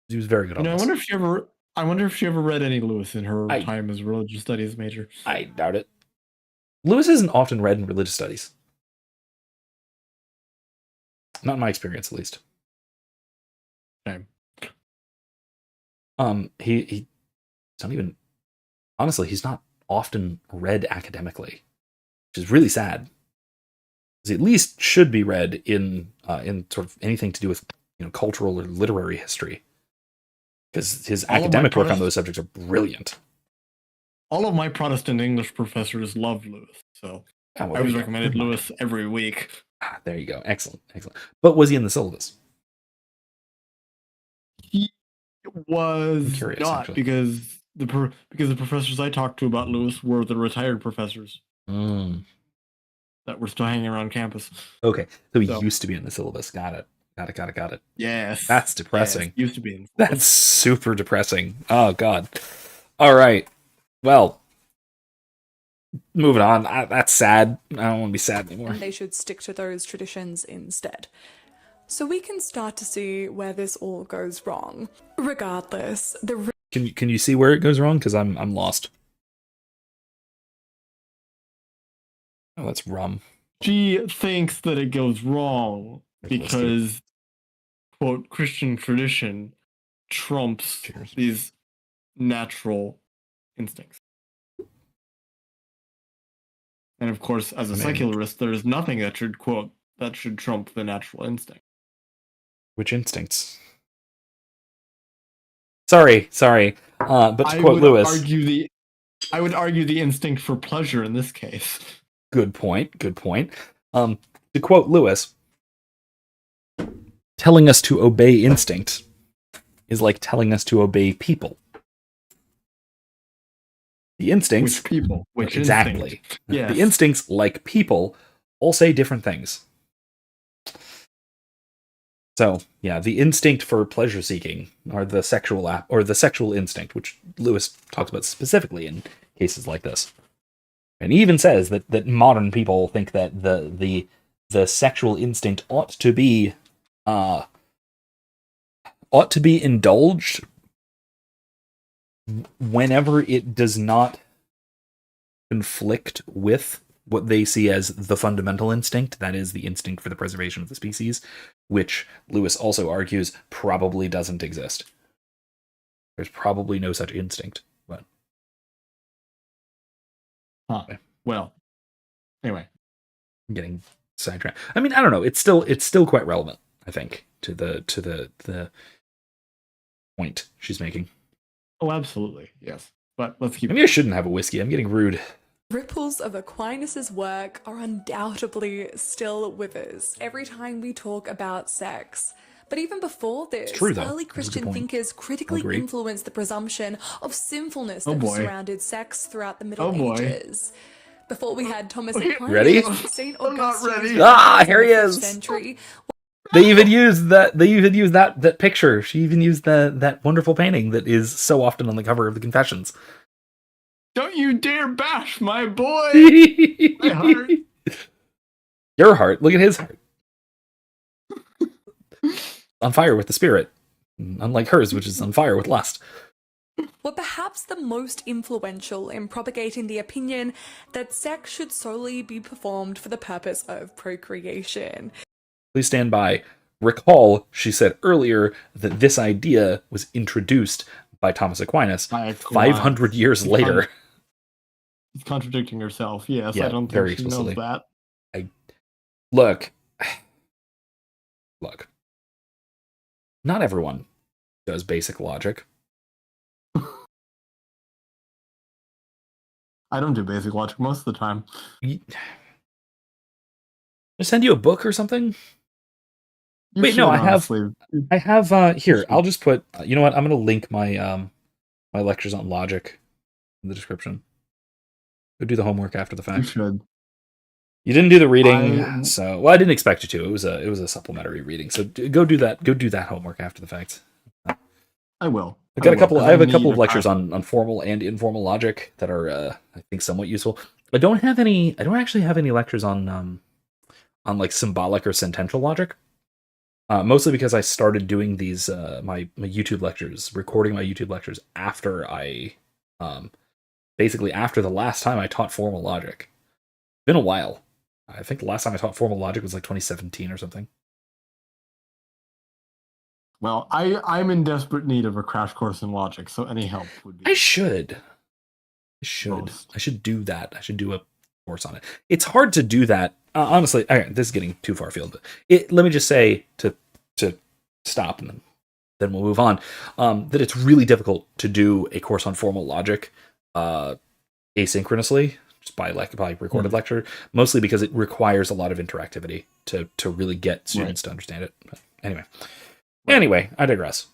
He was very good on this. I wonder if she ever read any Lewis in her time as a religious studies major. I doubt it. Lewis isn't often read in religious studies. Not in my experience, at least. Same. He's not even... Honestly, he's not often read academically, which is really sad. He at least should be read in sort of anything to do with cultural or literary history. Because his academic work on those subjects are brilliant. All of my Protestant English professors loved Lewis, so I was recommended Lewis every week. There you go. Excellent. But was he in the syllabus? He was not, actually. because the professors I talked to about Lewis were the retired professors that were still hanging around campus. Okay, so he used to be in the syllabus. Got it. Yes. That's depressing. Yes, used to be in. That's super depressing. Oh, God. All right. Well, moving on. That's sad. I don't want to be sad anymore. And they should stick to those traditions instead. So we can start to see where this all goes wrong. Regardless, Can you see where it goes wrong? Because I'm lost. Oh, that's rum. She thinks that it goes wrong because, quote, Christian tradition trumps these natural instincts. And of course, as a secularist, there is nothing that should trump the natural instinct. Which instincts? Sorry. But to quote Lewis, I would argue the instinct for pleasure in this case. Good point. To quote Lewis, telling us to obey instinct is like telling us to obey people. The instincts... Which people? Which exactly. Instinct? Yes. The instincts, like people, all say different things. So, yeah, the instinct for pleasure seeking, or the sexual instinct, which Lewis talks about specifically in cases like this. And he even says that modern people think that the the sexual instinct ought to be indulged whenever it does not conflict with what they see as the fundamental instinct, that is, the instinct for the preservation of the species, which Lewis also argues probably doesn't exist. There's probably no such instinct. But Well, anyway, I'm getting sidetracked. I mean, I don't know. It's still quite relevant, I think, to the point she's making. Oh, absolutely, yes. But let's keep. Maybe I shouldn't have a whiskey. I'm getting rude. Ripples of Aquinas' work are undoubtedly still with us every time we talk about sex. But even before this, true, early Christian thinkers critically influenced the presumption of sinfulness that surrounded sex throughout the Middle Ages. Before we had Thomas Aquinas, ready? St. I'm not ready. Here he is. Century. They even used that picture. She even used that wonderful painting that is so often on the cover of the Confessions. Don't you dare bash my boy! My heart. Your heart. Look at his heart. On fire with the spirit. Unlike hers, which is on fire with lust. Were perhaps the most influential in propagating the opinion that sex should solely be performed for the purpose of procreation. Please stand by. Recall, she said earlier that this idea was introduced by Thomas Aquinas 500 years later. She's contradicting herself. Yes, yeah, I don't think she knows that. Look. Not everyone does basic logic. I don't do basic logic most of the time. I send you a book or something? Wait, no, I have here, I'll just put, you know what, I'm going to link my my lectures on logic in the description. Go do the homework after the fact. You should. You didn't do the reading, so I didn't expect you to. It was a supplementary reading. So go do that. Go do that homework after the fact. I will. I have a couple of lectures on formal and informal logic that are I think somewhat useful. I don't actually have any lectures on like symbolic or sentential logic. Mostly because I started doing these my YouTube lectures, recording my YouTube lectures after I basically after the last time I taught formal logic. It's been a while. I think the last time I taught formal logic was like 2017 or something. Well, I'm in desperate need of a crash course in logic, so any help would be. I should do that. I should do a course on it. It's hard to do that. Honestly, this is getting too far afield, but let me just say to stop and then we'll move on, that it's really difficult to do a course on formal logic asynchronously, just by recorded lecture, mostly because it requires a lot of interactivity to really get students to understand it. But anyway, I digress.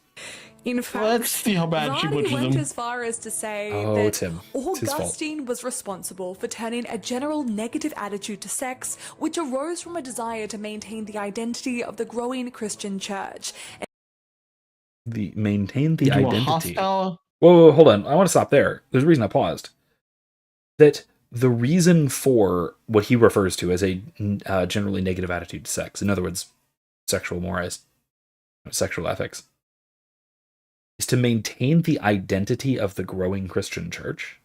In fact, let's see how bad she butchers went them. as far as to say that Augustine was responsible for turning a general negative attitude to sex, which arose from a desire to maintain the identity of the growing Christian church. Maintain the identity. Whoa, hold on. I want to stop there. There's a reason I paused. That the reason for what he refers to as a generally negative attitude to sex, in other words, sexual mores, sexual ethics, is to maintain the identity of the growing Christian church.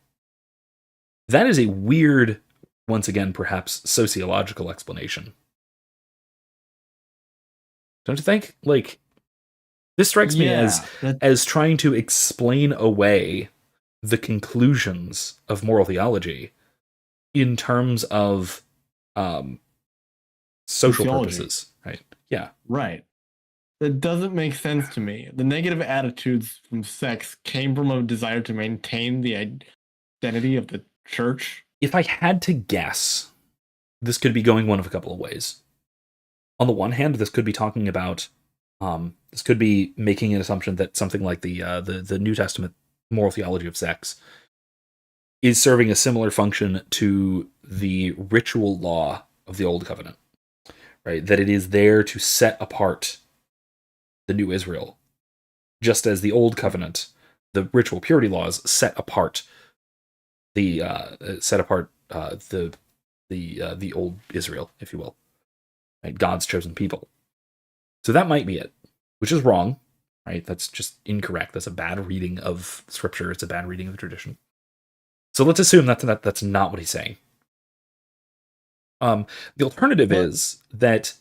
That is a weird, once again, perhaps sociological explanation. Don't you think? Like, this strikes me as trying to explain away the conclusions of moral theology in terms of social purposes, right? Yeah. Right. That doesn't make sense to me. The negative attitudes from sex came from a desire to maintain the identity of the church. If I had to guess, this could be going one of a couple of ways. On the one hand, this could be talking about, this could be making an assumption that something like the New Testament moral theology of sex is serving a similar function to the ritual law of the Old Covenant, right? That it is there to set apart the new Israel, just as the Old Covenant, the ritual purity laws set apart the old Israel, if you will. right? God's chosen people. So that might be it, which is wrong, right? That's just incorrect. That's a bad reading of Scripture. It's a bad reading of the tradition. So let's assume that's not what he's saying. The alternative is that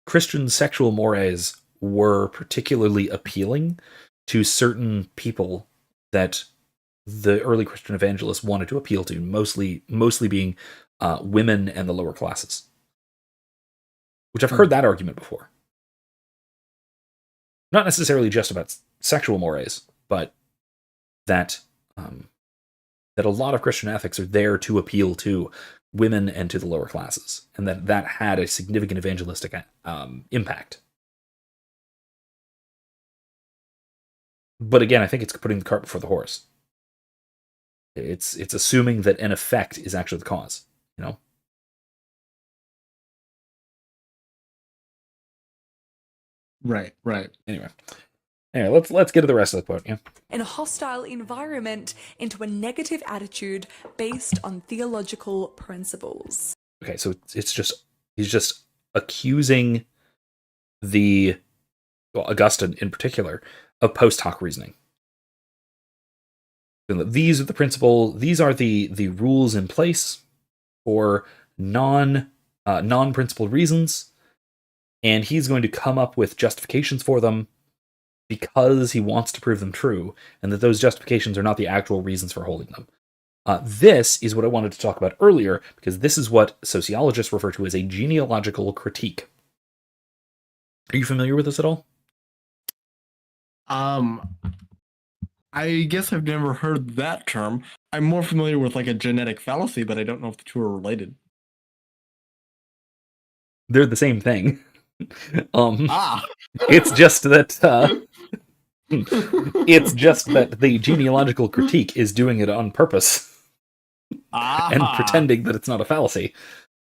Christian sexual mores were particularly appealing to certain people that the early Christian evangelists wanted to appeal to, mostly being women and the lower classes. Which I've heard that argument before. Not necessarily just about sexual mores, but that that a lot of Christian ethics are there to appeal to women and to the lower classes, and that had a significant evangelistic impact. But again, I think it's putting the cart before the horse. It's assuming that an effect is actually the cause, you know? Right. Anyway, let's get to the rest of the quote. Yeah. In a hostile environment into a negative attitude based on theological principles. Okay, so he's just accusing Augustine in particular of post hoc reasoning. These are the principles. These are the rules in place for non-principled reasons, and he's going to come up with justifications for them because he wants to prove them true, and that those justifications are not the actual reasons for holding them. This is what I wanted to talk about earlier, because this is what sociologists refer to as a genealogical critique. Are you familiar with this at all? I guess I've never heard that term. I'm more familiar with like a genetic fallacy, but I don't know if the two are related. They're the same thing. It's just that the genealogical critique is doing it on purpose and pretending that it's not a fallacy.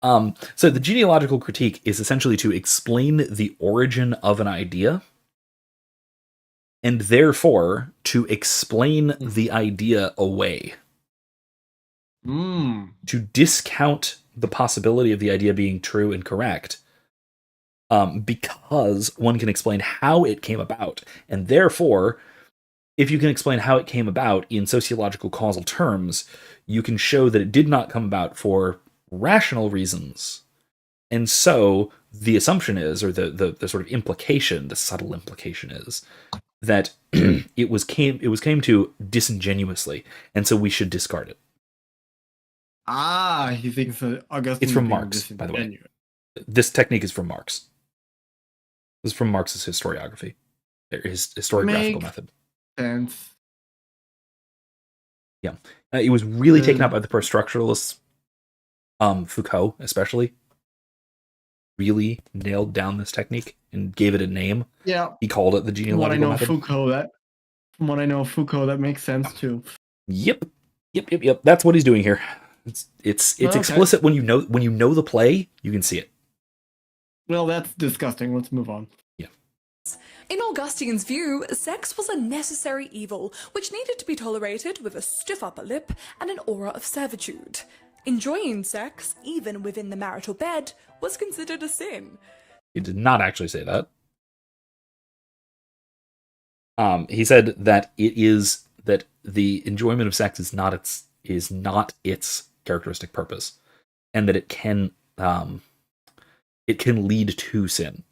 So the genealogical critique is essentially to explain the origin of an idea, and therefore to explain the idea away. To discount the possibility of the idea being true and correct, because one can explain how it came about. And therefore, if you can explain how it came about in sociological causal terms, you can show that it did not come about for rational reasons. And so the assumption is, or the sort of implication, the subtle implication is, that it was came to disingenuously, and so we should discard it. He thinks that Augustine. It's from Marx, by the way. This technique is from Marx. This is from Marx's historiography, his historiographical method. Sense. Yeah, it was really taken up by the post-structuralists. Foucault, especially, really nailed down this technique and gave it a name. Yeah, he called it the genealogical method. From what I know of Foucault, that makes sense too. Yep. That's what he's doing here. It's okay. Explicit when you know the play, you can see it. Well, that's disgusting. Let's move on. Yeah. In Augustine's view, sex was a necessary evil, which needed to be tolerated with a stiff upper lip and an aura of servitude. Enjoying sex, even within the marital bed, was considered a sin. He did not actually say that. He said that that the enjoyment of sex is not its characteristic purpose, and that it can lead to sin.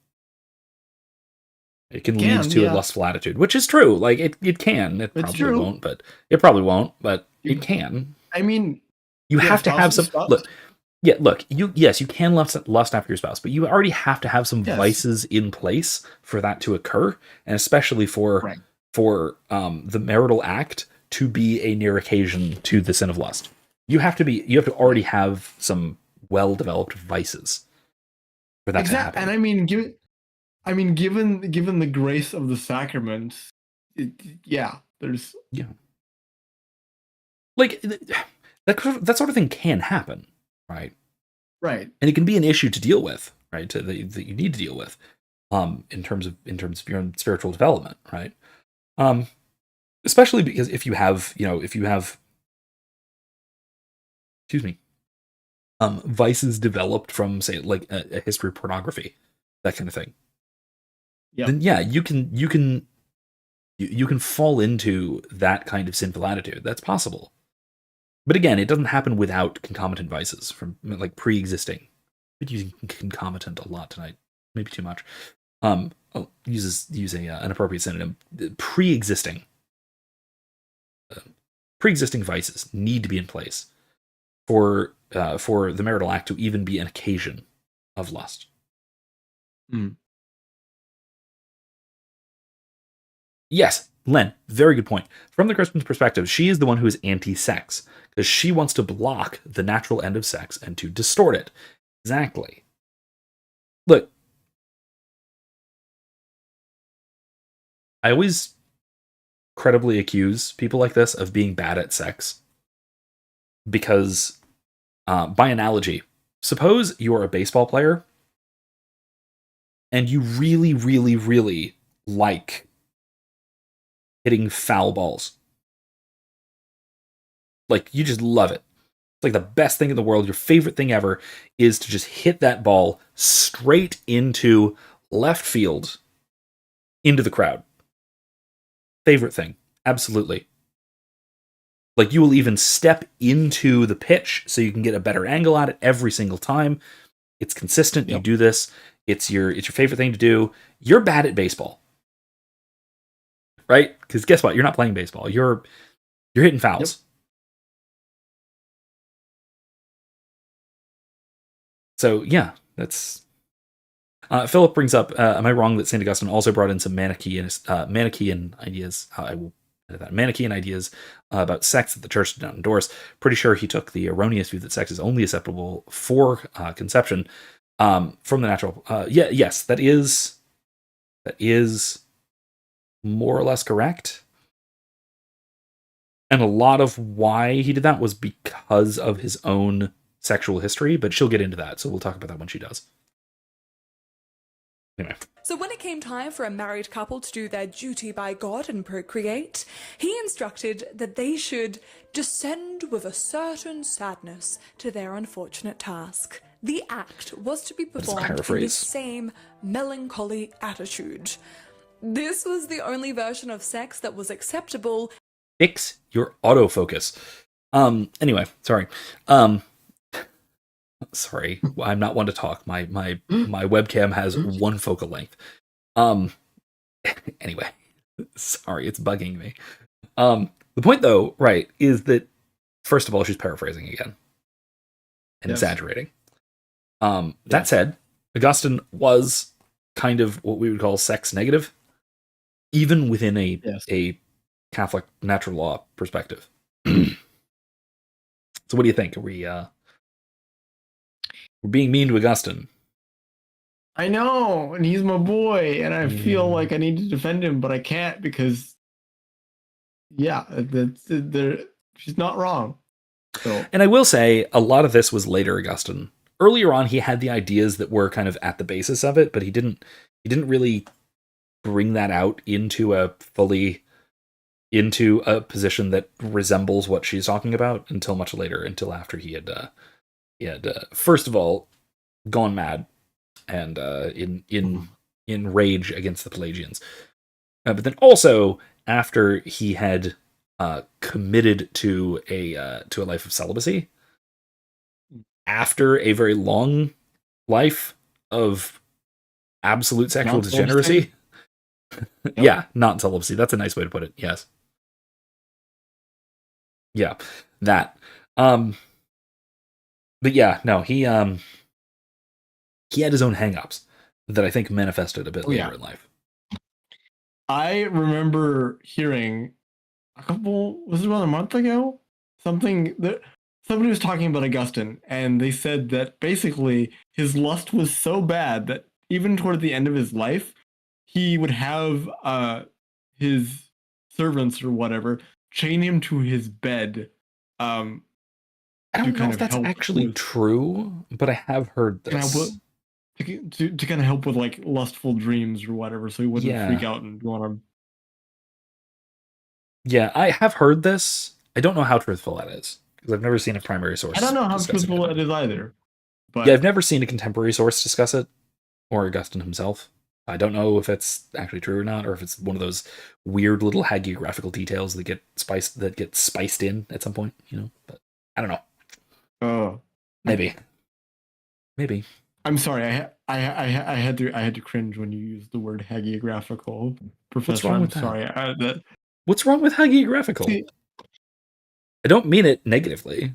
It can lead to a lustful attitude, which is true. Like it can. It probably won't, but it can. I mean, you have to have some look. Yeah, look. You can lust after your spouse, but you already have to have some vices in place for that to occur, and especially for the marital act to be a near occasion to the sin of lust. You have to already have some well-developed vices for that to happen. And given the grace of the sacrament, there's like that sort of thing can happen, right? Right, and it can be an issue to deal with, right? That you need to deal with, in terms of your own spiritual development, right? Especially because if you have, excuse me, vices developed from, say, like a history of pornography, that kind of thing, then yeah, you can fall into that kind of sinful attitude. That's possible. But again, it doesn't happen without concomitant vices from like pre-existing. I've been using concomitant a lot tonight, maybe too much. I'll use an appropriate synonym. Pre-existing vices need to be in place for the marital act to even be an occasion of lust. Mm. Yes, Len, very good point. From the Christian's perspective, she is the one who is anti-sex, because she wants to block the natural end of sex and to distort it. Exactly. Look, I always credibly accuse people like this of being bad at sex, because, by analogy, suppose you're a baseball player and you really, really, really like hitting foul balls. Like, you just love it. It's like the best thing in the world. Your favorite thing ever is to just hit that ball straight into left field, into the crowd. Favorite thing. Absolutely. Like, you will even step into the pitch so you can get a better angle at it every single time. It's consistent. Yep. You do this. It's your favorite thing to do. You're bad at baseball. Right? Because guess what? You're not playing baseball. You're hitting fouls. Yep. So yeah, that's. Philip brings up, am I wrong that St. Augustine also brought in some Manichaean ideas? I will edit that. Manichaean ideas about sex that the church did not endorse. Pretty sure he took the erroneous view that sex is only acceptable for conception from the natural. Yes, that is more or less correct. And a lot of why he did that was because of his own sexual history, but she'll get into that, so we'll talk about that when she does. Anyway. So when it came time for a married couple to do their duty by God and procreate, he instructed that they should descend with a certain sadness to their unfortunate task. The act was to be performed in the same melancholy attitude. This was the only version of sex that was acceptable. Fix your autofocus. Anyway, sorry. Sorry, I'm not one to talk. My webcam has one focal length. Anyway, sorry, it's bugging me. The point, though, right, is that first of all, she's paraphrasing again and exaggerating. That said, Augustine was kind of what we would call sex negative, even within a Catholic natural law perspective. So, what do you think? Are we're being mean to Augustine? I know, and he's my boy, and I feel like I need to defend him, but I can't because, she's not wrong. So. And I will say, a lot of this was later Augustine. Earlier on, he had the ideas that were kind of at the basis of it, but he didn't really bring that out into a position that resembles what she's talking about until much later, until after he had first of all gone mad and in rage against the Pelagians, but then also after he had committed to a life of celibacy after a very long life of absolute sexual degeneracy. Yep. Yeah, not celibacy. That's a nice way to put it. Yes. Yeah, that. But yeah, no, he had his own hang-ups that I think manifested a bit later in life. I remember hearing was it about a month ago? Somebody was talking about Augustine, and they said that basically his lust was so bad that even toward the end of his life, he would have his servants or whatever chain him to his bed. I don't know if that's actually true, but I have heard this. To kind of help with like lustful dreams or whatever, so he wouldn't freak out and go on. Yeah, I have heard this. I don't know how truthful that is. because I've never seen a primary source. I don't know how discussing truthful it is either. But yeah, I've never seen a contemporary source discuss it, or Augustine himself. I don't know if it's actually true or not, or if it's one of those weird little hagiographical details that get spiced in at some point, But I don't know. Oh, Maybe. I'm sorry. I had to cringe when you used the word hagiographical, Professor. What's wrong with that? Sorry. What's wrong with hagiographical? See, I don't mean it negatively.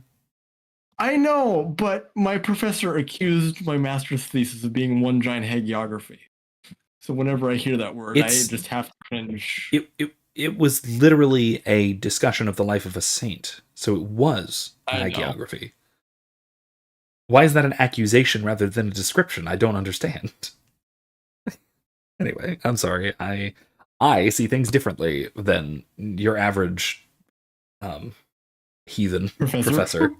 I know, but my professor accused my master's thesis of being one giant hagiography. So whenever I hear that word, I just have to cringe. It was literally a discussion of the life of a saint. So it was a hagiography. Why is that an accusation rather than a description? I don't understand. Anyway, I'm sorry. I see things differently than your average heathen professor.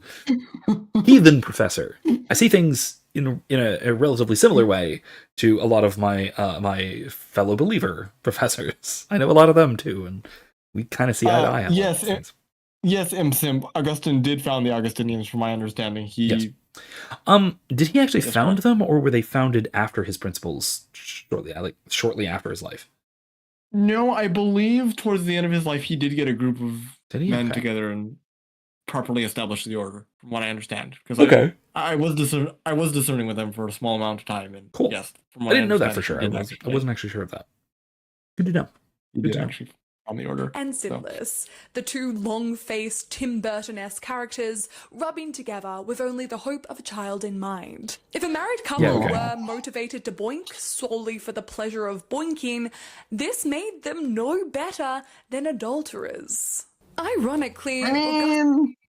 Heathen professor. I see things in a relatively similar way to a lot of my my fellow believer professors. I know a lot of them too, and we kind of see eye to eye on things. Yes, Simp. Augustine did found the Augustinians, from my understanding. Yes. Did he actually found them, or were they founded after his principles shortly after his life? No, I believe towards the end of his life, he did get a group of men together and properly establish the order, from what I understand. Because I was discerning with them for a small amount of time, and cool. Yes, from what I didn't know that for sure. I wasn't actually sure of that. Good to know. He did actually on the order. And Sinless, the two long-faced Tim Burton-esque characters rubbing together with only the hope of a child in mind. If a married couple were motivated to boink solely for the pleasure of boinking, this made them no better than adulterers. Ironically,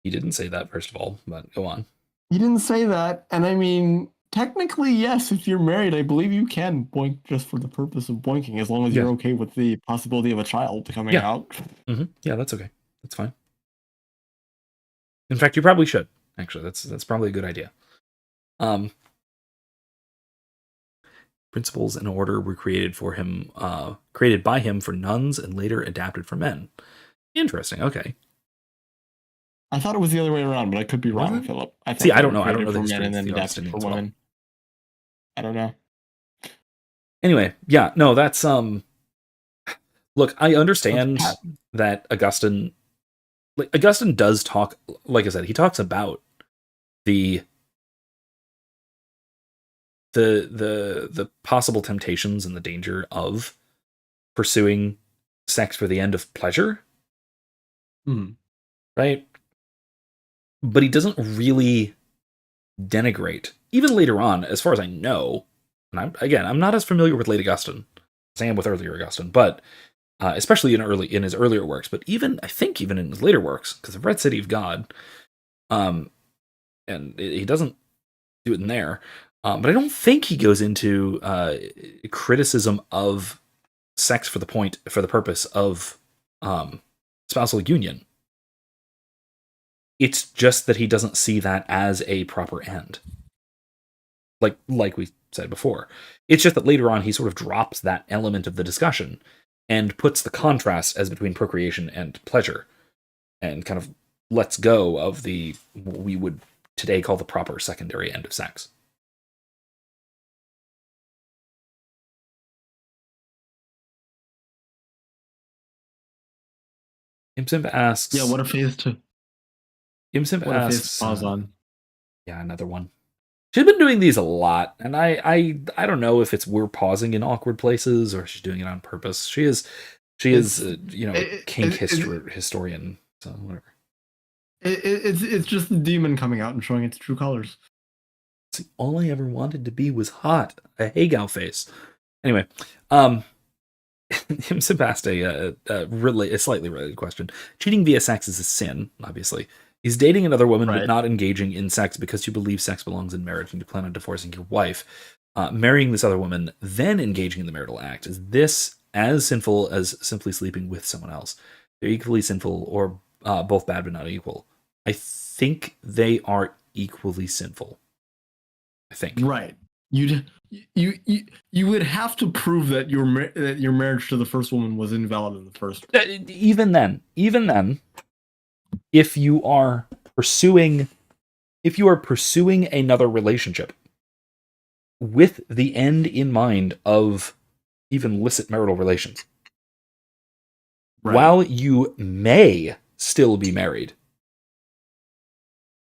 he didn't say that, first of all, but go on. He didn't say that, and I mean, technically, yes, if you're married, I believe you can boink just for the purpose of boinking, as long as you're okay with the possibility of a child coming out. Mm-hmm. Yeah, that's okay. That's fine. In fact, you probably should, actually. That's probably a good idea. Principles and order were created by him for nuns and later adapted for men. Interesting. Okay. I thought it was the other way around, but I could be wrong, Philip. I don't know. I don't know the history of the Augustinians for women. I don't know. Anyway, yeah, no, that's look, I understand that Augustine does talk, like I said, he talks about the possible temptations and the danger of pursuing sex for the end of pleasure. Right? But he doesn't really denigrate, even later on, as far as I know, and I'm not as familiar with late Augustine as I am with earlier Augustine, but especially in his earlier works, but even in his later works, because I've read City of God, and he doesn't do it in there, but I don't think he goes into criticism of sex for the purpose of spousal union. It's just that he doesn't see that as a proper end. Like we said before. It's just that later on he sort of drops that element of the discussion and puts the contrast as between procreation and pleasure, and kind of lets go of what we would today call the proper secondary end of sex. Imsimp asks... Yeah, what a phase to... Imsimp asks... pause on. Yeah, another one. She's been doing these a lot, and I don't know if we're pausing in awkward places or she's doing it on purpose. She is kink historian, so whatever. It's just the demon coming out and showing its true colors. See, all I ever wanted to be was hot. A Hegel face. Anyway, Imsimp asked a slightly related question. Cheating via sex is a sin, obviously. Is dating another woman but not engaging in sex because you believe sex belongs in marriage and you plan on divorcing your wife, marrying this other woman, then engaging in the marital act, is this as sinful as simply sleeping with someone else? They're equally sinful, or both bad but not equal? I think they are equally sinful. I think. Right. You would have to prove that your marriage to the first woman was invalid in the first. Even then, if you are pursuing another relationship with the end in mind of even illicit marital relations, while you may still be married,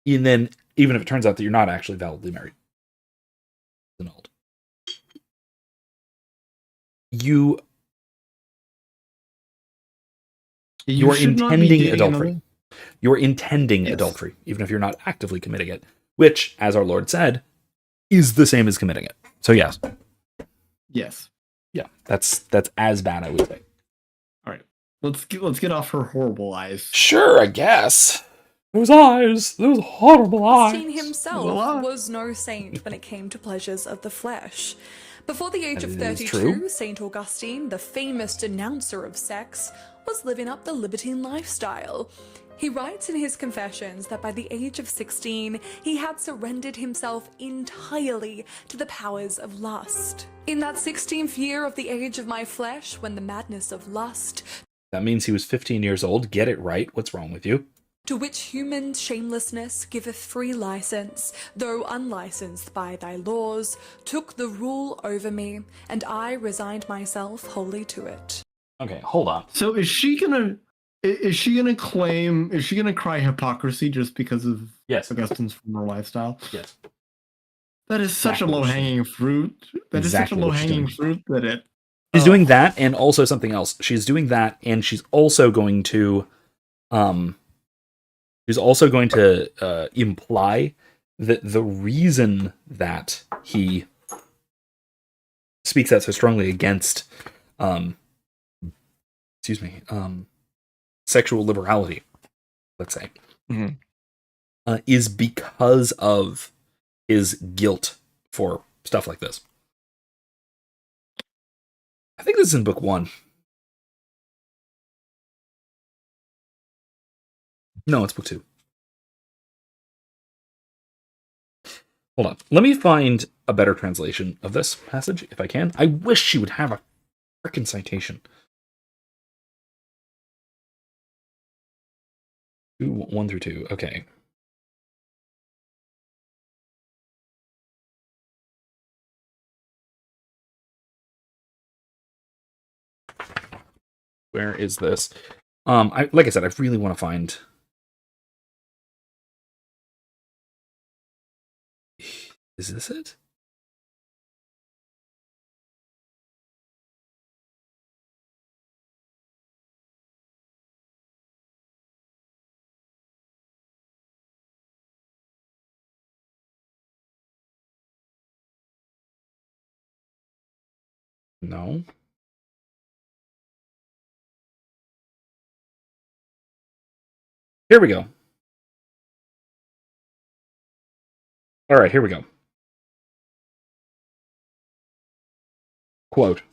and then even if it turns out that you're not actually validly married, annulled. You are intending adultery. You're intending adultery, even if you're not actively committing it, which, as our Lord said, is the same as committing it. So yes. Yes. Yeah, that's as bad, I would say. All right. Let's get off her horrible eyes. Sure, I guess. Those eyes, those horrible eyes. Augustine himself was no saint when it came to pleasures of the flesh. Before the age of 32, St. Augustine, the famous denouncer of sex, was living up the libertine lifestyle. He writes in his Confessions that by the age of 16, he had surrendered himself entirely to the powers of lust. In that 16th year of the age of my flesh, when the madness of lust... That means he was 15 years old. Get it right. What's wrong with you? To which human shamelessness giveth free license, though unlicensed by thy laws, took the rule over me, and I resigned myself wholly to it. Okay, hold on. So is she gonna cry hypocrisy just because of Augustine's former lifestyle? Yes. That is such a low-hanging fruit. She's doing that and also something else. She's doing that and she's also going to imply that the reason that he speaks out so strongly against sexual liberality, let's say, is because of his guilt for stuff like this. I think this is in book 1. No, it's book 2. Hold on. Let me find a better translation of this passage, if I can. I wish she would have a frickin' citation. 1 through 2. Okay. Where is this? Like I said, I really want to find... Is this it? No. Here we go. All right, here we go. Quote.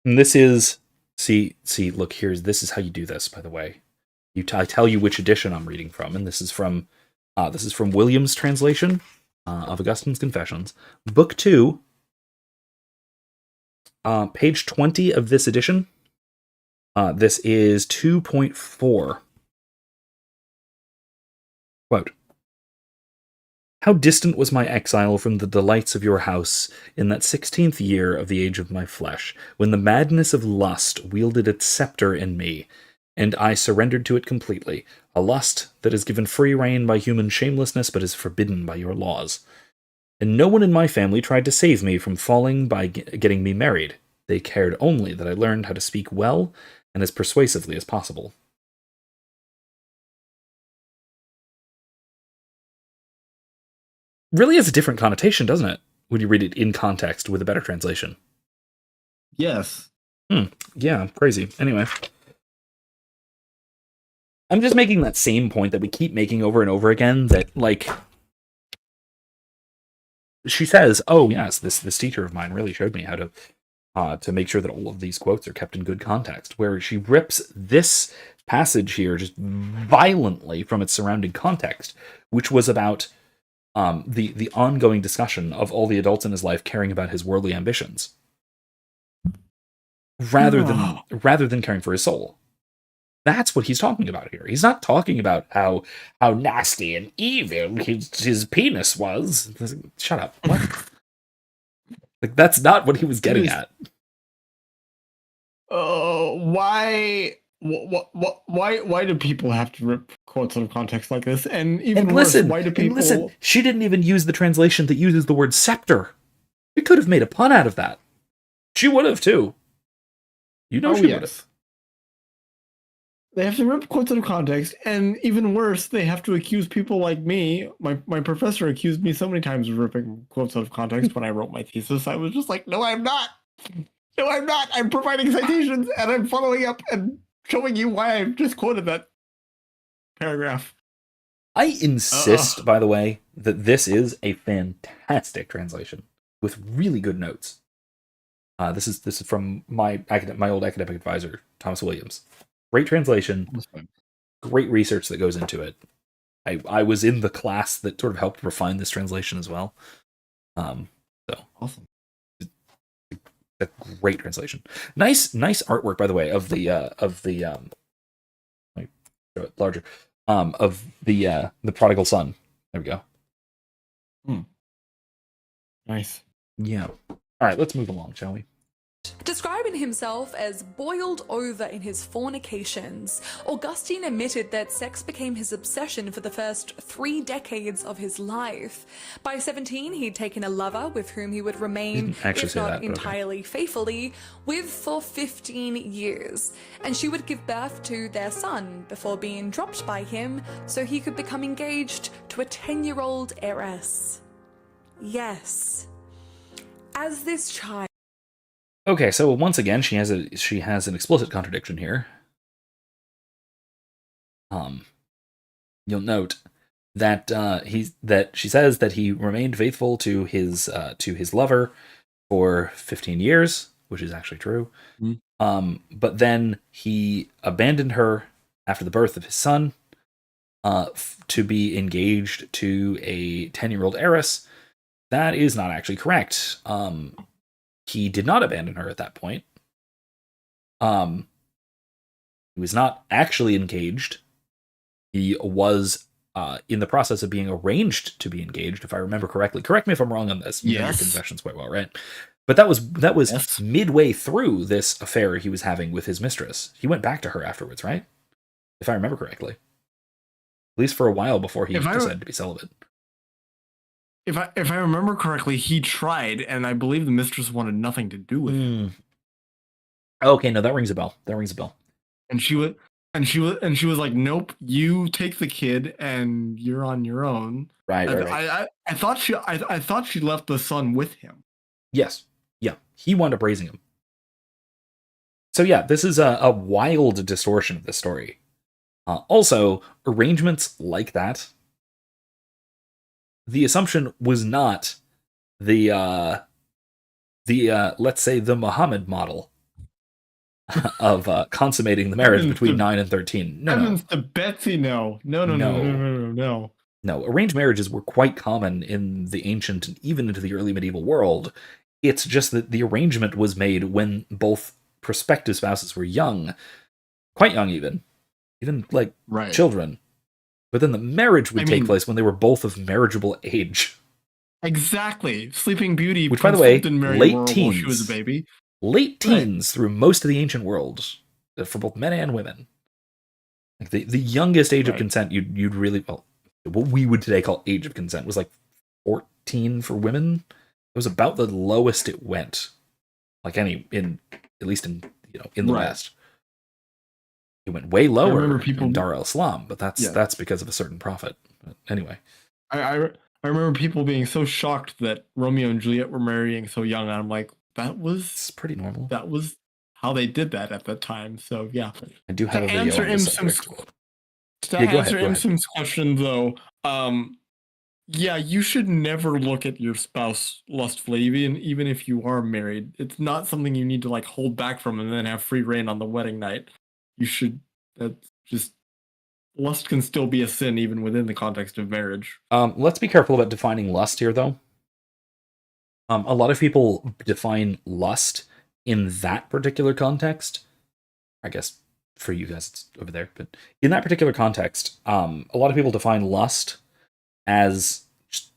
And this is... See, look, this is how you do this, by the way. I tell you which edition I'm reading from, and this is from William's translation of Augustine's Confessions. Book 2, page 20 of this edition. This is 2.4. Quote, "How distant was my exile from the delights of your house in that 16th year of the age of my flesh, when the madness of lust wielded its scepter in me, and I surrendered to it completely, a lust that is given free rein by human shamelessness but is forbidden by your laws. And no one in my family tried to save me from falling by getting me married. They cared only that I learned how to speak well and as persuasively as possible." Really has a different connotation, doesn't it? When you read it in context with a better translation. Yes. Yeah, crazy. Anyway. I'm just making that same point that we keep making over and over again, that, like, she says, oh, yes, this teacher of mine really showed me how to make sure that all of these quotes are kept in good context, where she rips this passage here just violently from its surrounding context, which was about the ongoing discussion of all the adults in his life caring about his worldly ambitions, rather than caring for his soul. That's what he's talking about here. He's not talking about how nasty and evil his penis was. Shut up. What? Like, that's not what he was getting at. Why do people have to rip quotes out of context like this? And even worse, why do people... listen, she didn't even use the translation that uses the word scepter. She could have made a pun out of that. She would have, too. You know, she would have. They have to rip quotes out of context, and even worse, they have to accuse people like me. My professor accused me so many times of ripping quotes out of context when I wrote my thesis. I was just like, no, I'm not. No, I'm not. I'm providing citations, and I'm following up and showing you why I just quoted that paragraph. I insist, by the way, that this is a fantastic translation with really good notes. This is from my old academic advisor, Thomas Williams. Great translation, great research that goes into it. I was in the class that sort of helped refine this translation as well. So awesome. A great translation. Nice artwork, by the way, of the larger of the prodigal son. There we go. Nice. Yeah. All right, let's move along, shall we? Describing himself as boiled over in his fornications, Augustine admitted that sex became his obsession for the first 3 decades of his life. By 17, he'd taken a lover with whom he would remain, if not entirely faithfully, with for 15 years. And she would give birth to their son before being dropped by him so he could become engaged to a 10-year-old heiress. Yes. As this child... Okay, so once again, she has an explicit contradiction here. You'll note that she says that he remained faithful to his lover for 15 years, which is actually true. But then he abandoned her after the birth of his son, to be engaged to a 10-year-old heiress. That is not actually correct. He did not abandon her at that point. He was not actually engaged. He was in the process of being arranged to be engaged, if I remember correctly. Correct me if I'm wrong on this. You know your confessions quite well, right? But that was midway through this affair he was having with his mistress. He went back to her afterwards, right? If I remember correctly. At least for a while before he decided to be celibate. If I remember correctly, he tried, and I believe the mistress wanted nothing to do with him. Okay, no, that rings a bell. And she was like, "Nope, you take the kid, and you're on your own." Right. I thought she left the son with him. Yes, yeah, he wound up raising him. So yeah, this is a wild distortion of this story. Also, arrangements like that. The assumption was not the let's say the Muhammad model of consummating the marriage between 9 and 13. No. To Betsy, no. No. Arranged marriages were quite common in the ancient and even into the early medieval world. It's just that the arrangement was made when both prospective spouses were young, quite young even like children. But then the marriage would take place when they were both of marriageable age. Exactly. Sleeping Beauty, which, by the way, late teens. She was a baby. Late teens through most of the ancient world, for both men and women. Like the youngest age of consent you'd really, well, what we would today call age of consent was like 14 for women. It was about the lowest it went, like at least in the West. It went way lower in Dar el-Islam, but that's because of a certain prophet. But anyway, I remember people being so shocked that Romeo and Juliet were marrying so young, and I'm like, it's pretty normal. That was how they did that at that time. So yeah, I do have a video on this subject. To answer Imsum's question, though, yeah, you should never look at your spouse lustfully, even if you are married. It's not something you need to like hold back from and then have free reign on the wedding night. You should. That's just lust can still be a sin even within the context of marriage. Let's be careful about defining lust here, though. A lot of people define lust in that particular context. I guess for you guys, it's over there. But in that particular context, a lot of people define lust as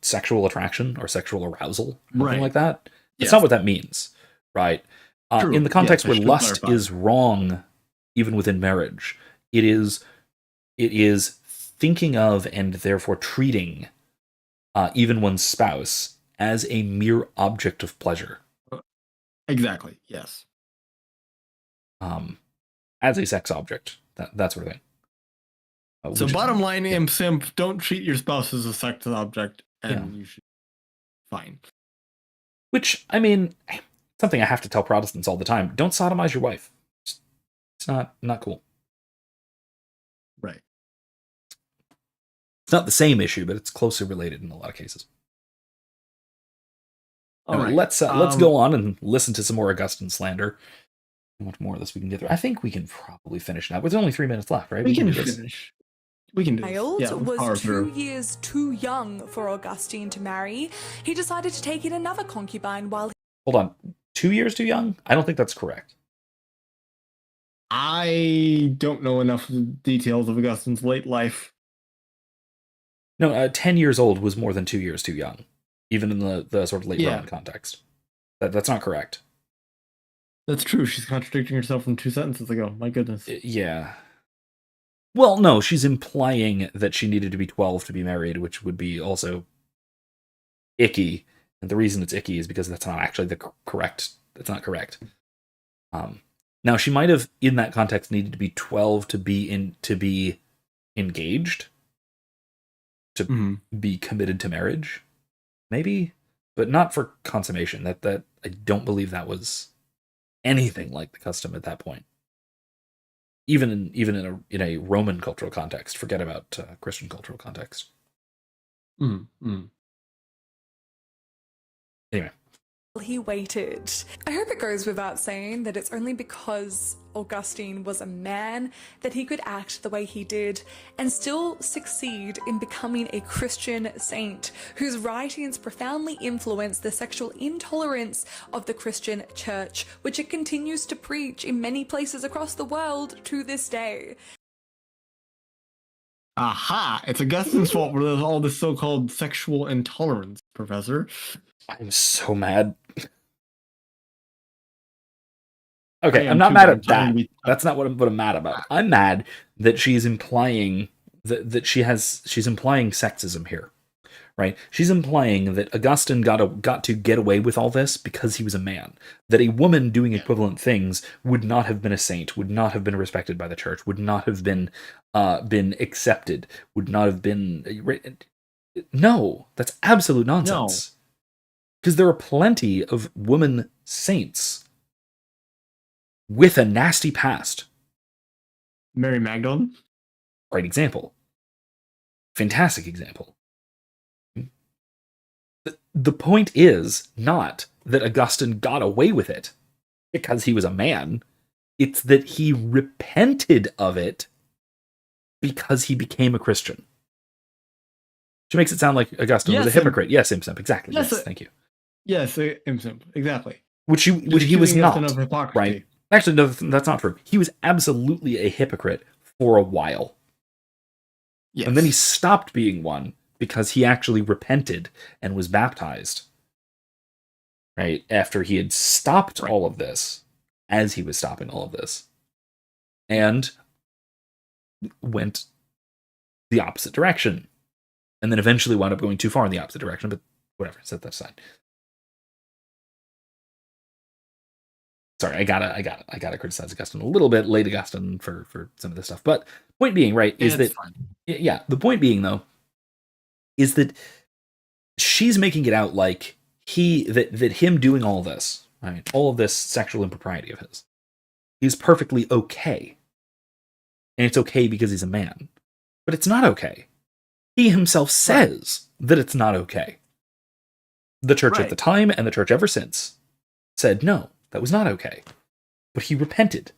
sexual attraction or sexual arousal, something like that. It's not what that means, right? In the context where lust is wrong, even within marriage, it is thinking of and therefore treating even one's spouse as a mere object of pleasure. Exactly. Yes. As a sex object, that sort of thing. So bottom line, simp, don't treat your spouse as a sex object, and you should be fine. Which, I mean, something I have to tell Protestants all the time: don't sodomize your wife. It's not cool. Right. It's not the same issue, but it's closely related in a lot of cases. All right, let's go on and listen to some more Augustine slander. How much more of this we can get through? I think we can probably finish now. There's only 3 minutes left, right? We can finish. We can do this. Child was 2 years too young for Augustine to marry. He decided to take in another concubine while... Hold on. 2 years too young? I don't think that's correct. I don't know enough details of Augustine's late life. No, 10 years old was more than 2 years too young, even in the sort of late Roman context. That's not correct. That's true. She's contradicting herself from 2 sentences ago. My goodness. Yeah. Well, no, she's implying that she needed to be 12 to be married, which would be also icky. And the reason it's icky is because that's not actually correct. That's not correct. Now, she might have, in that context, needed to be 12 to be engaged, to be committed to marriage, maybe, but not for consummation. That I don't believe that was anything like the custom at that point. Even in a Roman cultural context, forget about Christian cultural context. Anyway. He waited. I hope it goes without saying that it's only because Augustine was a man that he could act the way he did and still succeed in becoming a Christian saint whose writings profoundly influenced the sexual intolerance of the Christian church, which it continues to preach in many places across the world to this day. Aha! It's Augustine's fault for all this so-called sexual intolerance, Professor. I'm so mad. Okay, I'm not mad at that. That's not what I'm mad about. I'm mad that she's implying that she's implying sexism here, right? She's implying that Augustine got to get away with all this because he was a man. That a woman doing equivalent things would not have been a saint, would not have been respected by the church, would not have been accepted, would not have been. No, that's absolute nonsense. Because there are plenty of women saints with a nasty past. Mary Magdalene? Great example. Fantastic example. The point is not that Augustine got away with it because he was a man. It's that he repented of it because he became a Christian. Which makes it sound like Augustine was a hypocrite. Yes, Imp Simp, exactly. Yes, thank you. Yes, Imp Simp, exactly. Which he was not, right? Actually, no, that's not true. He was absolutely a hypocrite for a while. Yes. And then he stopped being one because he actually repented and was baptized. Right? After he had stopped all of this, as he was stopping all of this, and went the opposite direction. And then eventually wound up going too far in the opposite direction, but whatever, set that aside. Sorry, I gotta criticize Augustine a little bit, late Augustine for some of this stuff. But point being, right, is that the point being though, is that she's making it out like that him doing all this, right, all of this sexual impropriety of his, is perfectly okay. And it's okay because he's a man. But it's not okay. He himself says that it's not okay. The church at the time and the church ever since said no. That was not okay. But he repented.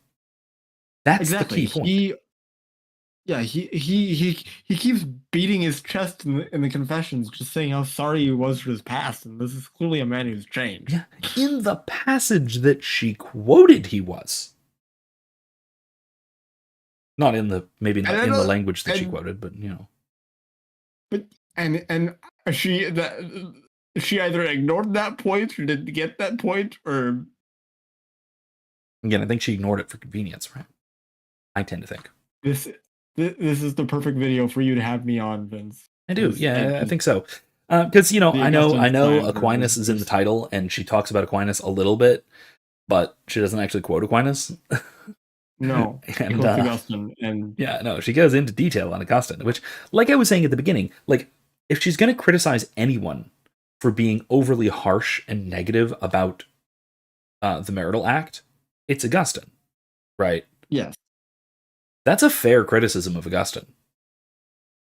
That's the key point. He keeps beating his chest in the confessions, just saying how sorry he was for his past, and this is clearly a man who's changed. Yeah, in the passage that she quoted, he was. Not in the not in the language that she and, quoted, but you know. But and she either ignored that point or didn't get that point, or Again, I think she ignored it for convenience, right? I tend to think this is the perfect video for you to have me on, Vince. I do. Yeah, I think so. Because you know, The I know Augustine Aquinas is in the title, and she talks about Aquinas a little bit, but she doesn't actually quote Aquinas. No, and quotes Augustine, and yeah, no, she goes into detail on Augustine, which, like I was saying at the beginning, like if she's going to criticize anyone for being overly harsh and negative about the marital act, it's Augustine, right? yes. That's a fair criticism of Augustine.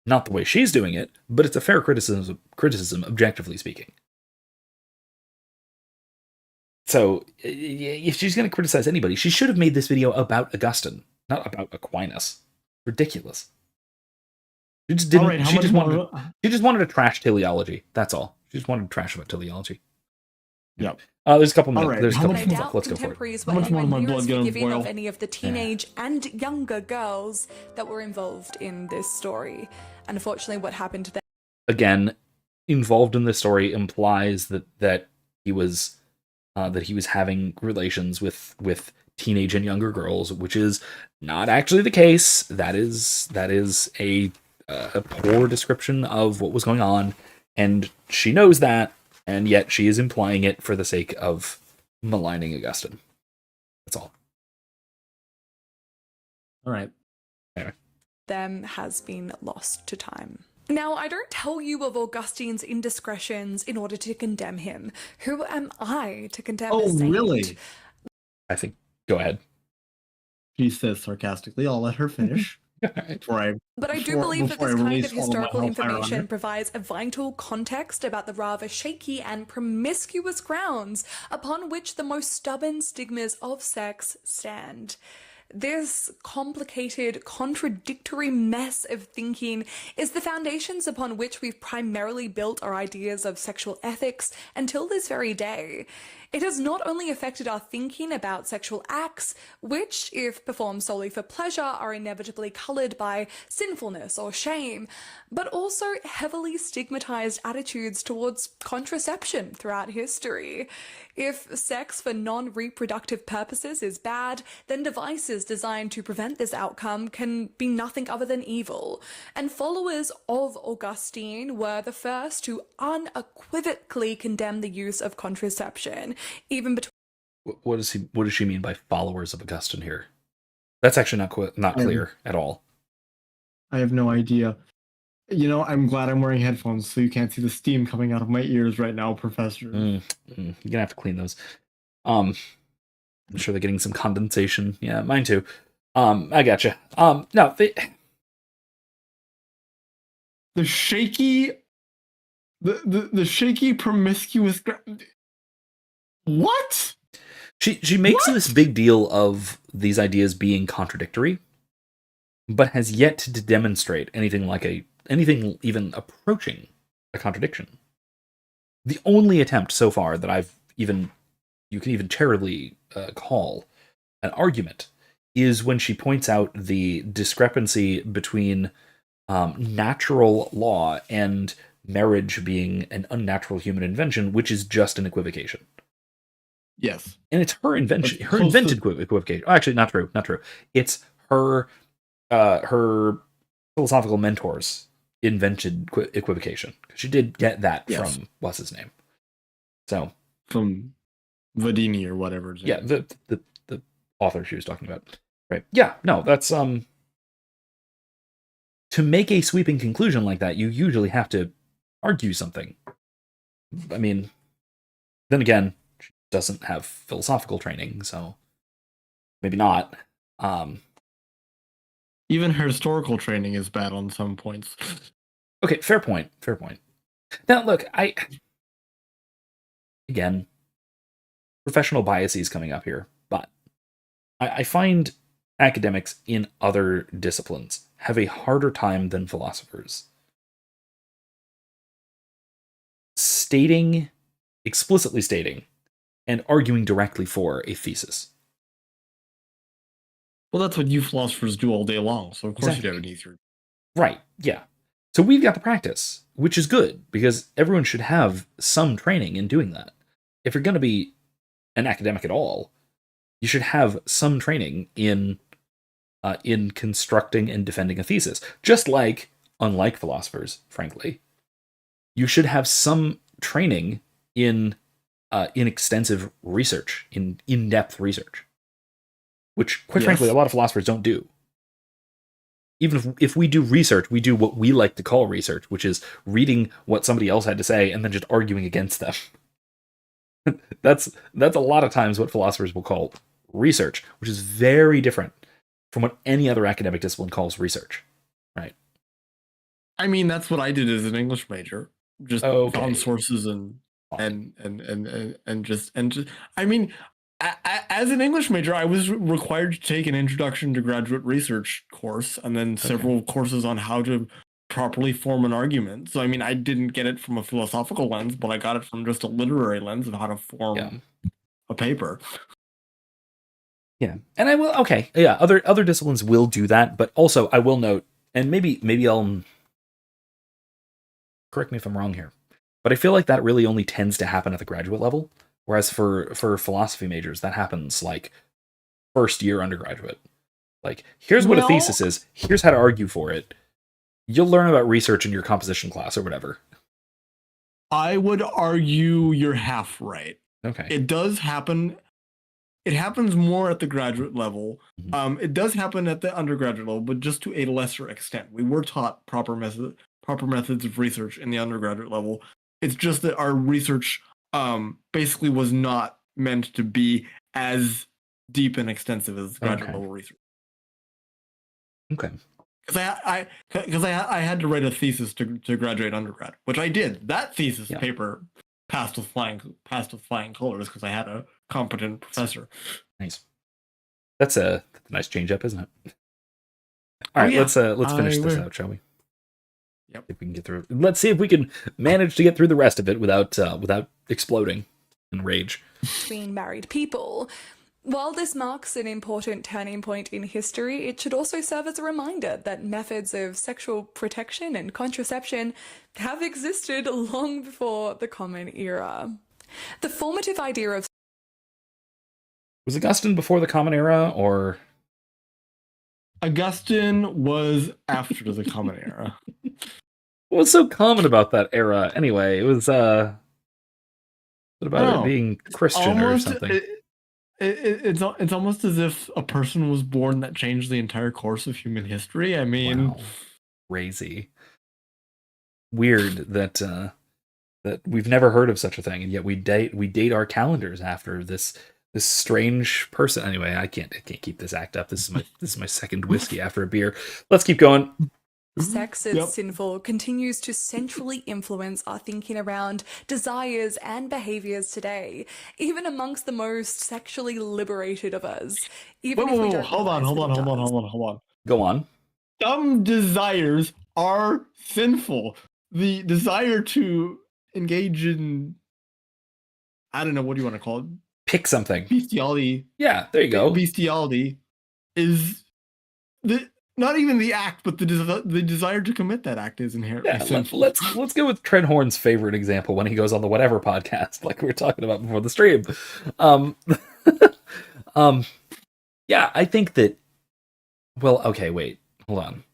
Not the way she's doing it, but it's a fair criticism, objectively speaking. So, if she's going to criticize anybody, she should have made this video about Augustine, not about Aquinas. Ridiculous. She just didn't. Right, she just wanted to trash teleology. That's all. She just wanted to trash about teleology. Yep. There's a couple minutes. Right. There's a couple minutes left. Let's go for it. How much more of my blood gonna forgiving boil? of any of the teenage and younger girls that were involved in this story, and unfortunately, what happened to them. Again, involved in this story implies that he was having relations with teenage and younger girls, which is not actually the case. That is a poor description of what was going on, and she knows that, and yet she is implying it for the sake of maligning Augustine. That's all. All right. Anyway. Them has been lost to time. Now, I don't tell you of Augustine's indiscretions in order to condemn him. Who am I to condemn a saint? Really? I think. Go ahead. She says sarcastically. I'll let her finish. But I do believe that this kind of historical information provides a vital context about the rather shaky and promiscuous grounds upon which the most stubborn stigmas of sex stand. This complicated, contradictory mess of thinking is the foundations upon which we've primarily built our ideas of sexual ethics until this very day. It has not only affected our thinking about sexual acts, which, if performed solely for pleasure, are inevitably coloured by sinfulness or shame, but also heavily stigmatized attitudes towards contraception throughout history. If sex for non-reproductive purposes is bad, then devices designed to prevent this outcome can be nothing other than evil. And followers of Augustine were the first to unequivocally condemn the use of contraception, even between. What does she mean by followers of Augustine here? That's actually not clear at all. I have no idea. You know, I'm glad I'm wearing headphones so you can't see the steam coming out of my ears right now, Professor. You're gonna have to clean those. I'm sure they're getting some condensation. Yeah, mine too. I gotcha. No, the shaky, the shaky promiscuous. What? She makes this big deal of these ideas being contradictory, but has yet to demonstrate anything even approaching a contradiction. The only attempt so far that you can even charitably call an argument is when she points out the discrepancy between natural law and marriage being an unnatural human invention, which is just an equivocation. Yes. And it's her invention, her invented equivocation. Oh, actually, not true. It's her philosophical mentors invented equivocation. She did get that from what's his name. So from Vadini or whatever. Yeah, the author she was talking about. Right. Yeah, no, that's to make a sweeping conclusion like that, you usually have to argue something. I mean, then again, she doesn't have philosophical training, so maybe not. Even her historical training is bad on some points. Okay, fair point. Now, look, again, professional biases coming up here, but I find academics in other disciplines have a harder time than philosophers explicitly stating and arguing directly for a thesis. Well, that's what you philosophers do all day long, so of course Exactly. you'd have an E3. Right, yeah. So we've got the practice, which is good, because everyone should have some training in doing that. If you're going to be an academic at all, you should have some training in constructing and defending a thesis. Just like, unlike philosophers, frankly, you should have some training in extensive research, in in-depth research, which, quite frankly, a lot of philosophers don't do. Even if we do research, we do what we like to call research, which is reading what somebody else had to say and then just arguing against them. That's a lot of times what philosophers will call research, which is very different from what any other academic discipline calls research, right? I mean, that's what I did as an English major. Just found sources and just I mean, as an English major, I was required to take an introduction to graduate research course and then several courses on how to properly form an argument. So I mean, I didn't get it from a philosophical lens, but I got it from just a literary lens of how to form a paper. Yeah, and I will. Okay, yeah, other disciplines will do that, but also I will note, and maybe I'll correct me if I'm wrong here, but I feel like that really only tends to happen at the graduate level, whereas for philosophy majors that happens like first year undergraduate. Like, here's what a thesis is. Here's how to argue for it. You'll learn about research in your composition class or whatever. I would argue you're half right. Okay, it does happen. It happens more at the graduate level. Mm-hmm. It does happen at the undergraduate level, but just to a lesser extent. We were taught proper methods of research in the undergraduate level. It's just that our research basically was not meant to be as deep and extensive as graduate level research. Okay. Because I had to write a thesis to graduate undergrad, which I did. That thesis paper passed with flying colors because I had a competent professor. Nice. That's a nice change up, isn't it? All right, let's finish this out, shall we? Yep. If we can get through it. Let's see if we can manage to get through the rest of it without exploding in rage. Between married people. While this marks an important turning point in history, it should also serve as a reminder that methods of sexual protection and contraception have existed long before the Common Era. The formative idea of... Was Augustine before the Common Era, or... Augustine was after the Common Era. What was so common about that era, anyway? It was, what about it being Christian or something? It's almost as if a person was born that changed the entire course of human history. I mean... Wow. Crazy. Weird that we've never heard of such a thing, and yet we date our calendars after this strange person. Anyway, I can't keep this act up. This is my second whiskey after a beer. Let's keep going. Sex is sinful continues to centrally influence our thinking around desires and behaviors today, even amongst the most sexually liberated of us. Even if we don't hold on. Go on. Some desires are sinful. The desire to engage in, I don't know, what do you want to call it? Pick something. Bestiality. Yeah, there you go. Bestiality is not even the act, but the desire to commit that act is inherently sinful. Let's go with Trenhorn's favorite example when he goes on the Whatever podcast, like we were talking about before the stream. Yeah, I think that. Well, okay, wait, hold on.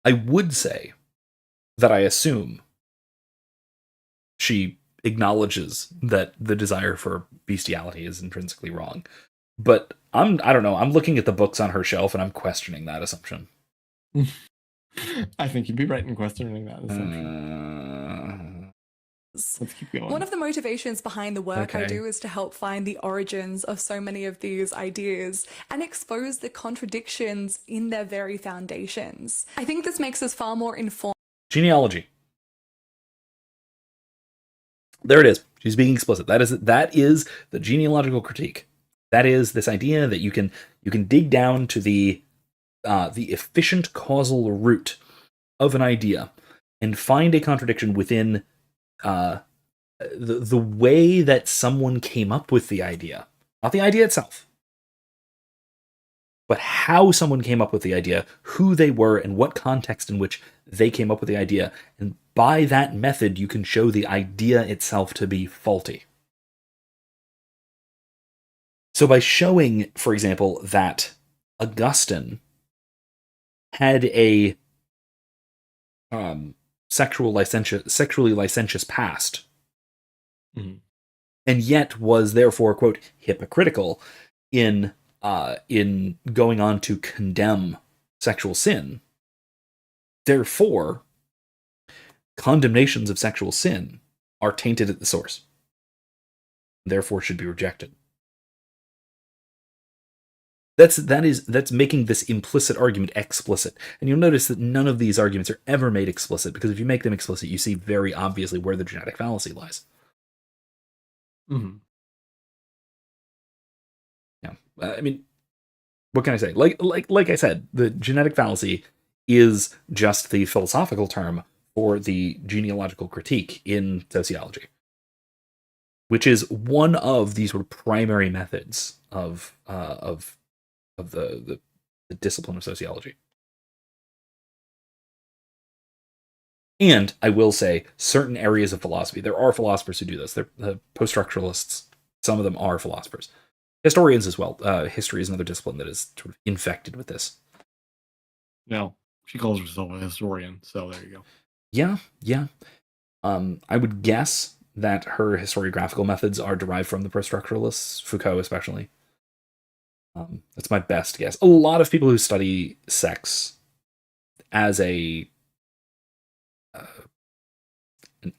I would say that I assume she acknowledges that the desire for bestiality is intrinsically wrong. But I don't know, I'm looking at the books on her shelf and I'm questioning that assumption. I think you'd be right in questioning that assumption. Let's keep going. One of the motivations behind the work I do is to help find the origins of so many of these ideas and expose the contradictions in their very foundations. I think this makes us far more informed. Genealogy. There it is. She's being explicit. That is the genealogical critique. That is this idea that you can dig down to the efficient causal root of an idea and find a contradiction within the way that someone came up with the idea, not the idea itself. but how someone came up with the idea, who they were, and what context in which they came up with the idea. And by that method, you can show the idea itself to be faulty. So by showing, for example, that Augustine had a sexually licentious past, mm-hmm. and yet was therefore, quote, hypocritical in going on to condemn sexual sin. Therefore, condemnations of sexual sin are tainted at the source. Therefore, should be rejected. That's making this implicit argument explicit. And you'll notice that none of these arguments are ever made explicit, because if you make them explicit, you see very obviously where the genetic fallacy lies. Mm-hmm. Yeah. I mean, what can I say? Like I said, the genetic fallacy is just the philosophical term for the genealogical critique in sociology, which is one of these sort of primary methods of the discipline of sociology. And I will say, certain areas of philosophy, there are philosophers who do this. They're post-structuralists. Some of them are philosophers. Historians as well. History is another discipline that is sort of infected with this. No, she calls herself a historian, so there you go. Yeah. I would guess that her historiographical methods are derived from the post-structuralists, Foucault especially. That's my best guess. A lot of people who study sex as an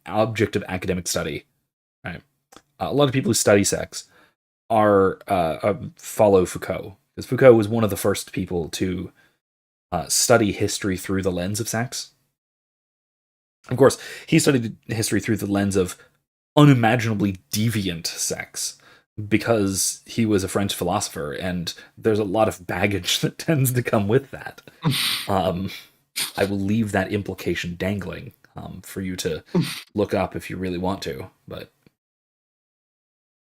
object of academic study, right? A lot of people who study sex are follow Foucault, because Foucault was one of the first people to study history through the lens of sex. Of course, he studied history through the lens of unimaginably deviant sex, because he was a French philosopher, and there's a lot of baggage that tends to come with that. I will leave that implication dangling for you to look up if you really want to, but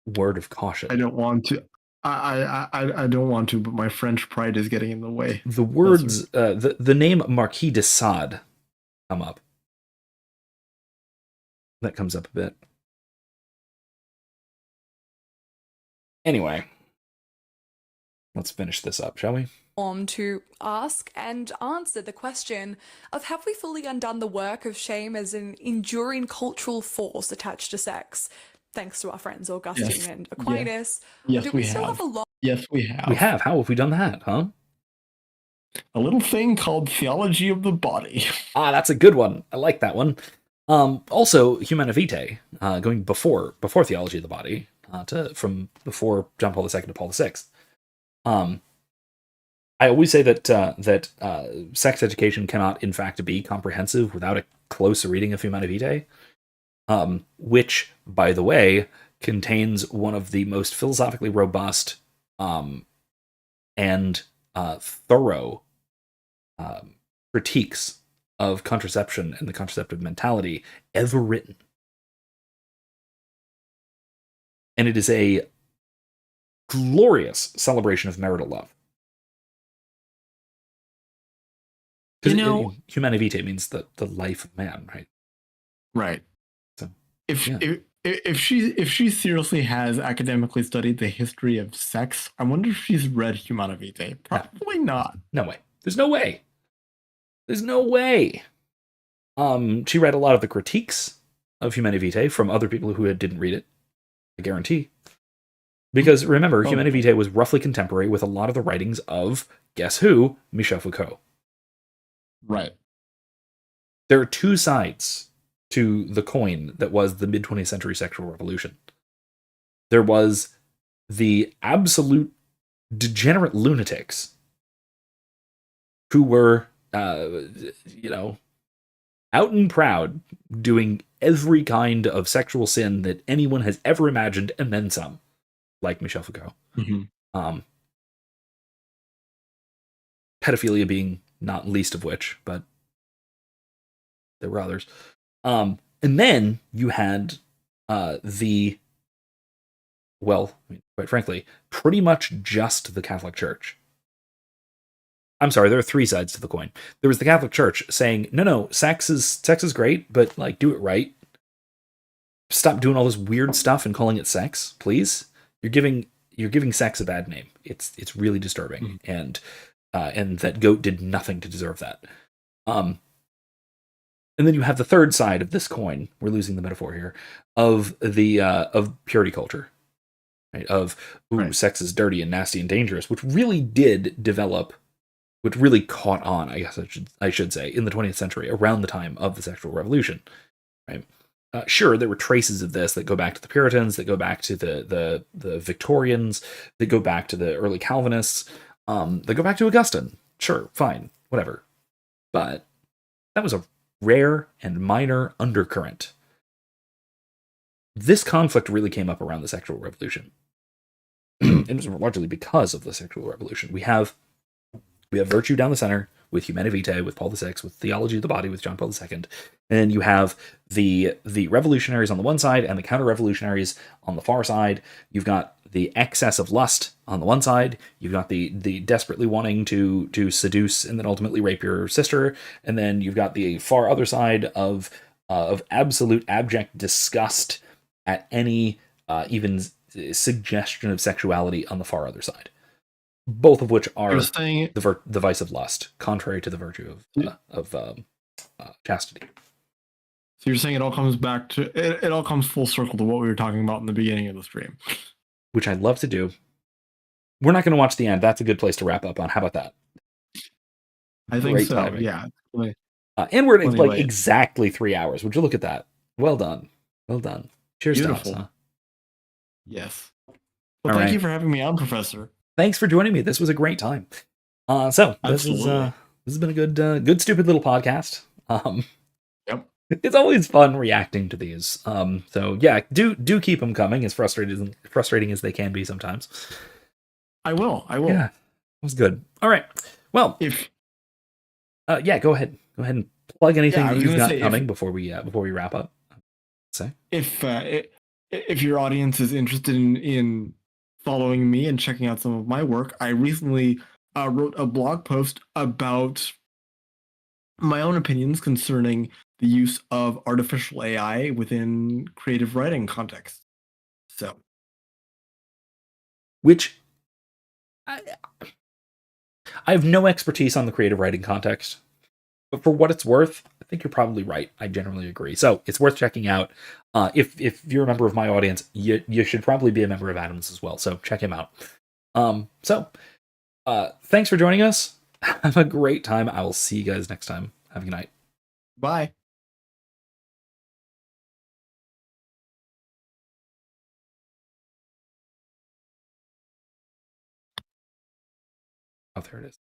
word of caution. I don't want to. I don't want to, but my French pride is getting in the way. The words, the name Marquis de Sade come up. That comes up a bit. Anyway, let's finish this up, shall we? To ask and answer the question of, have we fully undone the work of shame as an enduring cultural force attached to sex, thanks to our friends Augustine and Aquinas? Yes, we have. Yes, we have. We have. How have we done that, huh? A little thing called theology of the body. That's a good one. I like that one. Also, Humana Vitae, going before theology of the body, from before John Paul II to Paul VI. I always say that sex education cannot, in fact, be comprehensive without a close reading of Humana Vitae, which, by the way, contains one of the most philosophically robust and thorough critiques of contraception and the contraceptive mentality ever written. And it is a glorious celebration of marital love. Because Humana Vitae means the life of man, right? Right. So, if she seriously has academically studied the history of sex, I wonder if she's read Humana Vitae. Probably not. No way. There's no way. She read a lot of the critiques of Humana Vitae from other people who didn't read it. I guarantee. Because remember, Humana Vitae was roughly contemporary with a lot of the writings of, guess who? Michel Foucault. Right. There are two sides to the coin that was the mid-20th century sexual revolution. There was the absolute degenerate lunatics who were, out and proud, doing every kind of sexual sin that anyone has ever imagined, and then some, like Michel Foucault. Mm-hmm. Pedophilia being not least of which, but there were others. And then you had quite frankly, pretty much just the Catholic Church I'm sorry, there are three sides to the coin. There was the Catholic Church saying, no, sex is great, but like do it right. Stop doing all this weird stuff and calling it sex, please. You're giving sex a bad name. It's really disturbing, and that goat did nothing to deserve that. And then you have the third side of this coin. We're losing the metaphor here of the of purity culture, right? Of sex is dirty and nasty and dangerous, which really did develop, which really caught on, I guess I should say, in the 20th century, around the time of the sexual revolution, right? Sure, there were traces of this that go back to the Puritans, that go back to the Victorians, that go back to the early Calvinists, that go back to Augustine. Sure, fine, whatever. But that was a rare and minor undercurrent. This conflict really came up around the sexual revolution. It was largely because of the sexual revolution. We have virtue down the center with Humanae Vitae, with Paul VI, with Theology of the Body, with John Paul II. And you have the revolutionaries on the one side and the counter-revolutionaries on the far side. You've got the excess of lust on the one side. You've got the desperately wanting to seduce and then ultimately rape your sister. And then you've got the far other side of absolute abject disgust at any even suggestion of sexuality on the far other side. Both of which are the vice of lust, contrary to the virtue of chastity. So you're saying it all comes back to it all comes full circle to what we were talking about in the beginning of the stream, which I'd love to do. We're not going to watch the end. That's a good place to wrap up on. How about that? I think so. Timing. Yeah. And we're at like exactly 3 hours. Would you look at that? Well done. Well done. Cheers to us, huh? Yes. Well, thank you for having me on, Professor. Thanks for joining me. This was a great time. So this has been a good stupid little podcast. Yep. It's always fun reacting to these. So yeah, do keep them coming, as frustrating as they can be sometimes. I will. Yeah, it was good. All right. Well, if go ahead and plug anything that you've got coming before we wrap up. Say if your audience is interested in following me and checking out some of my work, I recently wrote a blog post about my own opinions concerning the use of artificial AI within creative writing context. So, which I have no expertise on the creative writing context, but for what it's worth, I think you're probably right. I generally agree. So it's worth checking out. If you're a member of my audience, you should probably be a member of Adam's as well. So check him out. Thanks for joining us. Have a great time. I will see you guys next time. Have a good night. Bye. Oh, there it is.